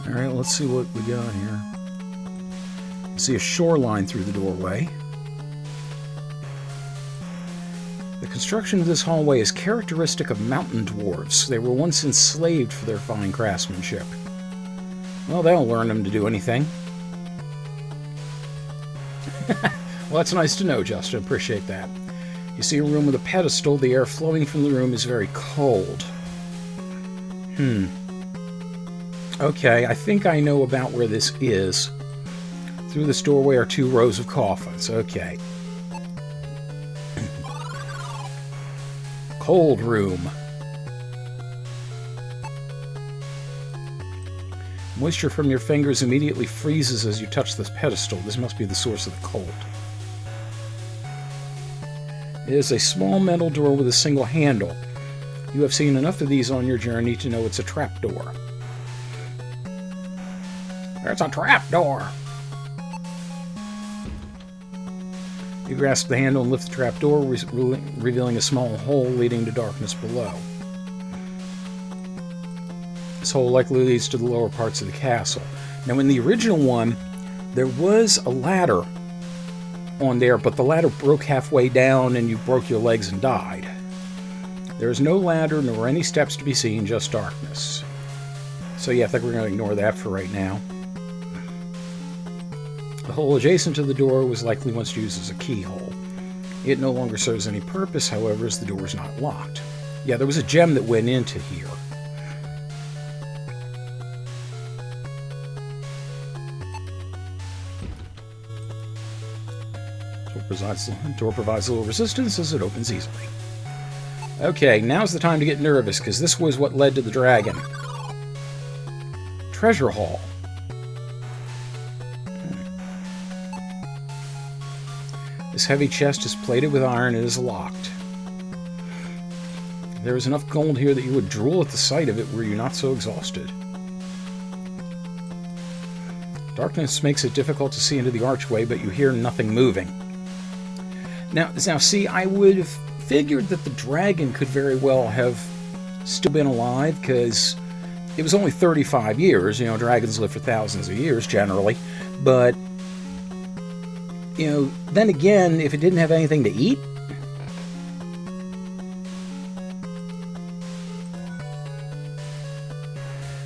S1: Alright, let's see what we got here. See a shoreline through the doorway. The construction of this hallway is characteristic of mountain dwarves. They were once enslaved for their fine craftsmanship. Well, that'll learn them to do anything. Well, that's nice to know, Justin. Appreciate that. You see a room with a pedestal. The air flowing from the room is very cold. Okay, I think I know about where this is. Through this doorway are 2 rows of coffins. Okay. Cold room. Moisture from your fingers immediately freezes as you touch this pedestal. This must be the source of the cold. It is a small metal door with a single handle. You have seen enough of these on your journey to know it's a trapdoor. There's a trapdoor! You grasp the handle and lift the trapdoor, revealing a small hole leading to darkness below. This hole likely leads to the lower parts of the castle. Now, in the original one, there was a ladder on there, but the ladder broke halfway down and you broke your legs and died. There is no ladder nor any steps to be seen, just darkness. So yeah, I think we're going to ignore that for right now. The hole adjacent to the door was likely once used as a keyhole. It no longer serves any purpose, however, as the door is not locked. Yeah, there was a gem that went into here. Door provides a little resistance as it opens easily. Okay, now's the time to get nervous, because this was what led to the dragon. Treasure Hall. This heavy chest is plated with iron and is locked. There is enough gold here that you would drool at the sight of it were you not so exhausted. Darkness makes it difficult to see into the archway, but you hear nothing moving. Now see, I would have figured that the dragon could very well have still been alive, because it was only 35 years. You know, dragons live for thousands of years, generally. But, you know, then again, if it didn't have anything to eat...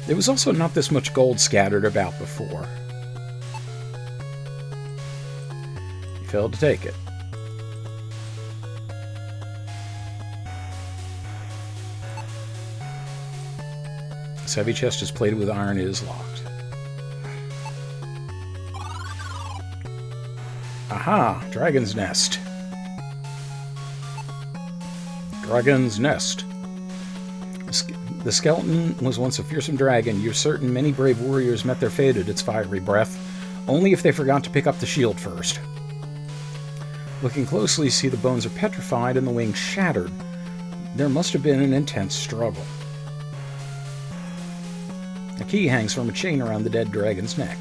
S1: There was also not this much gold scattered about before. You failed to take it. This heavy chest is plated with iron. It is locked. Aha! Dragon's Nest. Dragon's Nest. The skeleton was once a fearsome dragon. You're certain many brave warriors met their fate at its fiery breath, only if they forgot to pick up the shield first. Looking closely, you see the bones are petrified and the wings shattered. There must have been an intense struggle. A key hangs from a chain around the dead dragon's neck.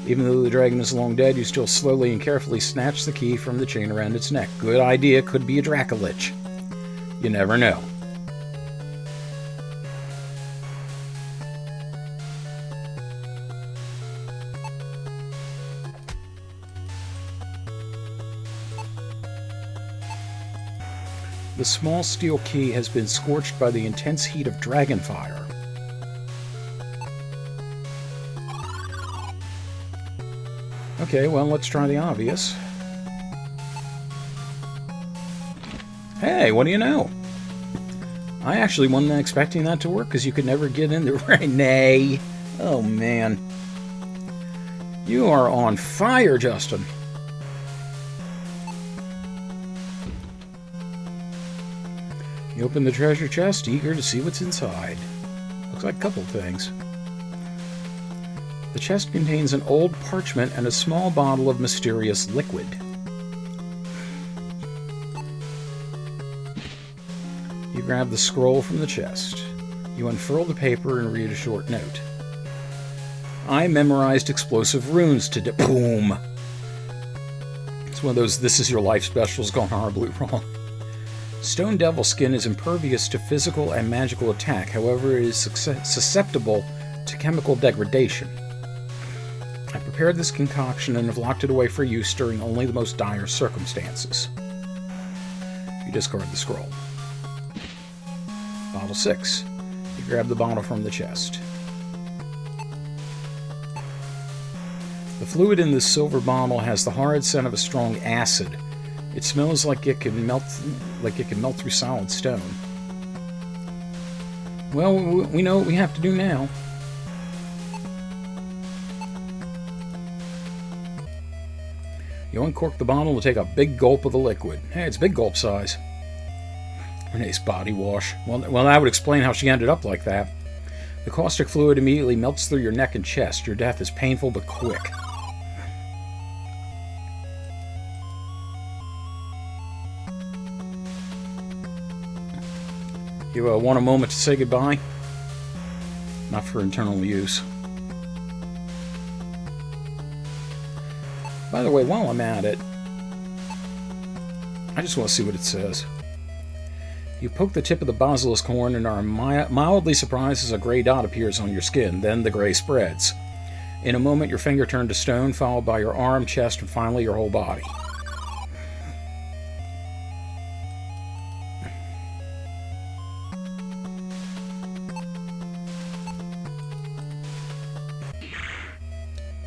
S1: Even though the dragon is long dead, you still slowly and carefully snatch the key from the chain around its neck. Good idea, could be a Dracolich. You never know. The small steel key has been scorched by the intense heat of dragon fire. Okay, well, let's try the obvious. Hey, what do you know? I actually wasn't expecting that to work, because you could never get in there. Right? Nay. Oh, man. You are on fire, Justin. You open the treasure chest, eager to see what's inside. Looks like a couple things. The chest contains an old parchment and a small bottle of mysterious liquid. You grab the scroll from the chest. You unfurl the paper and read a short note. I memorized explosive runes to boom! It's one of those "this is your life" specials gone horribly wrong. Stone Devil Skin is impervious to physical and magical attack, however it is susceptible to chemical degradation. I prepared this concoction and have locked it away for use during only the most dire circumstances. You discard the scroll. Bottle 6. You grab the bottle from the chest. The fluid in this silver bottle has the horrid scent of a strong acid. It smells like it can melt through solid stone. Well, we know what we have to do now. You uncork the bottle and take a big gulp of the liquid. Hey, it's big gulp size. Renee's body wash. Well, that would explain how she ended up like that. The caustic fluid immediately melts through your neck and chest. Your death is painful but quick. You want a moment to say goodbye? Not for internal use. By the way, while I'm at it, I just want to see what it says. You poke the tip of the basilisk horn and are mildly surprised as a gray dot appears on your skin. Then the gray spreads. In a moment, your finger turned to stone, followed by your arm, chest, and finally your whole body.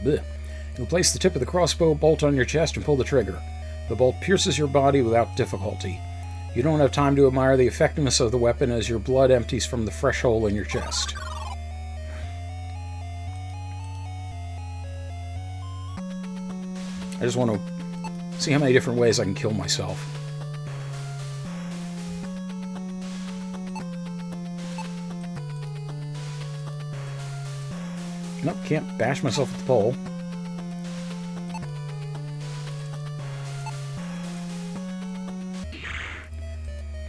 S1: Blech. You place the tip of the crossbow bolt on your chest and pull the trigger. The bolt pierces your body without difficulty. You don't have time to admire the effectiveness of the weapon as your blood empties from the fresh hole in your chest. I just want to see how many different ways I can kill myself. Nope, can't bash myself with the pole.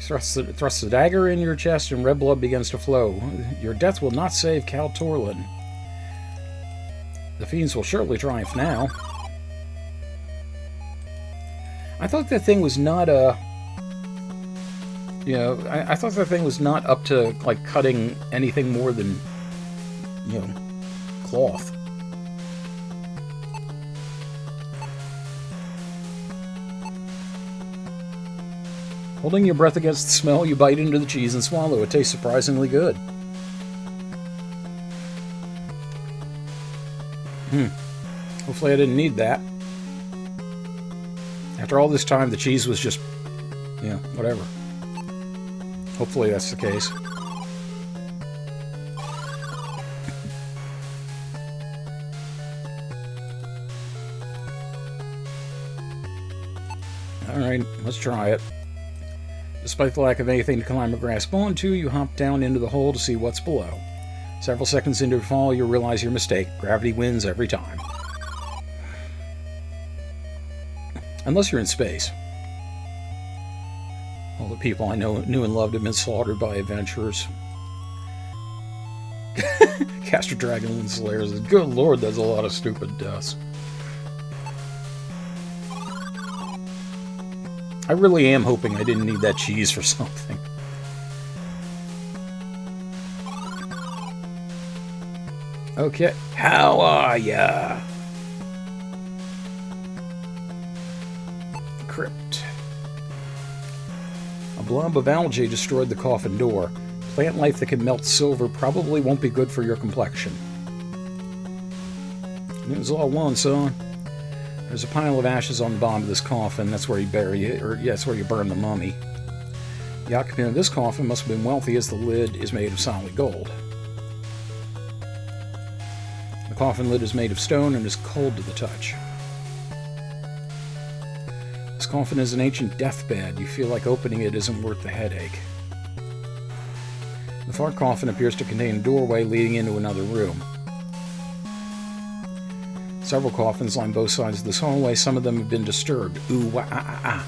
S1: Thrust the dagger in your chest and red blood begins to flow. Your death will not save Cal Torlin. The fiends will surely triumph now. I thought that thing was not I thought that thing was not up to, like, cutting anything more than, cloth. Holding your breath against the smell, you bite into the cheese and swallow. It tastes surprisingly good. Hopefully I didn't need that. After all this time, the cheese was just, whatever. Hopefully that's the case. Alright, let's try it. Despite the lack of anything to climb or grasp onto, you hop down into the hole to see what's below. Several seconds into the fall, you realize your mistake. Gravity wins every time. Unless you're in space. All the people I knew and loved have been slaughtered by adventurers. Caster Dragon Slayers. Good lord, that's a lot of stupid deaths. I really am hoping I didn't need that cheese for something. Okay, how are ya? Crypt. blob of algae destroyed the coffin door. Plant life that can melt silver probably won't be good for your complexion. It was all one, son. There's a pile of ashes on the bottom of this coffin. That's where you bury it, or yeah, that's where you burn the mummy. The occupant of this coffin must have been wealthy, as the lid is made of solid gold. The coffin lid is made of stone and is cold to the touch. This coffin is an ancient deathbed. You feel like opening it isn't worth the headache. The far coffin appears to contain a doorway leading into another room. Several coffins line both sides of this hallway. Some of them have been disturbed. Ooh, wah, ah, ah, ah.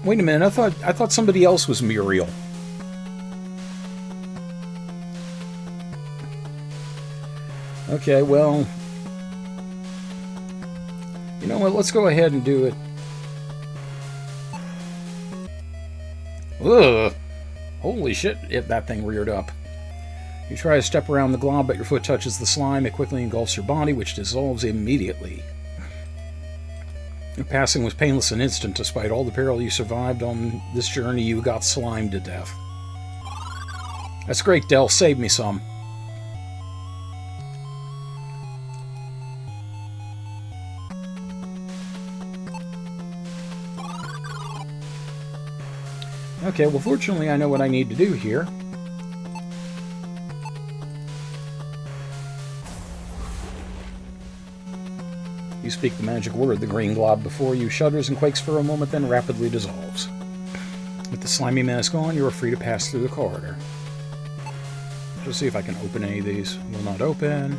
S1: Wait a minute, I thought somebody else was Muriel. Okay, well, you know what? Let's go ahead and do it. Ugh! Holy shit! If that thing reared up. You try to step around the glob, but your foot touches the slime. It quickly engulfs your body, which dissolves immediately. Your passing was painless and instant. Despite all the peril you survived on this journey, you got slimed to death. That's great, Del. Save me some. Okay, well, fortunately, I know what I need to do here. You speak the magic word. The green glob before you shudders and quakes for a moment, then rapidly dissolves. With the slimy mask on, you are free to pass through the corridor. Let's see if I can open any of these. Will not open.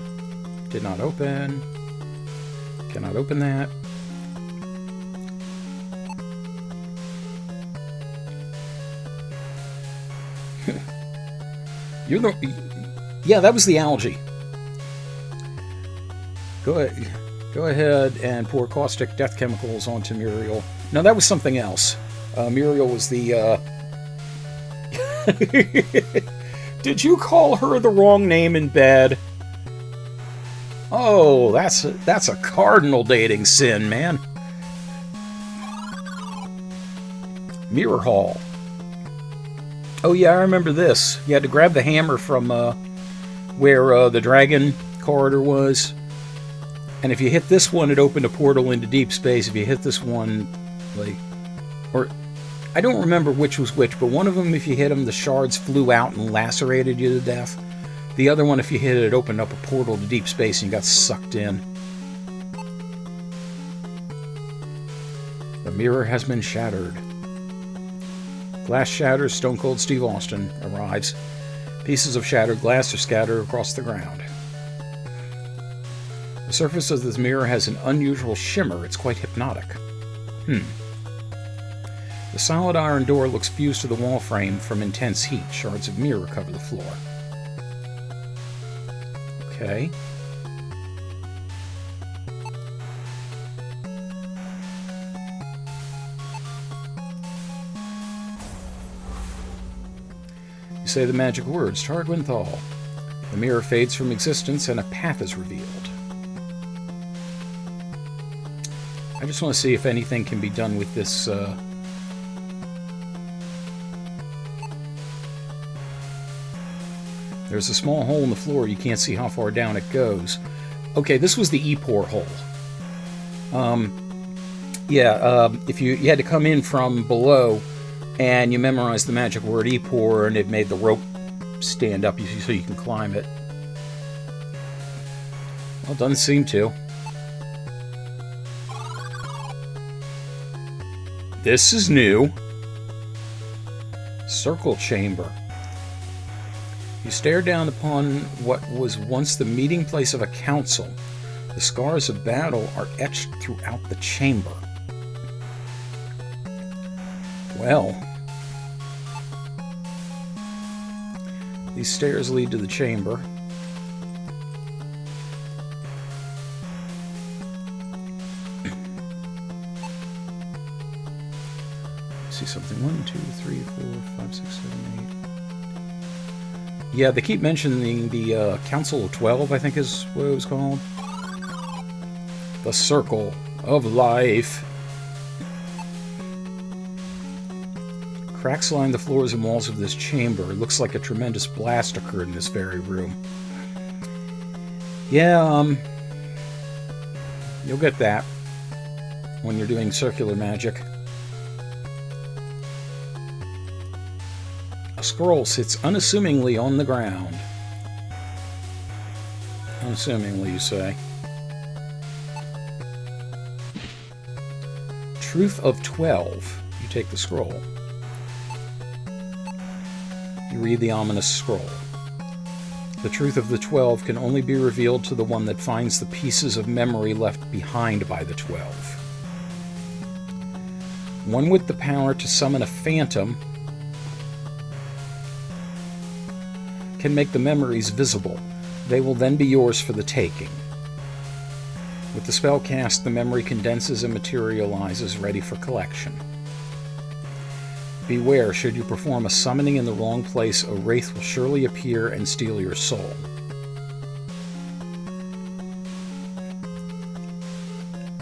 S1: Did not open. Cannot open that. You're the... Yeah, that was the algae. Go ahead and pour caustic death chemicals onto Muriel. No, that was something else. Muriel was the... Did you call her the wrong name in bed? Oh, that's a cardinal dating sin, man. Mirror Hall. Oh yeah, I remember this. You had to grab the hammer from where the dragon corridor was. And if you hit this one, it opened a portal into deep space. If you hit this one, like... Or... I don't remember which was which, but one of them, if you hit them, the shards flew out and lacerated you to death. The other one, if you hit it, it opened up a portal to deep space and you got sucked in. The mirror has been shattered. Glass shatters, Stone Cold Steve Austin arrives. Pieces of shattered glass are scattered across the ground. The surface of this mirror has an unusual shimmer. It's quite hypnotic. The solid iron door looks fused to the wall frame from intense heat. Shards of mirror cover the floor. Okay. You say the magic words, Targwynthal. The mirror fades from existence and a path is revealed. I just want to see if anything can be done with this, There's a small hole in the floor. You can't see how far down it goes. Okay, this was the E-Pour hole. If you had to come in from below, and you memorized the magic word E-Pour, and it made the rope stand up so you can climb it. Well, it doesn't seem to. This is new. Circle chamber. You stare down upon what was once the meeting place of a council. The scars of battle are etched throughout the chamber. Well, these stairs lead to the chamber. See something. 1, 2, 3, 4, 5, 6, 7, 8. Yeah, they keep mentioning the Council of 12, I think is what it was called. The Circle of Life. Cracks line the floors and walls of this chamber. It looks like a tremendous blast occurred in this very room. Yeah, you'll get that when you're doing circular magic. A scroll sits unassumingly on the ground. Unassumingly, you say. Truth of 12. You take the scroll. You read the ominous scroll. The truth of the 12 can only be revealed to the one that finds the pieces of memory left behind by the 12. One with the power to summon a phantom can make the memories visible. They will then be yours for the taking. With the spell cast, the memory condenses and materializes, ready for collection. Beware, should you perform a summoning in the wrong place, a wraith will surely appear and steal your soul.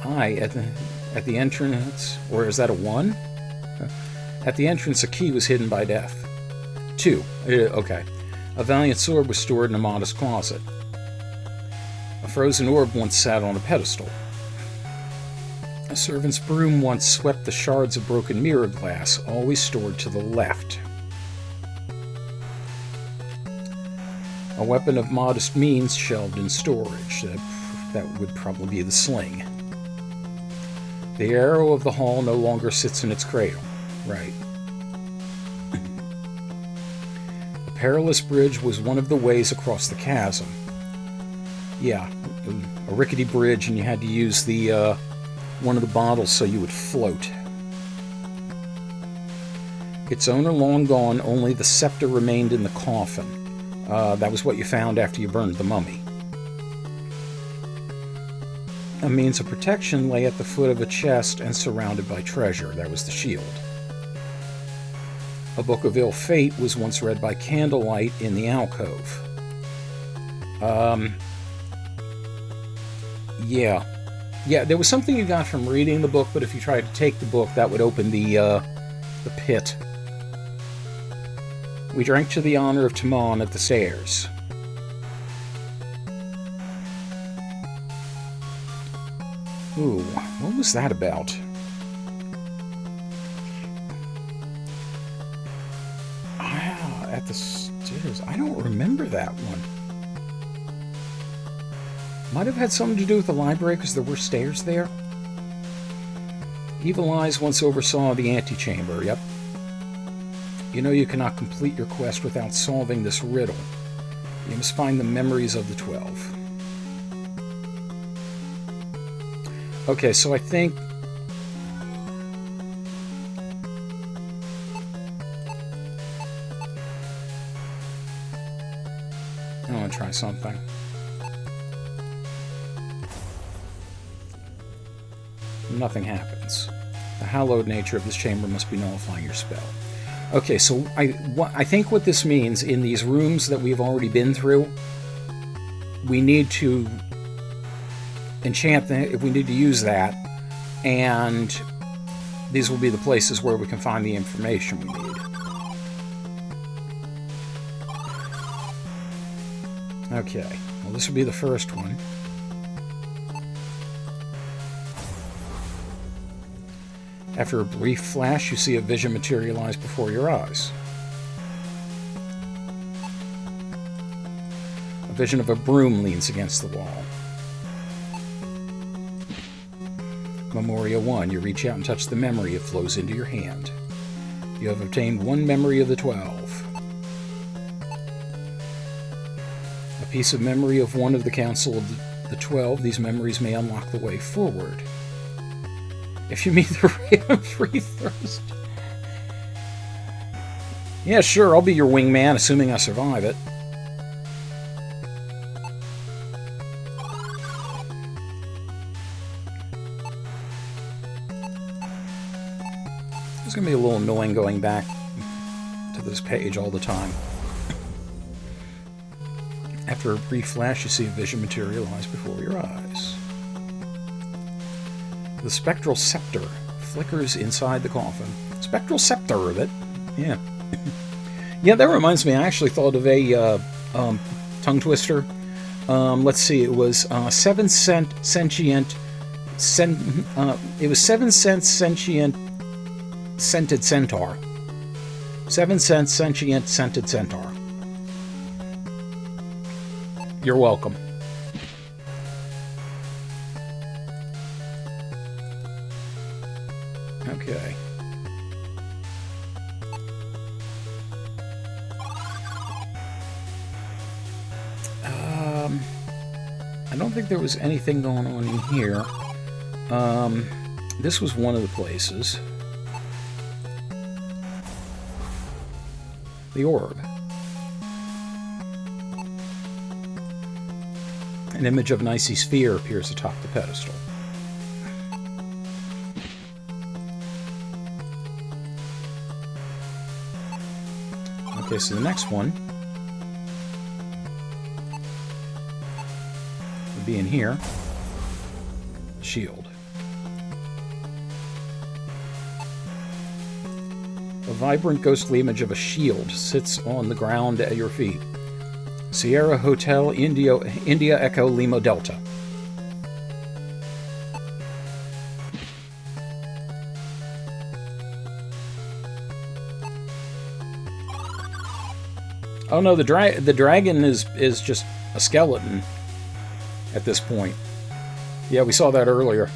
S1: At the entrance, or is that a 1? At the entrance, a key was hidden by death. 2. Okay. A valiant sword was stored in a modest closet. A frozen orb once sat on a pedestal. A servant's broom once swept the shards of broken mirror glass, always stored to the left. A weapon of modest means shelved in storage. That would probably be the sling. The arrow of the hall no longer sits in its cradle. Right. A perilous bridge was one of the ways across the chasm. Yeah, a rickety bridge, and you had to use the one of the bottles so you would float. Its owner long gone, only the scepter remained in the coffin. That was what you found after you burned the mummy. A means of protection lay at the foot of a chest and surrounded by treasure. That was the shield. A book of ill fate was once read by candlelight in the alcove. Yeah, there was something you got from reading the book, but if you tried to take the book, that would open the pit. We drank to the honor of Timon at the stairs. Ooh, what was that about? At the stairs. I don't remember that one. Might have had something to do with the library because there were stairs there. Evil Eyes once oversaw the antechamber. Yep. You know you cannot complete your quest without solving this riddle. You must find the memories of the 12. Okay, so I think... I want to try something. Nothing happens. The hallowed nature of this chamber must be nullifying your spell. Okay, so I think what this means, in these rooms that we've already been through, we need to enchant if we need to use that, and these will be the places where we can find the information we need. Okay, well, this will be the first one. After a brief flash, you see a vision materialize before your eyes. A vision of a broom leans against the wall. Memoria 1. You reach out and touch the memory. It flows into your hand. You have obtained one memory of the 12. A piece of memory of one of the Council of the 12. These memories may unlock the way forward. If you meet the rate of free thirst. Yeah, sure, I'll be your wingman, assuming I survive it. It's going to be a little annoying going back to this page all the time. After a brief flash, you see a vision materialize before your eyes. The spectral scepter flickers inside the coffin. Spectral scepter of it? Yeah. Yeah, that reminds me, I actually thought of a tongue twister. Let's see, it was 7 cent sentient. It was 7 cents sentient scented centaur. 7 cents sentient scented centaur. You're welcome. Okay. I don't think there was anything going on in here. This was one of the places. The orb. An image of an icy sphere appears atop the pedestal. Okay, so the next one would be in here. Shield. A vibrant ghostly image of a shield sits on the ground at your feet. Sierra Hotel, India Echo Lima Delta. Oh no, the dragon is just a skeleton at this point. Yeah, we saw that earlier.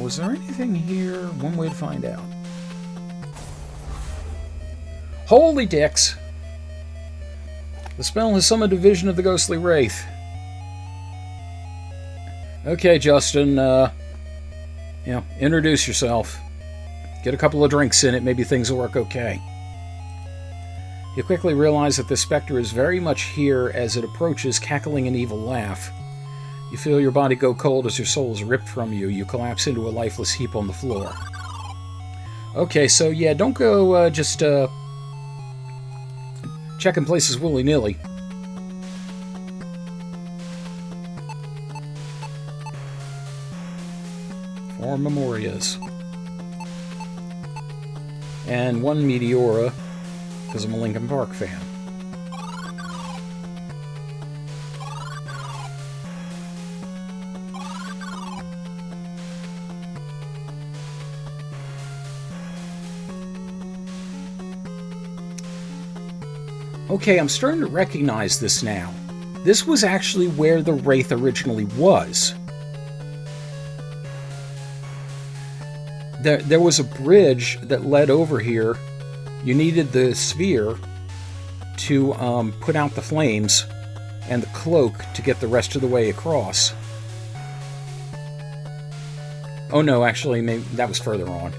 S1: Was there anything here? One way to find out. Holy dicks! The spell has summoned a vision of the ghostly wraith. Okay, Justin, introduce yourself. Get a couple of drinks in it, maybe things will work okay. You quickly realize that the specter is very much here as it approaches, cackling an evil laugh. You feel your body go cold as your soul is ripped from you. You collapse into a lifeless heap on the floor. Okay, so yeah, don't go just checking places willy-nilly. Four Memorias. And one Meteora, because I'm a Linkin Park fan. Okay, I'm starting to recognize this now. This was actually where the Wraith originally was. There was a bridge that led over here. You needed the sphere to put out the flames and the cloak to get the rest of the way across. Oh no, actually, maybe that was further on.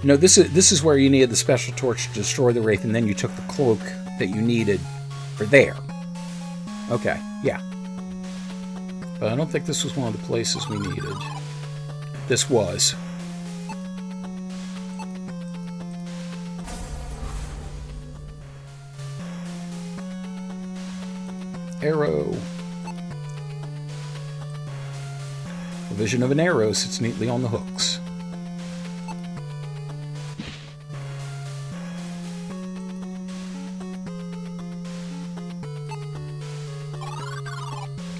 S1: No, this is where you needed the special torch to destroy the Wraith, and then you took the cloak that you needed for there. Okay, yeah. But I don't think this was one of the places we needed. This was. Arrow. The vision of an arrow sits neatly on the hooks.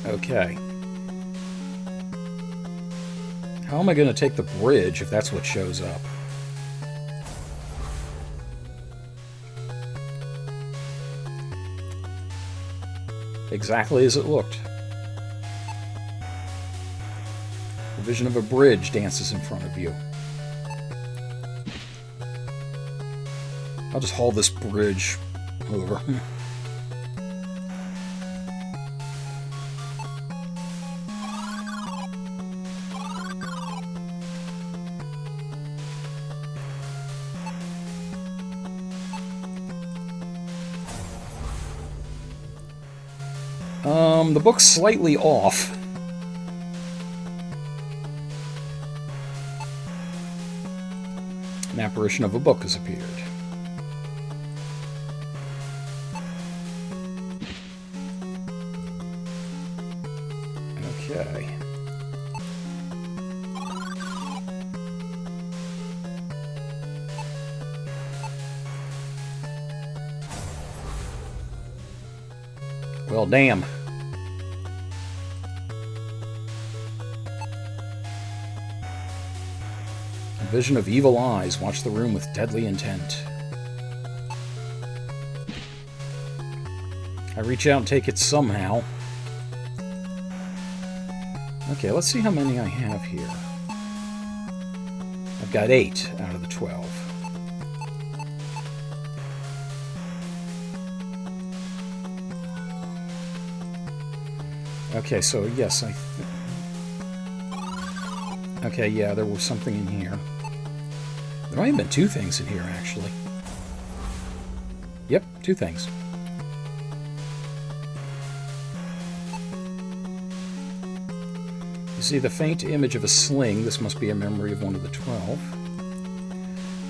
S1: Okay. How am I going to take the bridge if that's what shows up? Exactly as it looked. The vision of a bridge dances in front of you. I'll just haul this bridge over. The book's slightly off. apparition of a book has appeared. Okay. Well, damn. A vision of evil eyes watch the room with deadly intent. I reach out and take it somehow. Okay, let's see how many I have here. I've got 8 out of the 12. Okay, so yes, okay, yeah, there was something in here. There might have been 2 things in here, actually. Yep, 2 things. You see the faint image of a sling. This must be a memory of one of the 12.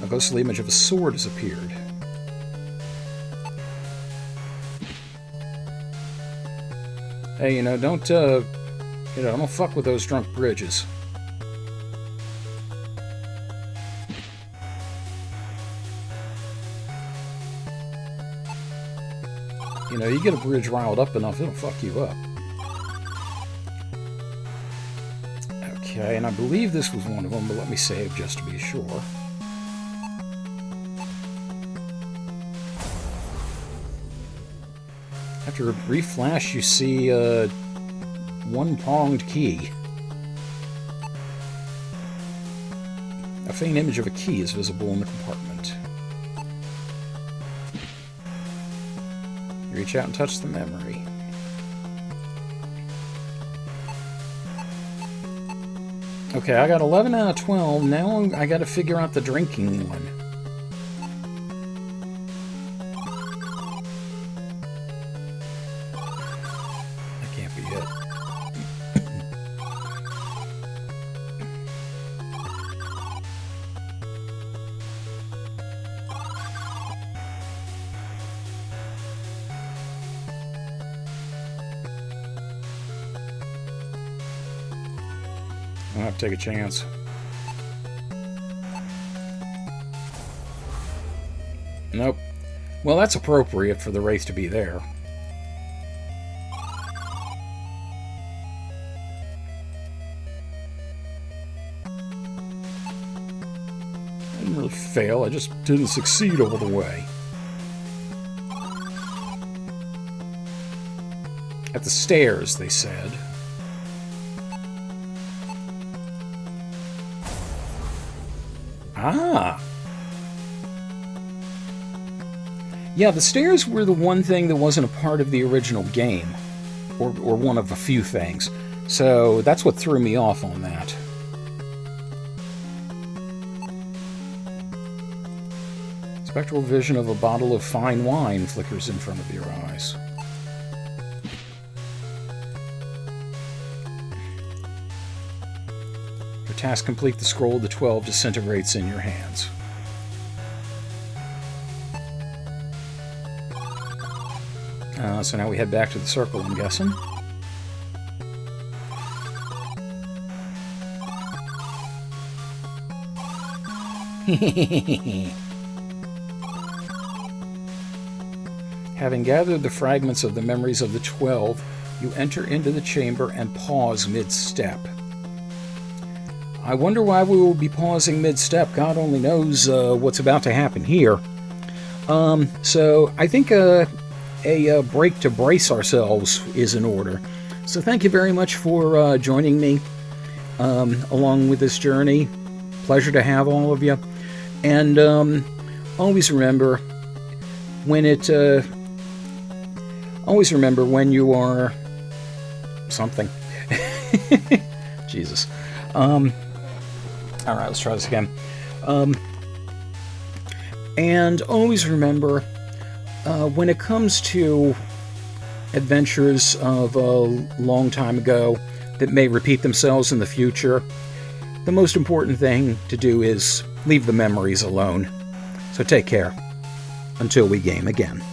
S1: A ghostly image of a sword has appeared. Hey, don't fuck with those drunk bridges. You get a bridge riled up enough, it'll fuck you up. Okay, and I believe this was one of them, but let me save just to be sure. After a brief flash, you see a one-pronged key. A faint image of a key is visible in the compartment. You reach out and touch the memory. Okay, I got 11 out of 12. Now I got to figure out the drinking one. That can't be it. I'll have to take a chance. Nope. Well, that's appropriate for the wraith to be there. I didn't really fail, I just didn't succeed all the way. At the stairs, they said. Ah! Yeah, the stairs were the one thing that wasn't a part of the original game. Or one of a few things. So that's what threw me off on that. Spectral vision of a bottle of fine wine flickers in front of your eyes. Task complete. The scroll of the 12 disintegrates in your hands. So now we head back to the circle, I'm guessing. Having gathered the fragments of the memories of the 12, you enter into the chamber and pause mid-step. I wonder why we will be pausing mid-step. God only knows what's about to happen here. So I think a break to brace ourselves is in order. So thank you very much for joining me along with this journey. Pleasure to have all of you. And always remember when you are something. Jesus. Alright, let's try this again. And always remember, when it comes to adventures of a long time ago that may repeat themselves in the future, the most important thing to do is leave the memories alone. So take care until we game again.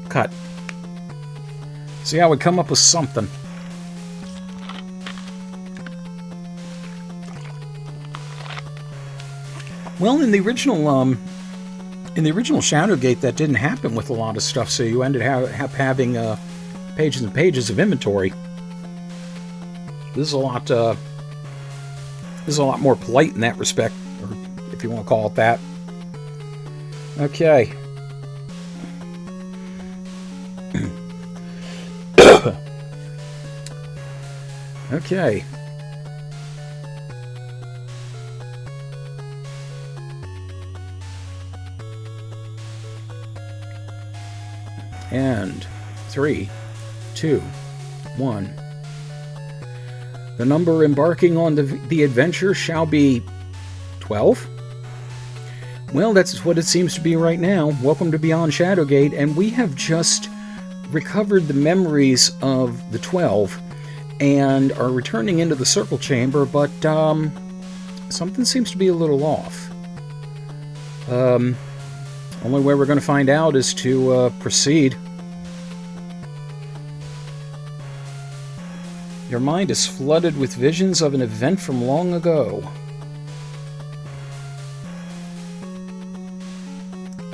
S1: Cut. See, I would come up with something. Well, in the original Shadowgate, that didn't happen with a lot of stuff, so you ended up having pages and pages of inventory. This is a lot more polite in that respect, or if you want to call it that. Okay. Okay. And 3, 2, 1. The number embarking on the adventure shall be 12? Well, that's what it seems to be right now. Welcome to Beyond Shadowgate, and we have just recovered the memories of the 12 and are returning into the circle chamber, but something seems to be a little off. Only way we're going to find out is to proceed. Your mind is flooded with visions of an event from long ago.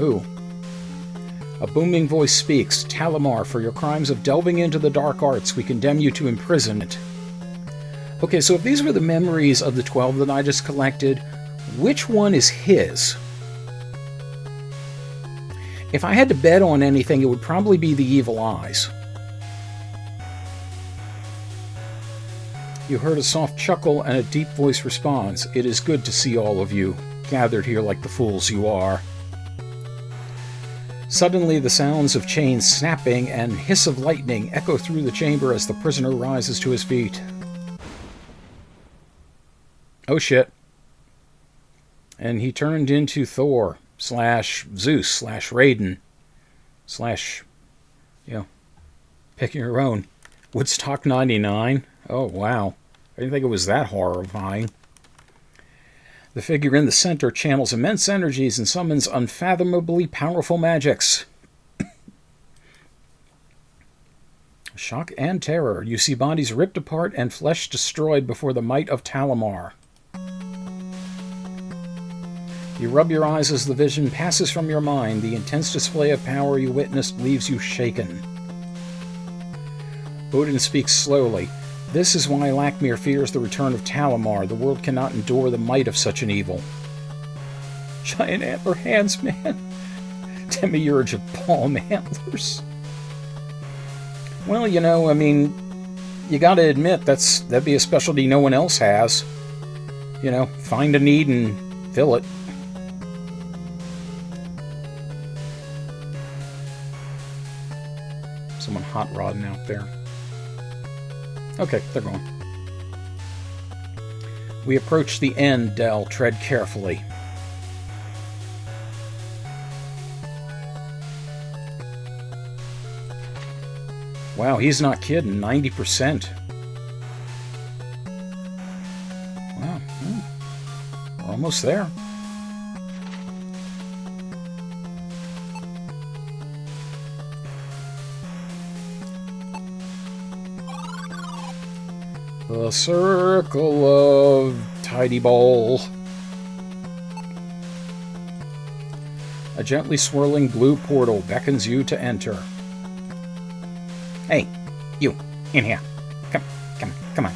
S1: Ooh. A booming voice speaks. Talamar, for your crimes of delving into the dark arts, we condemn you to imprisonment. Okay, so if these were the memories of the 12 that I just collected, which one is his? If I had to bet on anything, it would probably be the evil eyes. You heard a soft chuckle and a deep voice responds. It is good to see all of you, gathered here like the fools you are. Suddenly the sounds of chains snapping and hiss of lightning echo through the chamber as the prisoner rises to his feet. Oh shit. And he turned into Thor / Zeus / Raiden / pick your own. Woodstock 99? Oh, wow. I didn't think it was that horrifying. The figure in the center channels immense energies and summons unfathomably powerful magics. Shock and terror. You see bodies ripped apart and flesh destroyed before the might of Talamar. You rub your eyes as the vision passes from your mind. The intense display of power you witnessed leaves you shaken. Odin speaks slowly. This is why Lakmir fears the return of Talamar. The world cannot endure the might of such an evil. Giant antler hands, man. Demiurge of palm antlers. Well, I mean, you gotta admit, that'd be a specialty no one else has. Find a need and fill it. Someone hot rodding out there. Okay, they're gone. We approach the end, Del. Tread carefully. Wow, he's not kidding. 90%. Wow. We're almost there. The circle of tidy bowl. A gently swirling blue portal beckons you to enter. Hey, you, in here. Come on.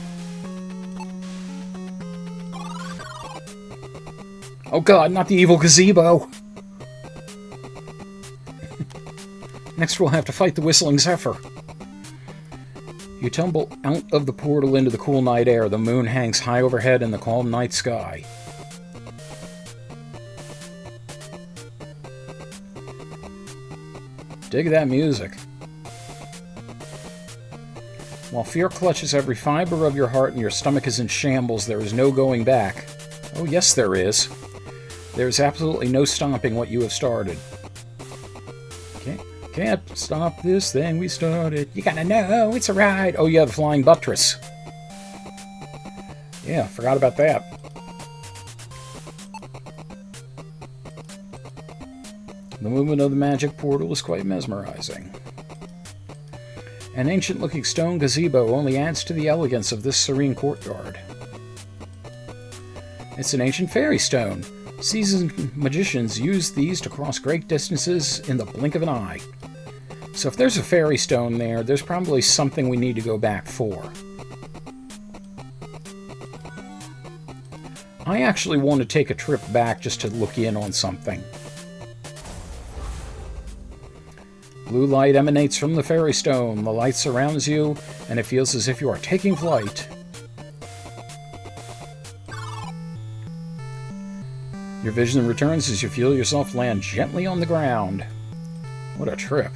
S1: Oh god, not the evil gazebo! Next we'll have to fight the whistling Zephyr. You tumble out of the portal into the cool night air. The moon hangs high overhead in the calm night sky. Dig that music. While fear clutches every fiber of your heart and your stomach is in shambles, there is no going back. Oh yes, there is. There is absolutely no stopping what you have started. Can't stop this thing we started. You gotta know it's a ride. Oh yeah, the flying buttress. Yeah, forgot about that. The movement of the magic portal is quite mesmerizing. An ancient-looking stone gazebo only adds to the elegance of this serene courtyard. It's an ancient fairy stone. Seasoned magicians use these to cross great distances in the blink of an eye. So if there's a fairy stone there, there's probably something we need to go back for. I actually want to take a trip back just to look in on something. Blue light emanates from the fairy stone. The light surrounds you, and it feels as if you are taking flight. Your vision returns as you feel yourself land gently on the ground. What a trip.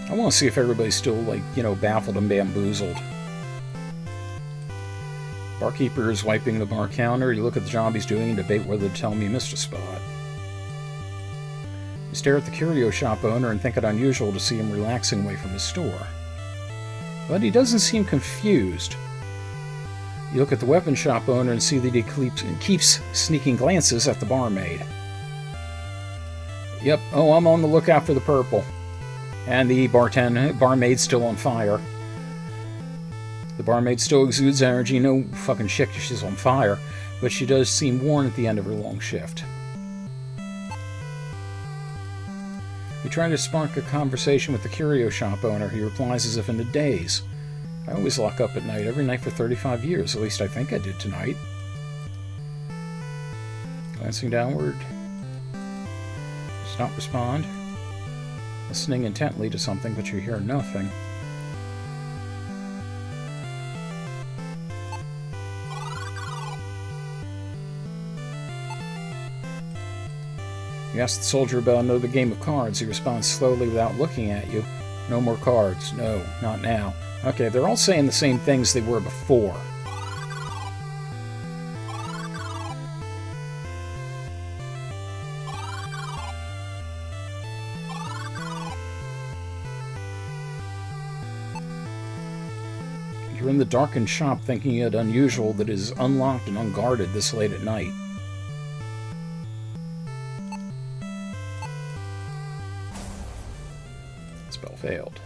S1: I want to see if everybody's still, like, baffled and bamboozled. Barkeeper is wiping the bar counter. You look at the job he's doing and debate whether to tell him you missed a spot. You stare at the curio shop owner and think it unusual to see him relaxing away from his store. But he doesn't seem confused. You look at the weapon shop owner and see that he keeps sneaking glances at the barmaid. Yep, oh, I'm on the lookout for the purple. And the barmaid's still on fire. The barmaid still exudes energy. No fucking shit, she's on fire. But she does seem worn at the end of her long shift. You try to spark a conversation with the curio shop owner. He replies as if in a daze. I always lock up at night, every night for 35 years. At least I think I did tonight. Glancing downward. Does not respond. Listening intently to something, but you hear nothing. You ask the soldier about another game of cards. He responds slowly without looking at you. No more cards. No, not now. Okay, they're all saying the same things they were before. You're in the darkened shop thinking it unusual that it is unlocked and unguarded this late at night. Spell failed.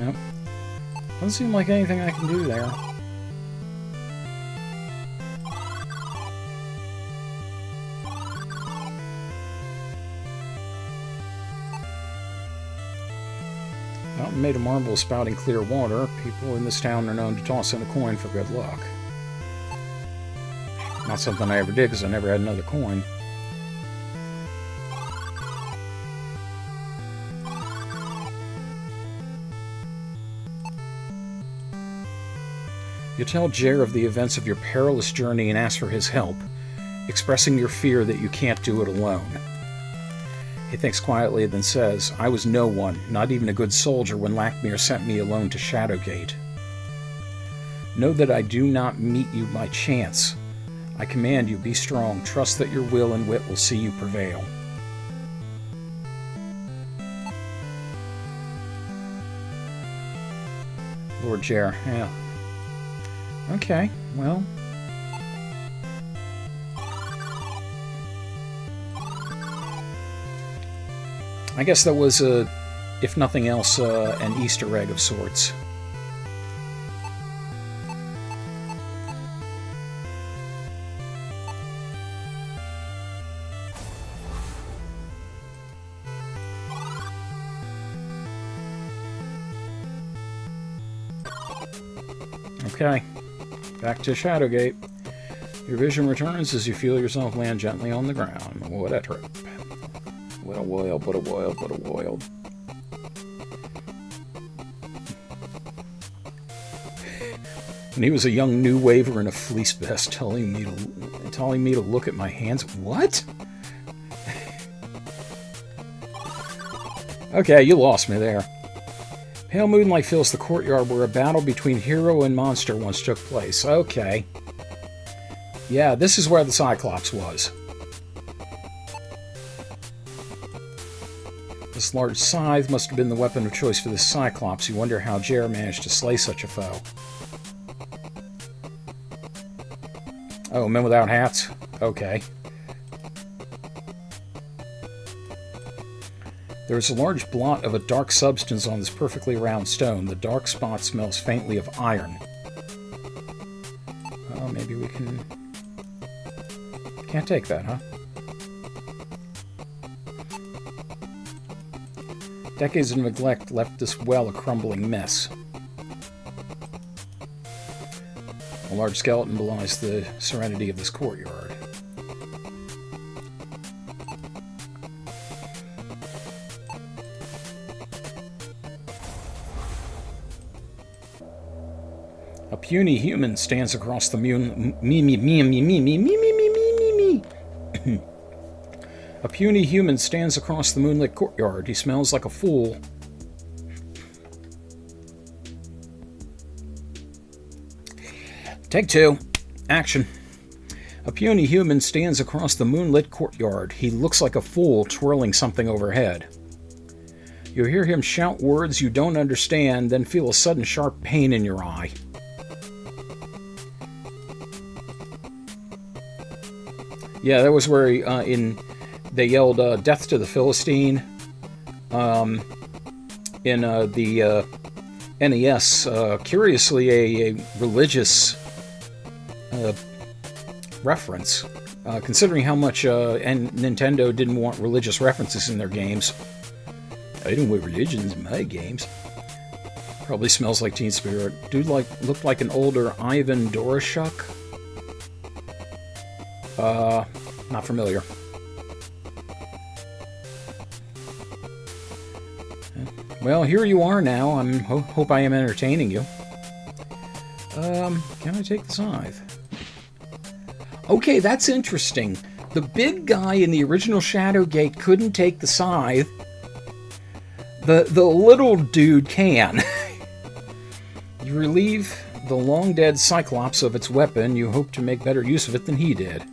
S1: Yep. Doesn't seem like anything I can do there. Fountain made of marble spouting clear water. People in this town are known to toss in a coin for good luck. Not something I ever did because I never had another coin. You tell Jer of the events of your perilous journey and ask for his help, expressing your fear that you can't do it alone. He thinks quietly, then says, I was no one, not even a good soldier, when Lakmir sent me alone to Shadowgate. Know that I do not meet you by chance. I command you, be strong. Trust that your will and wit will see you prevail. Lord Jer, yeah. Okay, well. I guess that was, if nothing else, an Easter egg of sorts. Okay. Back to Shadowgate. Your vision returns as you feel yourself land gently on the ground. What a trip. What a while, but a while, but a while. And he was a young new waver in a fleece vest telling me to look at my hands. What? Okay, you lost me there. Pale moonlight fills the courtyard where a battle between hero and monster once took place. Okay. Yeah, this is where the Cyclops was. This large scythe must have been the weapon of choice for the Cyclops. You wonder how Jer managed to slay such a foe. Oh, men without hats? Okay. There is a large blot of a dark substance on this perfectly round stone. The dark spot smells faintly of iron. Oh, maybe we can... Can't take that, huh? Decades of neglect left this well a crumbling mess. A large skeleton belies the serenity of this courtyard. A puny human stands across the moon. A puny human stands across the moonlit courtyard. He smells like a fool. Take two. Action. A puny human stands across the moonlit courtyard. He looks like a fool twirling something overhead. You hear him shout words you don't understand, then feel a sudden sharp pain in your eye. Yeah, that was where they yelled "Death to the Philistine" in the NES. Curiously, a religious reference, considering how much Nintendo didn't want religious references in their games. I don't want religions in my games. Probably smells like Teen Spirit. Dude looked like an older Ivan Doroshuk. Not familiar. Well, here you are now. I hope I am entertaining you. Can I take the scythe? Okay, that's interesting. The big guy in the original Shadowgate couldn't take the scythe. The little dude can. You relieve the long-dead Cyclops of its weapon. You hope to make better use of it than he did.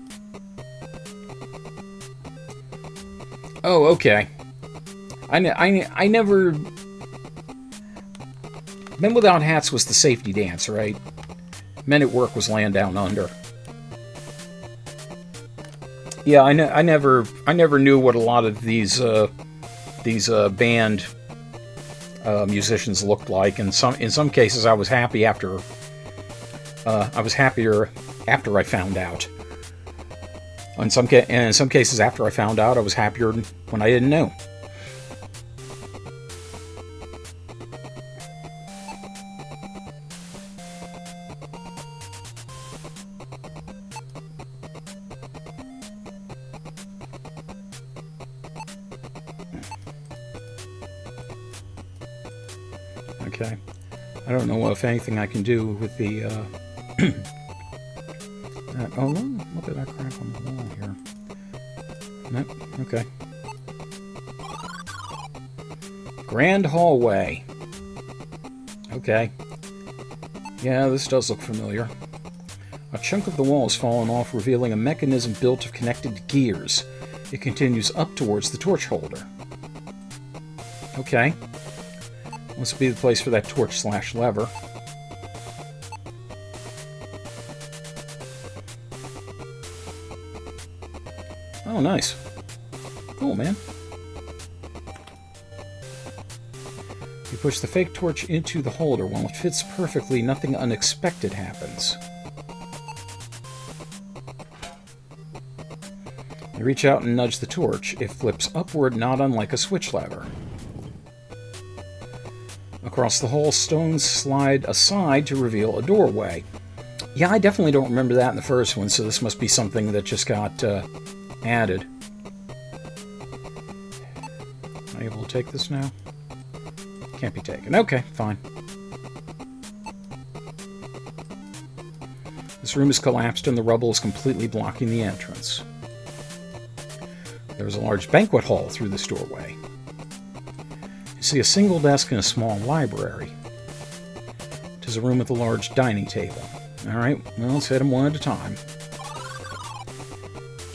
S1: Oh, okay. I never... Men Without Hats was the safety dance, right? Men at Work was Land Down Under. Yeah, I never knew what a lot of these band musicians looked like. In some cases, I was happy after. I was happier after I found out. In some cases, after I found out, I was happier when I didn't know. Okay. I don't know if anything I can do with the... oh, look at that crap on the wall here. Nope. Okay. Grand hallway. Okay. Yeah, this does look familiar. A chunk of the wall has fallen off, revealing a mechanism built of connected gears. It continues up towards the torch holder. Okay. Must be the place for that torch/lever. Oh, nice. Cool, man. You push the fake torch into the holder. While it fits perfectly, nothing unexpected happens. You reach out and nudge the torch. It flips upward, not unlike a switch lever. Across the hall, stones slide aside to reveal a doorway. Yeah, I definitely don't remember that in the first one, so this must be something that just got added. take this now? Can't be taken. Okay, fine. This room is collapsed and the rubble is completely blocking the entrance. There is a large banquet hall through this doorway. You see a single desk and a small library. It is a room with a large dining table. Alright, well, let's hit them one at a time.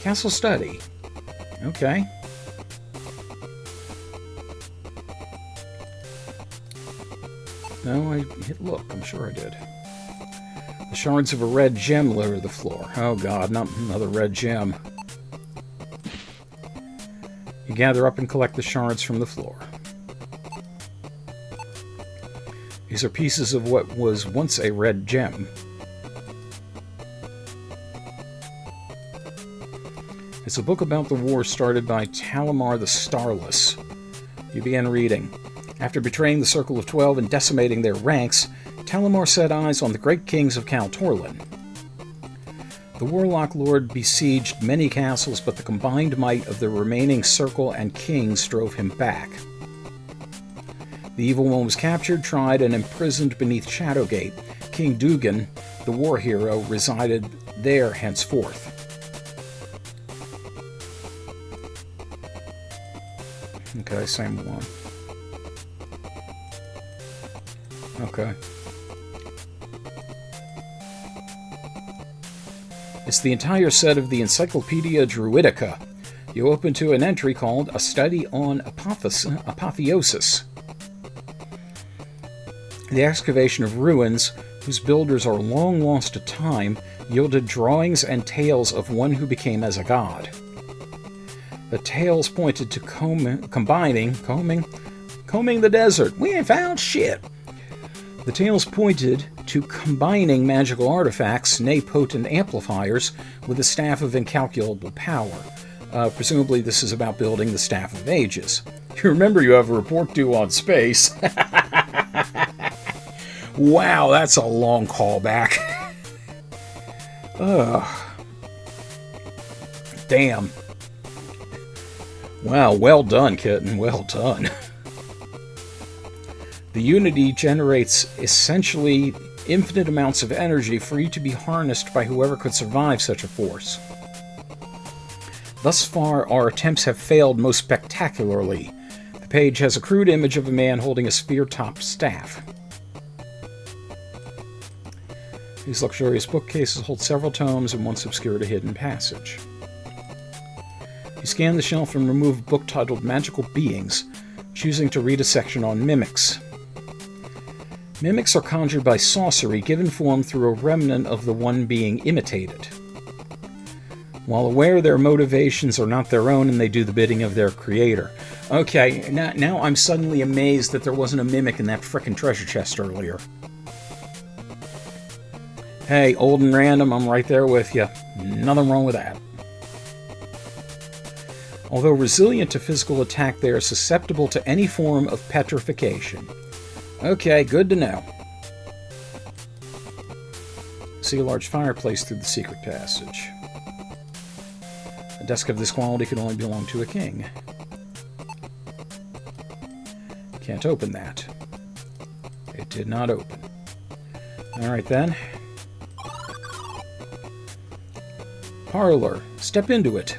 S1: Castle study. Okay. No, I hit look. I'm sure I did. The shards of a red gem litter the floor. Oh god, not another red gem. You gather up and collect the shards from the floor. These are pieces of what was once a red gem. It's a book about the war started by Talamar the Starless. You begin reading. After betraying the Circle of 12 and decimating their ranks, Talamar set eyes on the great kings of Kaltorlin. The Warlock Lord besieged many castles, but the combined might of the remaining Circle and kings drove him back. The Evil One was captured, tried, and imprisoned beneath Shadowgate. King Dugan, the war hero, resided there henceforth. Okay, same one. Okay. It's the entire set of the Encyclopedia Druidica. You open to an entry called A Study on Apotheosis. The excavation of ruins, whose builders are long lost to time, yielded drawings and tales of one who became as a god. The tales pointed to combing the desert. We ain't found shit. The tales pointed to combining magical artifacts, nay potent amplifiers, with a staff of incalculable power. Presumably this is about building the Staff of Ages. You remember you have a report due on space. Wow, that's a long callback. Damn. Wow, well done, kitten, well done. The Unity generates essentially infinite amounts of energy free to be harnessed by whoever could survive such a force. Thus far, our attempts have failed most spectacularly. The page has a crude image of a man holding a spear-topped staff. These luxurious bookcases hold several tomes and once obscured a hidden passage. You scan the shelf and remove a book titled Magical Beings, choosing to read a section on mimics. Mimics are conjured by sorcery, given form through a remnant of the one being imitated. While aware their motivations are not their own and they do the bidding of their creator. Okay, now I'm suddenly amazed that there wasn't a mimic in that frickin' treasure chest earlier. Hey, old and random, I'm right there with you. Nothing wrong with that. Although resilient to physical attack, they are susceptible to any form of petrification. Okay, good to know. See a large fireplace through the secret passage. A desk of this quality could only belong to a king. Can't open that. It did not open. Alright then. Parlor. Step into it.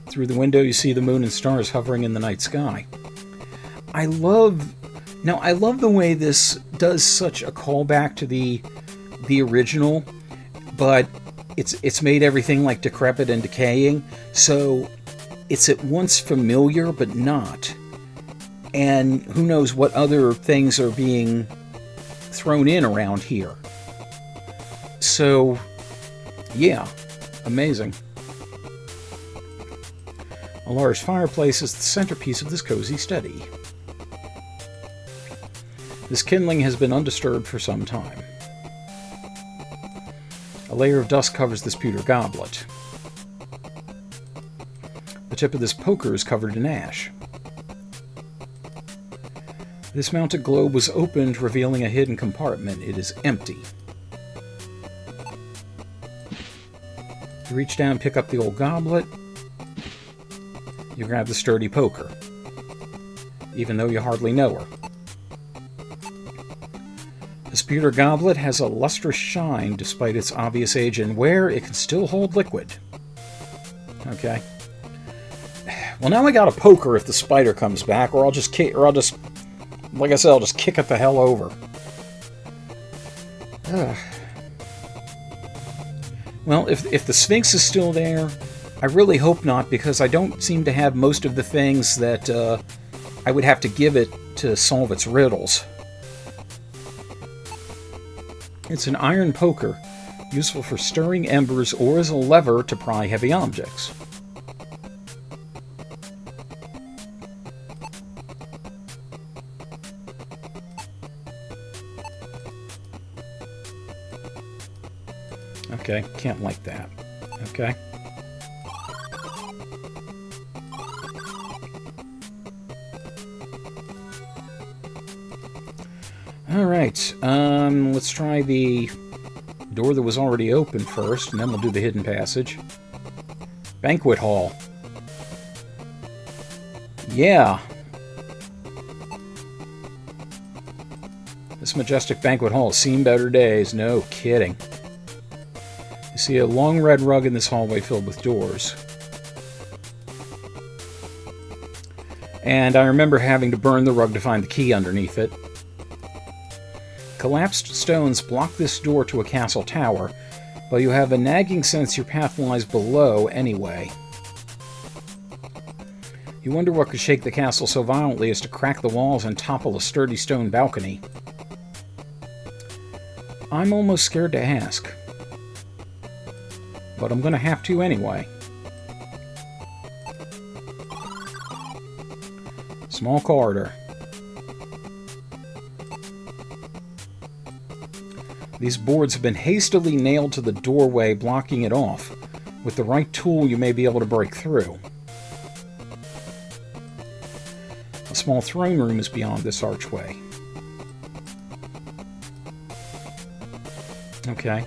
S1: Through the window you see the moon and stars hovering in the night sky. I love the way this does such a callback to the original, but it's made everything like decrepit and decaying, so it's at once familiar but not. And who knows what other things are being thrown in around here. So, yeah, amazing. A large fireplace is the centerpiece of this cozy study. This kindling has been undisturbed for some time. A layer of dust covers this pewter goblet. The tip of this poker is covered in ash. This mounted globe was opened, revealing a hidden compartment. It is empty. You reach down and pick up the old goblet. You grab the sturdy poker, even though you hardly know her. This pewter goblet has a lustrous shine despite its obvious age and wear. It can still hold liquid. Okay. Well, now I got a poker if the spider comes back, or I'll just kick, or I'll just, like I said, I'll just kick it the hell over. Ugh. Well, if the Sphinx is still there, I really hope not, because I don't seem to have most of the things that I would have to give it to solve its riddles. It's an iron poker, useful for stirring embers or as a lever to pry heavy objects. Okay, can't like that. Okay. Alright, let's try the door that was already open first, and then we'll do the hidden passage. Banquet hall. Yeah. This majestic banquet hall has seen better days, no kidding. You see a long red rug in this hallway filled with doors. And I remember having to burn the rug to find the key underneath it. Collapsed stones block this door to a castle tower, but you have a nagging sense your path lies below anyway. You wonder what could shake the castle so violently as to crack the walls and topple a sturdy stone balcony. I'm almost scared to ask. But I'm going to have to anyway. Small corridor. These boards have been hastily nailed to the doorway, blocking it off. With the right tool, you may be able to break through. A small throne room is beyond this archway. Okay.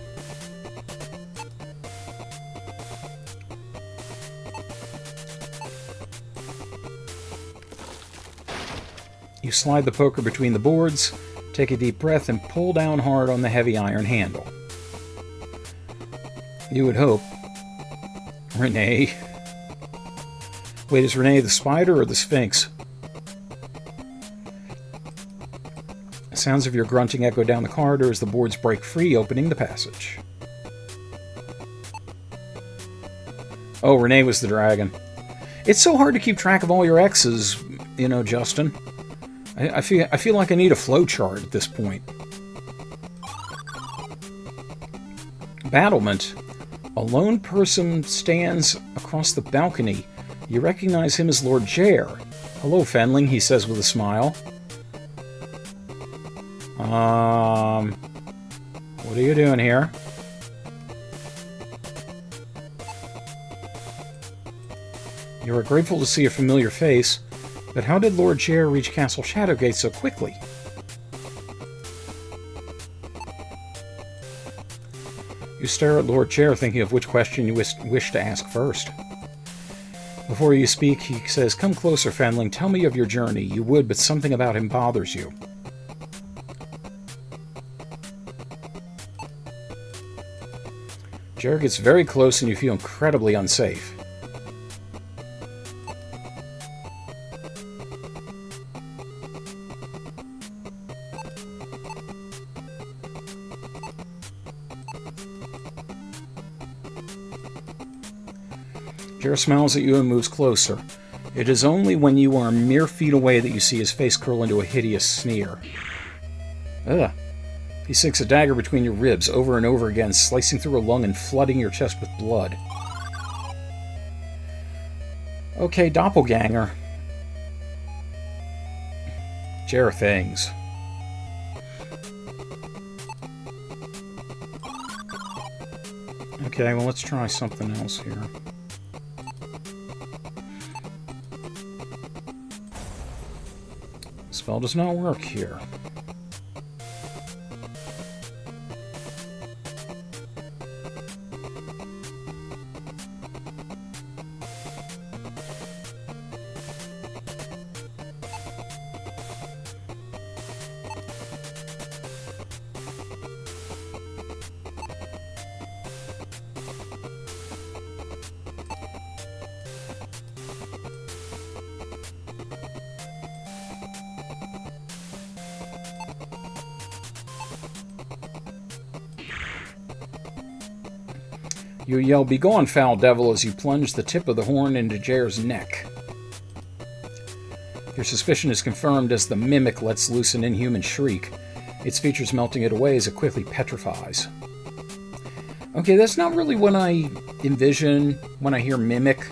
S1: You slide the poker between the boards, take a deep breath, and pull down hard on the heavy iron handle. You would hope. Renee. Wait, is Renee the spider or the Sphinx? Sounds of your grunting echo down the corridor as the boards break free, opening the passage. Oh, Renee was the dragon. It's so hard to keep track of all your X's, you know, Justin. I feel like I need a flowchart at this point. Battlement. A lone person stands across the balcony. You recognize him as Lord Jair. Hello, Fenling, he says with a smile. What are you doing here? You are grateful to see a familiar face, but how did Lord Jair reach Castle Shadowgate so quickly? You stare at Lord Jair, thinking of which question you wish to ask first. Before you speak, he says, "Come closer, Fenling. Tell me of your journey. You would, but something about him bothers you." Jair gets very close and you feel incredibly unsafe. Jair smiles at you and moves closer. It is only when you are mere feet away that you see his face curl into a hideous sneer. Ugh. He sinks a dagger between your ribs over and over again, slicing through a lung and flooding your chest with blood. Okay, doppelganger. Jair things. Okay, well, let's try something else here. Spell does not work here. You yell, "Begone, foul devil," as you plunge the tip of the horn into Jer's neck. Your suspicion is confirmed as the mimic lets loose an inhuman shriek, its features melting it away as it quickly petrifies. Okay, that's not really what I envision when I hear mimic.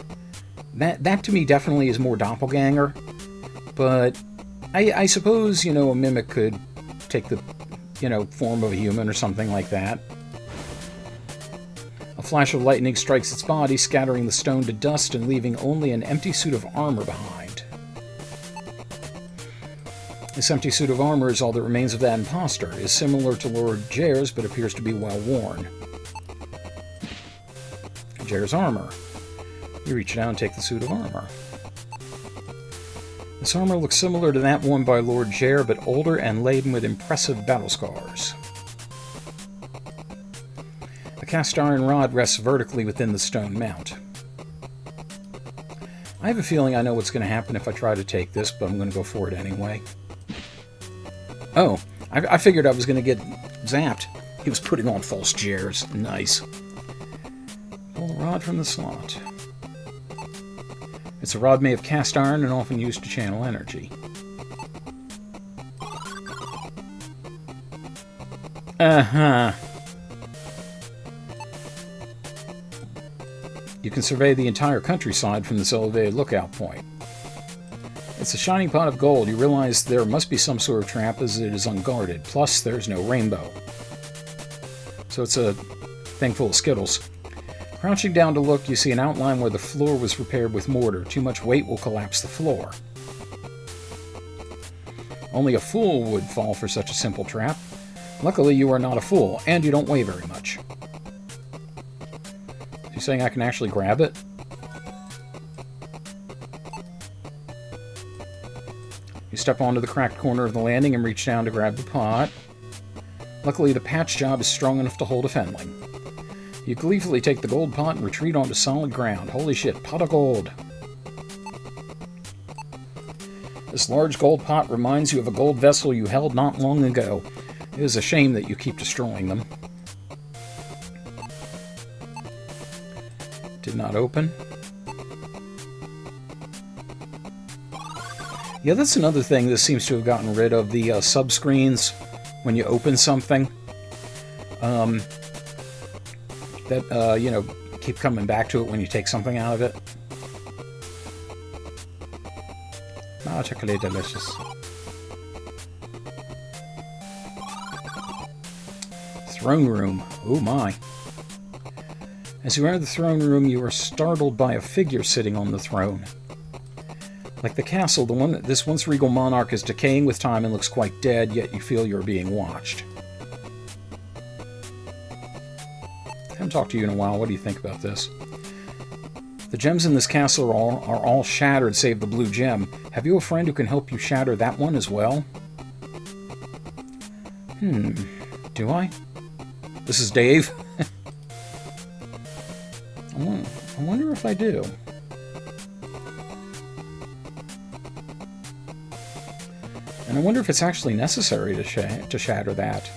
S1: That to me definitely is more doppelganger, but I suppose, a mimic could take the, form of a human or something like that. A flash of lightning strikes its body, scattering the stone to dust and leaving only an empty suit of armor behind. This empty suit of armor is all that remains of that imposter. It is similar to Lord Jer's, but appears to be well worn. Jer's armor. You reach down and take the suit of armor. This armor looks similar to that worn by Lord Jer, but older and laden with impressive battle scars. A cast iron rod rests vertically within the stone mount. I have a feeling I know what's going to happen if I try to take this, but I'm going to go for it anyway. Oh, I figured I was going to get zapped. He was putting on false Jers. Nice. Pull the rod from the slot. It's a rod made of cast iron and often used to channel energy. Uh-huh. You can survey the entire countryside from this elevated lookout point. It's a shining pot of gold. You realize there must be some sort of trap as it is unguarded. Plus, there's no rainbow. So it's a thing full of Skittles. Crouching down to look, you see an outline where the floor was repaired with mortar. Too much weight will collapse the floor. Only a fool would fall for such a simple trap. Luckily, you are not a fool, and you don't weigh very much. You're saying I can actually grab it? You step onto the cracked corner of the landing and reach down to grab the pot. Luckily, the patch job is strong enough to hold a fenling. You gleefully take the gold pot and retreat onto solid ground. Holy shit, pot of gold. This large gold pot reminds you of a gold vessel you held not long ago. It is a shame that you keep destroying them. Did not open. Yeah, that's another thing this seems to have gotten rid of, the subscreens when you open something. Keep coming back to it when you take something out of it. Ah, chocolate delicious. Throne room. Oh my. As you enter the throne room, you are startled by a figure sitting on the throne. Like the castle, this once regal monarch is decaying with time and looks quite dead, yet you feel you're being watched. I haven't talked to you in a while. What do you think about this? The gems in this castle are all shattered save the blue gem. Have you a friend who can help you shatter that one as well? Do I? This is Dave. I wonder if I do. And I wonder if it's actually necessary to shatter that.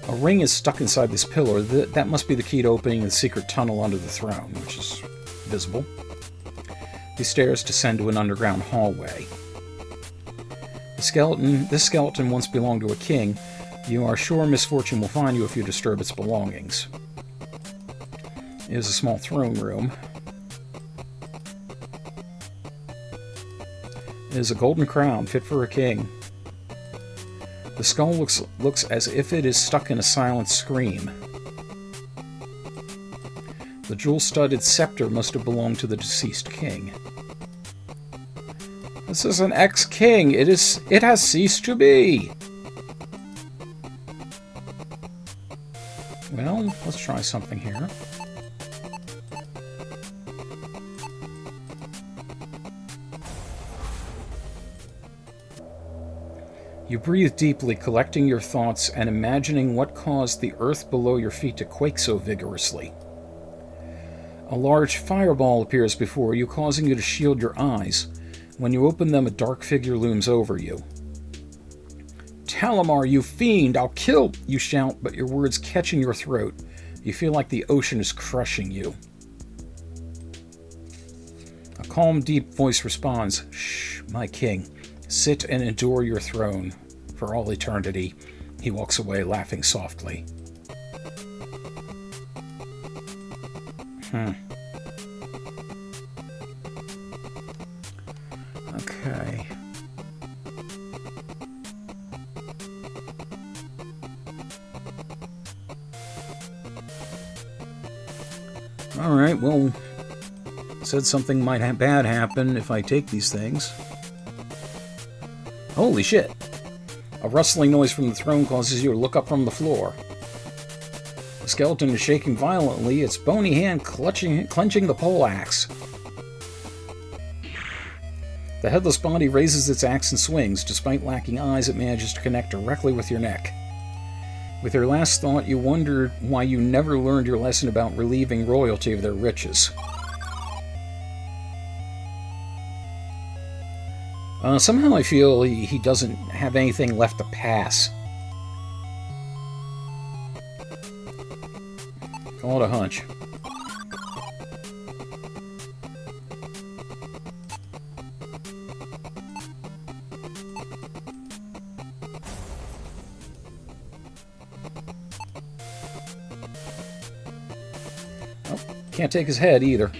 S1: A ring is stuck inside this pillar. That must be the key to opening the secret tunnel under the throne, which is visible. These stairs descend to an underground hallway. This skeleton once belonged to a king. You are sure misfortune will find you if you disturb its belongings. It is a small throne room. It is a golden crown, fit for a king. The skull looks as if it is stuck in a silent scream. The jewel-studded scepter must have belonged to the deceased king. This is an ex-king. It has ceased to be. Well, let's try something here. You breathe deeply, collecting your thoughts and imagining what caused the earth below your feet to quake so vigorously. A large fireball appears before you, causing you to shield your eyes. When you open them, a dark figure looms over you. Calamar, you fiend! I'll kill! You shout, but your words catch in your throat. You feel like the ocean is crushing you. A calm, deep voice responds, Shh, my king. Sit and endure your throne for all eternity. He walks away, laughing softly. Okay. Alright, well, said something might bad happen if I take these things. Holy shit! A rustling noise from the throne causes you to look up from the floor. The skeleton is shaking violently, its bony hand clenching the poleaxe. The headless body raises its axe and swings. Despite lacking eyes, it manages to connect directly with your neck. With your last thought, you wonder why you never learned your lesson about relieving royalty of their riches. Somehow I feel he doesn't have anything left to pass. Call it a hunch. Oh, can't take his head either.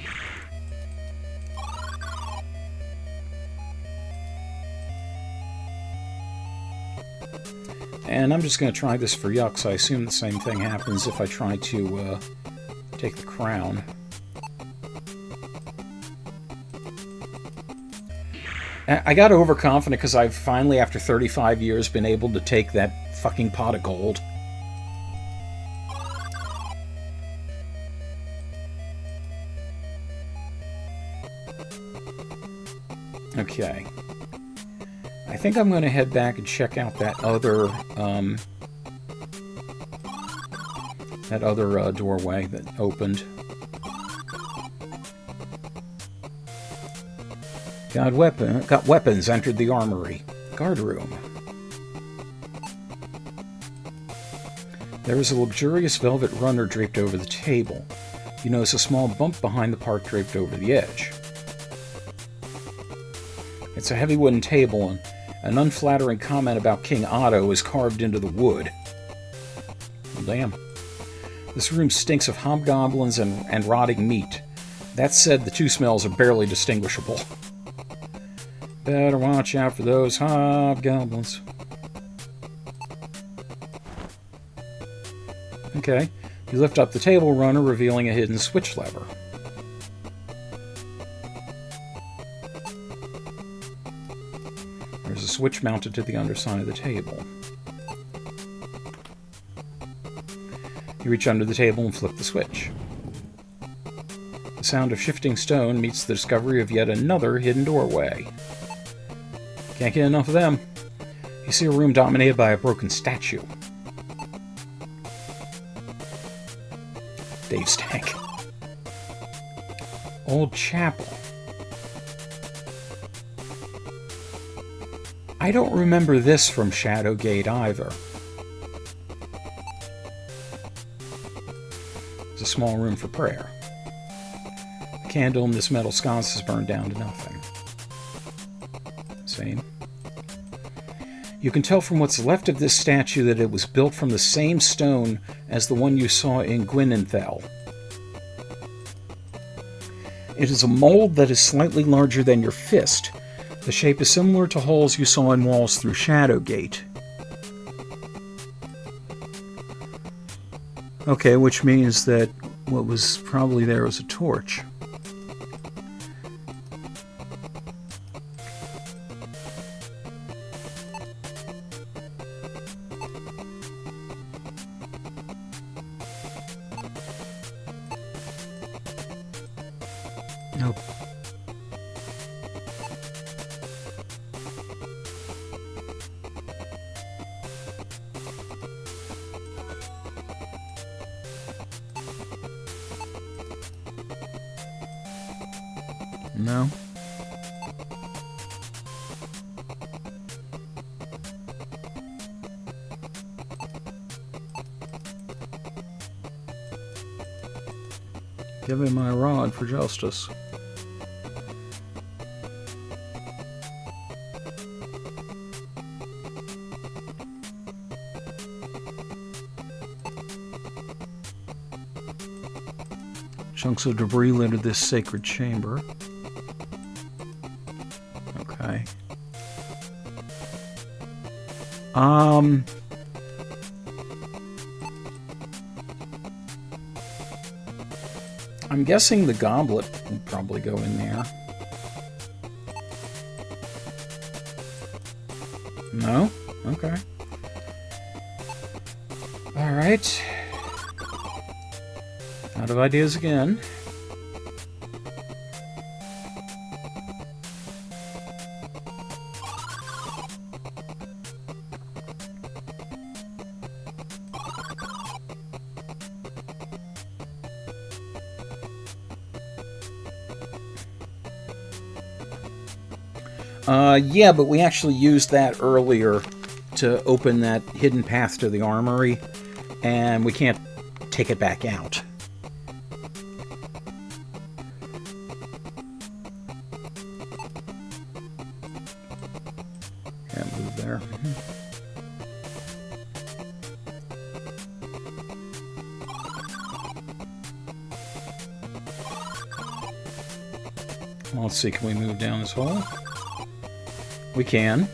S1: And I'm just going to try this for yucks. I assume the same thing happens if I try to take the crown. I got overconfident because I've finally, after 35 years, been able to take that fucking pot of gold. Okay. I think I'm going to head back and check out that other doorway that opened. Got weapons entered the armory. Guard room. There is a luxurious velvet runner draped over the table. You notice a small bump behind the part draped over the edge. It's a heavy wooden table, and an unflattering comment about King Otto is carved into the wood. Well, damn. This room stinks of hobgoblins and rotting meat. That said, the two smells are barely distinguishable. Better watch out for those hobgoblins. Okay. You lift up the table runner, revealing a hidden switch lever. There's a switch mounted to the underside of the table. You reach under the table and flip the switch. The sound of shifting stone meets the discovery of yet another hidden doorway. Can't get enough of them. You see a room dominated by a broken statue. Dave's tank. Old chapel. I don't remember this from Shadowgate either. It's a small room for prayer. The candle in this metal sconce is burned down to nothing. Same. You can tell from what's left of this statue that it was built from the same stone as the one you saw in Gwynenthal. It is a mold that is slightly larger than your fist. The shape is similar to holes you saw in walls through Shadowgate. Okay, which means that what was probably there was a torch. Nope. No. Give me my rod for justice. Chunks of debris littered this sacred chamber. Okay. I'm guessing the goblet will probably go in there. No? Okay. Alright. Out of ideas again. Yeah, but we actually used that earlier to open that hidden path to the armory, and we can't take it back out. Can't move there. Well, let's see, can we move down this hole? We can.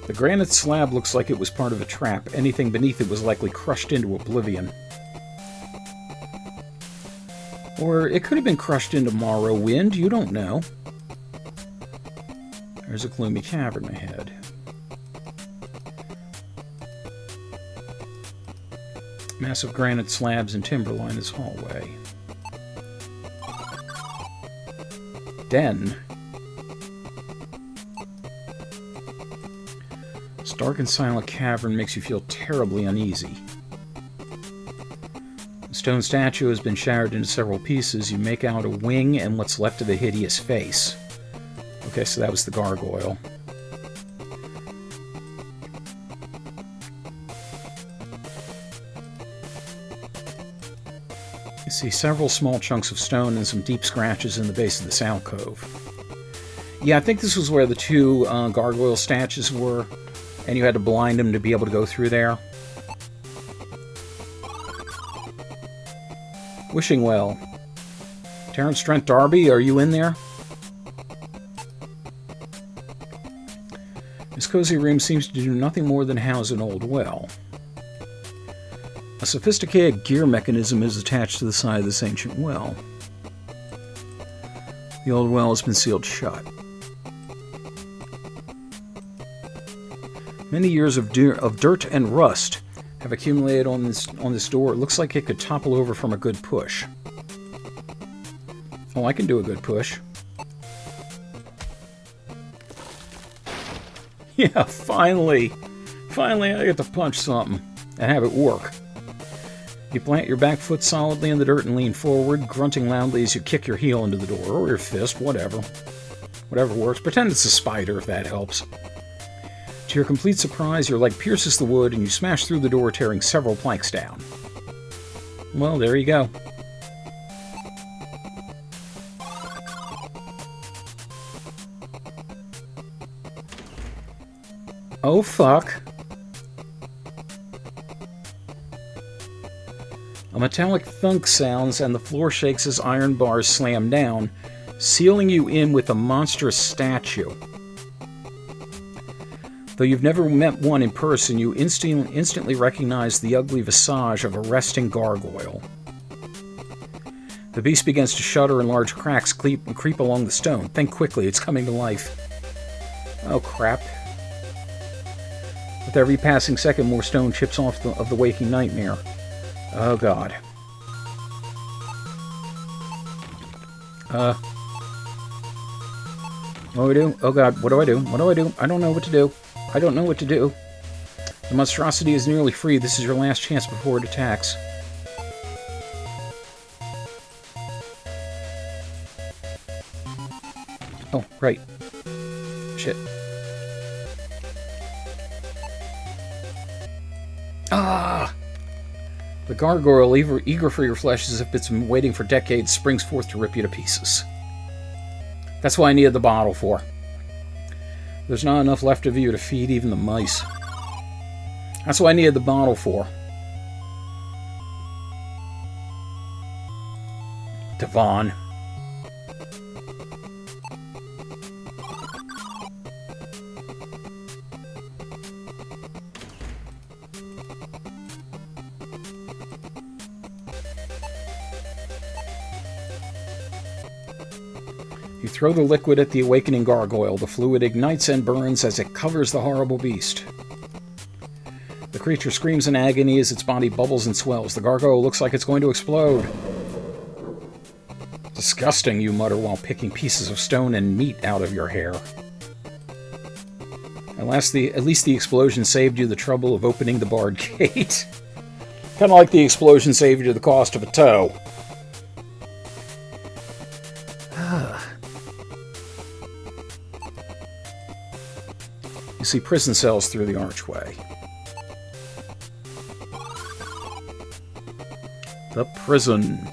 S1: The granite slab looks like it was part of a trap. Anything beneath it was likely crushed into oblivion. Or it could have been crushed into Morrowind, you don't know. There's a gloomy cavern ahead. Massive granite slabs and timber line this hallway. Den. This dark and silent cavern makes you feel terribly uneasy. The stone statue has been shattered into several pieces. You make out a wing and what's left of a hideous face. Okay, so that was the gargoyle. You see several small chunks of stone and some deep scratches in the base of this alcove. Yeah, I think this was where the two gargoyle statues were, and you had to blind them to be able to go through there. Wishing well. Terrence Trent D'Arby, are you in there? This cozy room seems to do nothing more than house an old well. A sophisticated gear mechanism is attached to the side of this ancient well. The old well has been sealed shut. Many years of dirt and rust have accumulated on this door. It looks like it could topple over from a good push. Oh, I can do a good push. Yeah, finally! Finally I get to punch something and have it work. You plant your back foot solidly in the dirt and lean forward, grunting loudly as you kick your heel into the door, or your fist, whatever. Whatever works. Pretend it's a spider if that helps. To your complete surprise, your leg pierces the wood and you smash through the door, tearing several planks down. Well, there you go. Oh, fuck. A metallic thunk sounds and the floor shakes as iron bars slam down, sealing you in with a monstrous statue. Though you've never met one in person, you instantly recognize the ugly visage of a resting gargoyle. The beast begins to shudder and large cracks creep along the stone. Think quickly, it's coming to life. Oh, crap. With every passing second, more stone chips off of the waking nightmare. Oh, God. What do we do? Oh, God, what do I do? What do I do? I don't know what to do. I don't know what to do. The monstrosity is nearly free. This is your last chance before it attacks. Oh, right. Shit. Ah! The gargoyle, eager for your flesh as if it's been waiting for decades, springs forth to rip you to pieces. That's what I needed the bottle for. There's not enough left of you to feed even the mice. That's what I needed the bottle for. Devon. You throw the liquid at the awakening gargoyle. The fluid ignites and burns as it covers the horrible beast. The creature screams in agony as its body bubbles and swells. The gargoyle looks like it's going to explode. Disgusting, you mutter while picking pieces of stone and meat out of your hair. At least the explosion saved you the trouble of opening the barred gate. Kind of like the explosion saved you the cost of a toe. You see prison cells through the archway. The prison.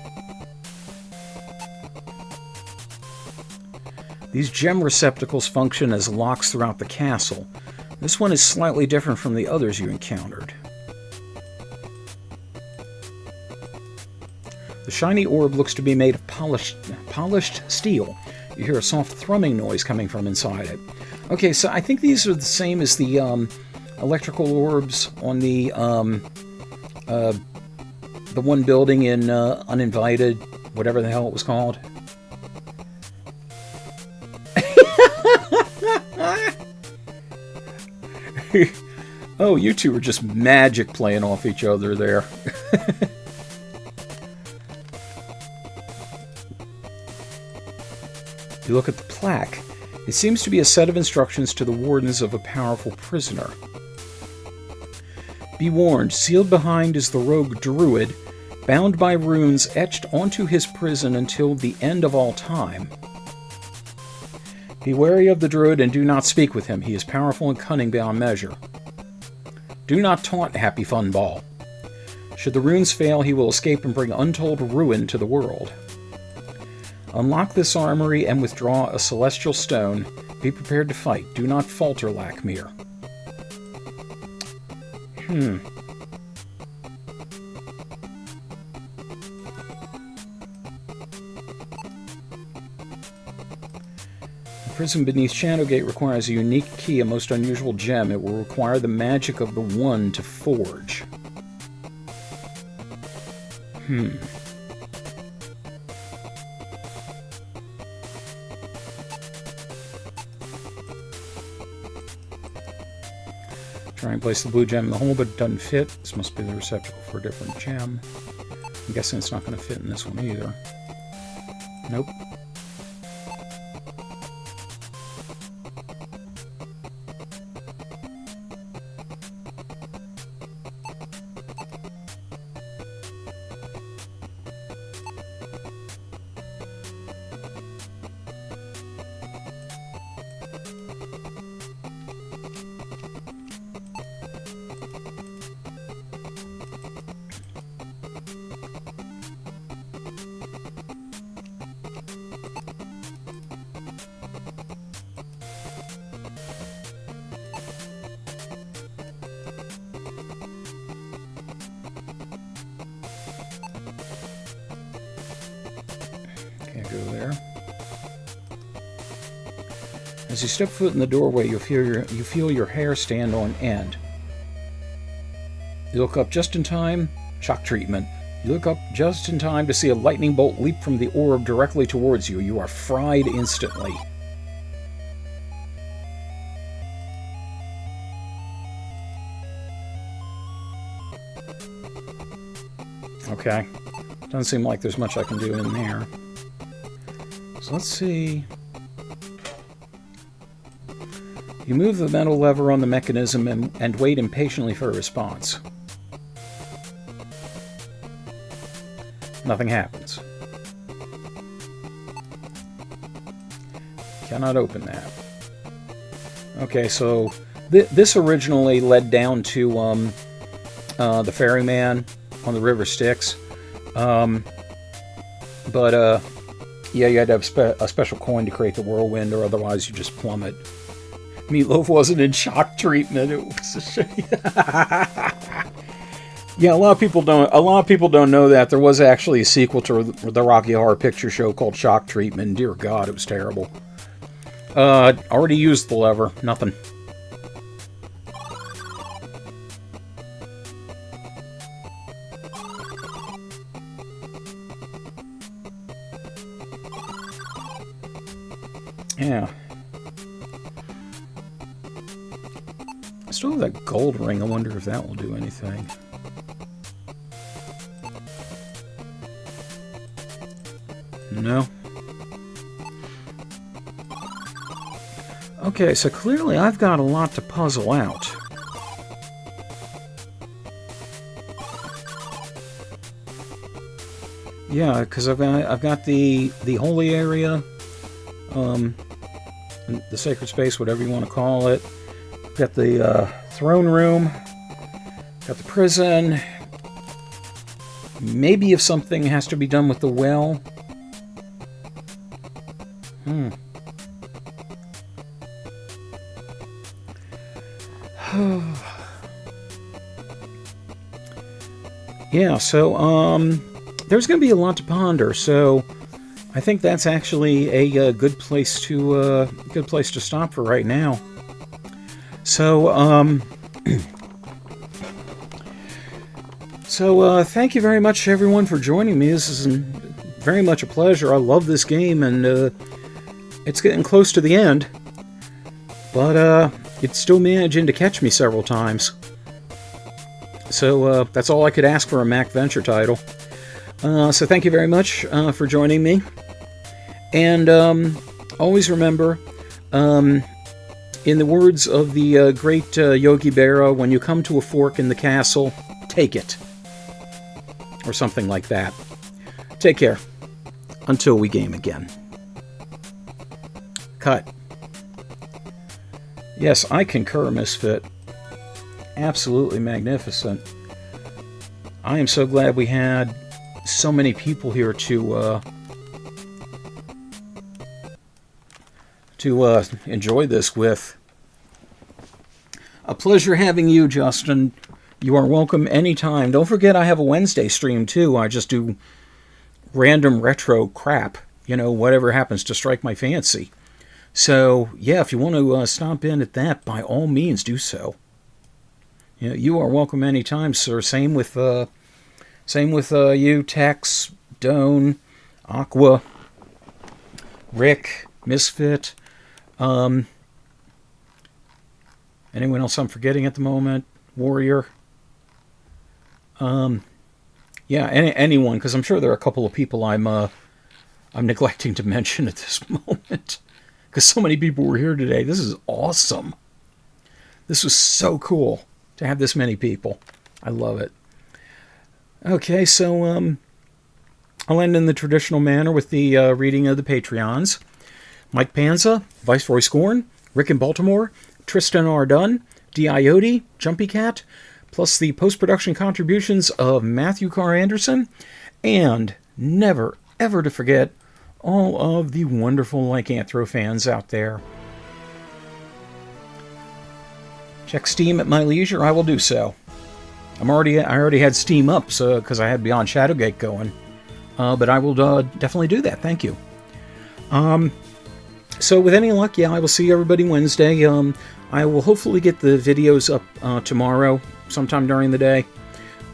S1: These gem receptacles function as locks throughout the castle. This one is slightly different from the others you encountered. The shiny orb looks to be made of polished steel. You hear a soft thrumming noise coming from inside it. Okay, so I think these are the same as the electrical orbs on the one building in Uninvited, whatever the hell it was called. Oh, you two are just magic playing off each other there. You look at the plaque. It seems to be a set of instructions to the wardens of a powerful prisoner. Be warned, sealed behind is the rogue druid, bound by runes etched onto his prison until the end of all time. Be wary of the druid and do not speak with him. He is powerful and cunning beyond measure. Do not taunt Happy Fun Ball. Should the runes fail, he will escape and bring untold ruin to the world. Unlock this armory and withdraw a celestial stone. Be prepared to fight. Do not falter, Lakmir. The prison beneath Shadowgate requires a unique key, a most unusual gem. It will require the magic of the One to forge. Try and place the blue gem in the hole, but it doesn't fit. This must be the receptacle for a different gem. I'm guessing it's not going to fit in this one either. Nope. Go there. As you step foot in the doorway, you feel your hair stand on end. You look up just in time. Shock treatment. You look up just in time to see a lightning bolt leap from the orb directly towards you. You are fried instantly. Okay. Doesn't seem like there's much I can do in there. So let's see. You move the metal lever on the mechanism and wait impatiently for a response. Nothing happens. Cannot open that. Okay, so this originally led down to the ferryman on the river Styx. But yeah, you had to have a special coin to create the whirlwind, or otherwise you just plummet. Meatloaf wasn't in shock treatment. It was a shame. Yeah, a lot of people don't know that there was actually a sequel to the Rocky Horror Picture Show called Shock Treatment. Dear God, it was terrible. Already used the lever. Nothing. Yeah. I still have that gold ring. I wonder if that will do anything. No. Okay, so clearly I've got a lot to puzzle out. Yeah, because I've got the holy area, the sacred space, whatever you want to call it. Got the throne room. Got the prison. Maybe if something has to be done with the well. Yeah, so there's going to be a lot to ponder. So I think that's actually a good place to stop for right now. So thank you very much, everyone, for joining me. This is very much a pleasure. I love this game, and it's getting close to the end, but it's still managing to catch me several times. So that's all I could ask for a Mac Venture title. So thank you very much for joining me. And always remember, in the words of the great Yogi Berra, when you come to a fork in the castle, take it. Or something like that. Take care. Until we game again. Cut. Yes, I concur, Misfit. Absolutely magnificent. I am so glad we had so many people here to enjoy this with. A pleasure having you, Justin. You are welcome anytime. Don't forget I have a Wednesday stream too. I just do random retro crap, whatever happens to strike my fancy. So yeah, if you want to stop in at that, by all means do so. You are welcome anytime, sir. Same with you, Tex, Doan, Aqua, Rick, Misfit. Anyone else I'm forgetting at the moment? Warrior. Yeah, anyone, because I'm sure there are a couple of people I'm neglecting to mention at this moment, because so many people were here today. This is awesome. This was so cool to have this many people. I love it. Okay, so I'll end in the traditional manner with the reading of the Patreons. Mike Panza, Viceroy Scorn, Rick in Baltimore, Tristan R. Dunn, Diode, Jumpy Cat, plus the post-production contributions of Matthew Carr Anderson, and never, ever to forget all of the wonderful Lycanthro fans out there. Check Steam at my leisure. I will do so. I already had Steam up, so because I had Beyond Shadowgate going, but I will definitely do that. Thank you. So with any luck, yeah, I will see everybody Wednesday. I will hopefully get the videos up tomorrow, sometime during the day.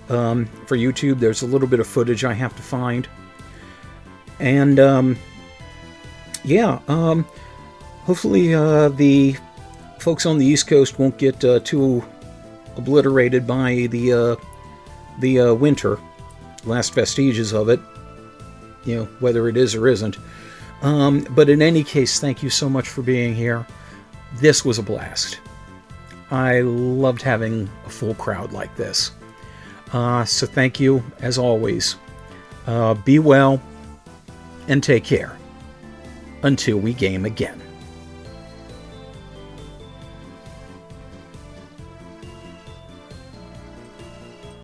S1: For YouTube, there's a little bit of footage I have to find. And, yeah, hopefully the folks on the East Coast won't get too obliterated by the winter, last vestiges of it, whether it is or isn't. But in any case, thank you so much for being here. This was a blast. I loved having a full crowd like this. So thank you, as always. Be well, and take care. Until we game again.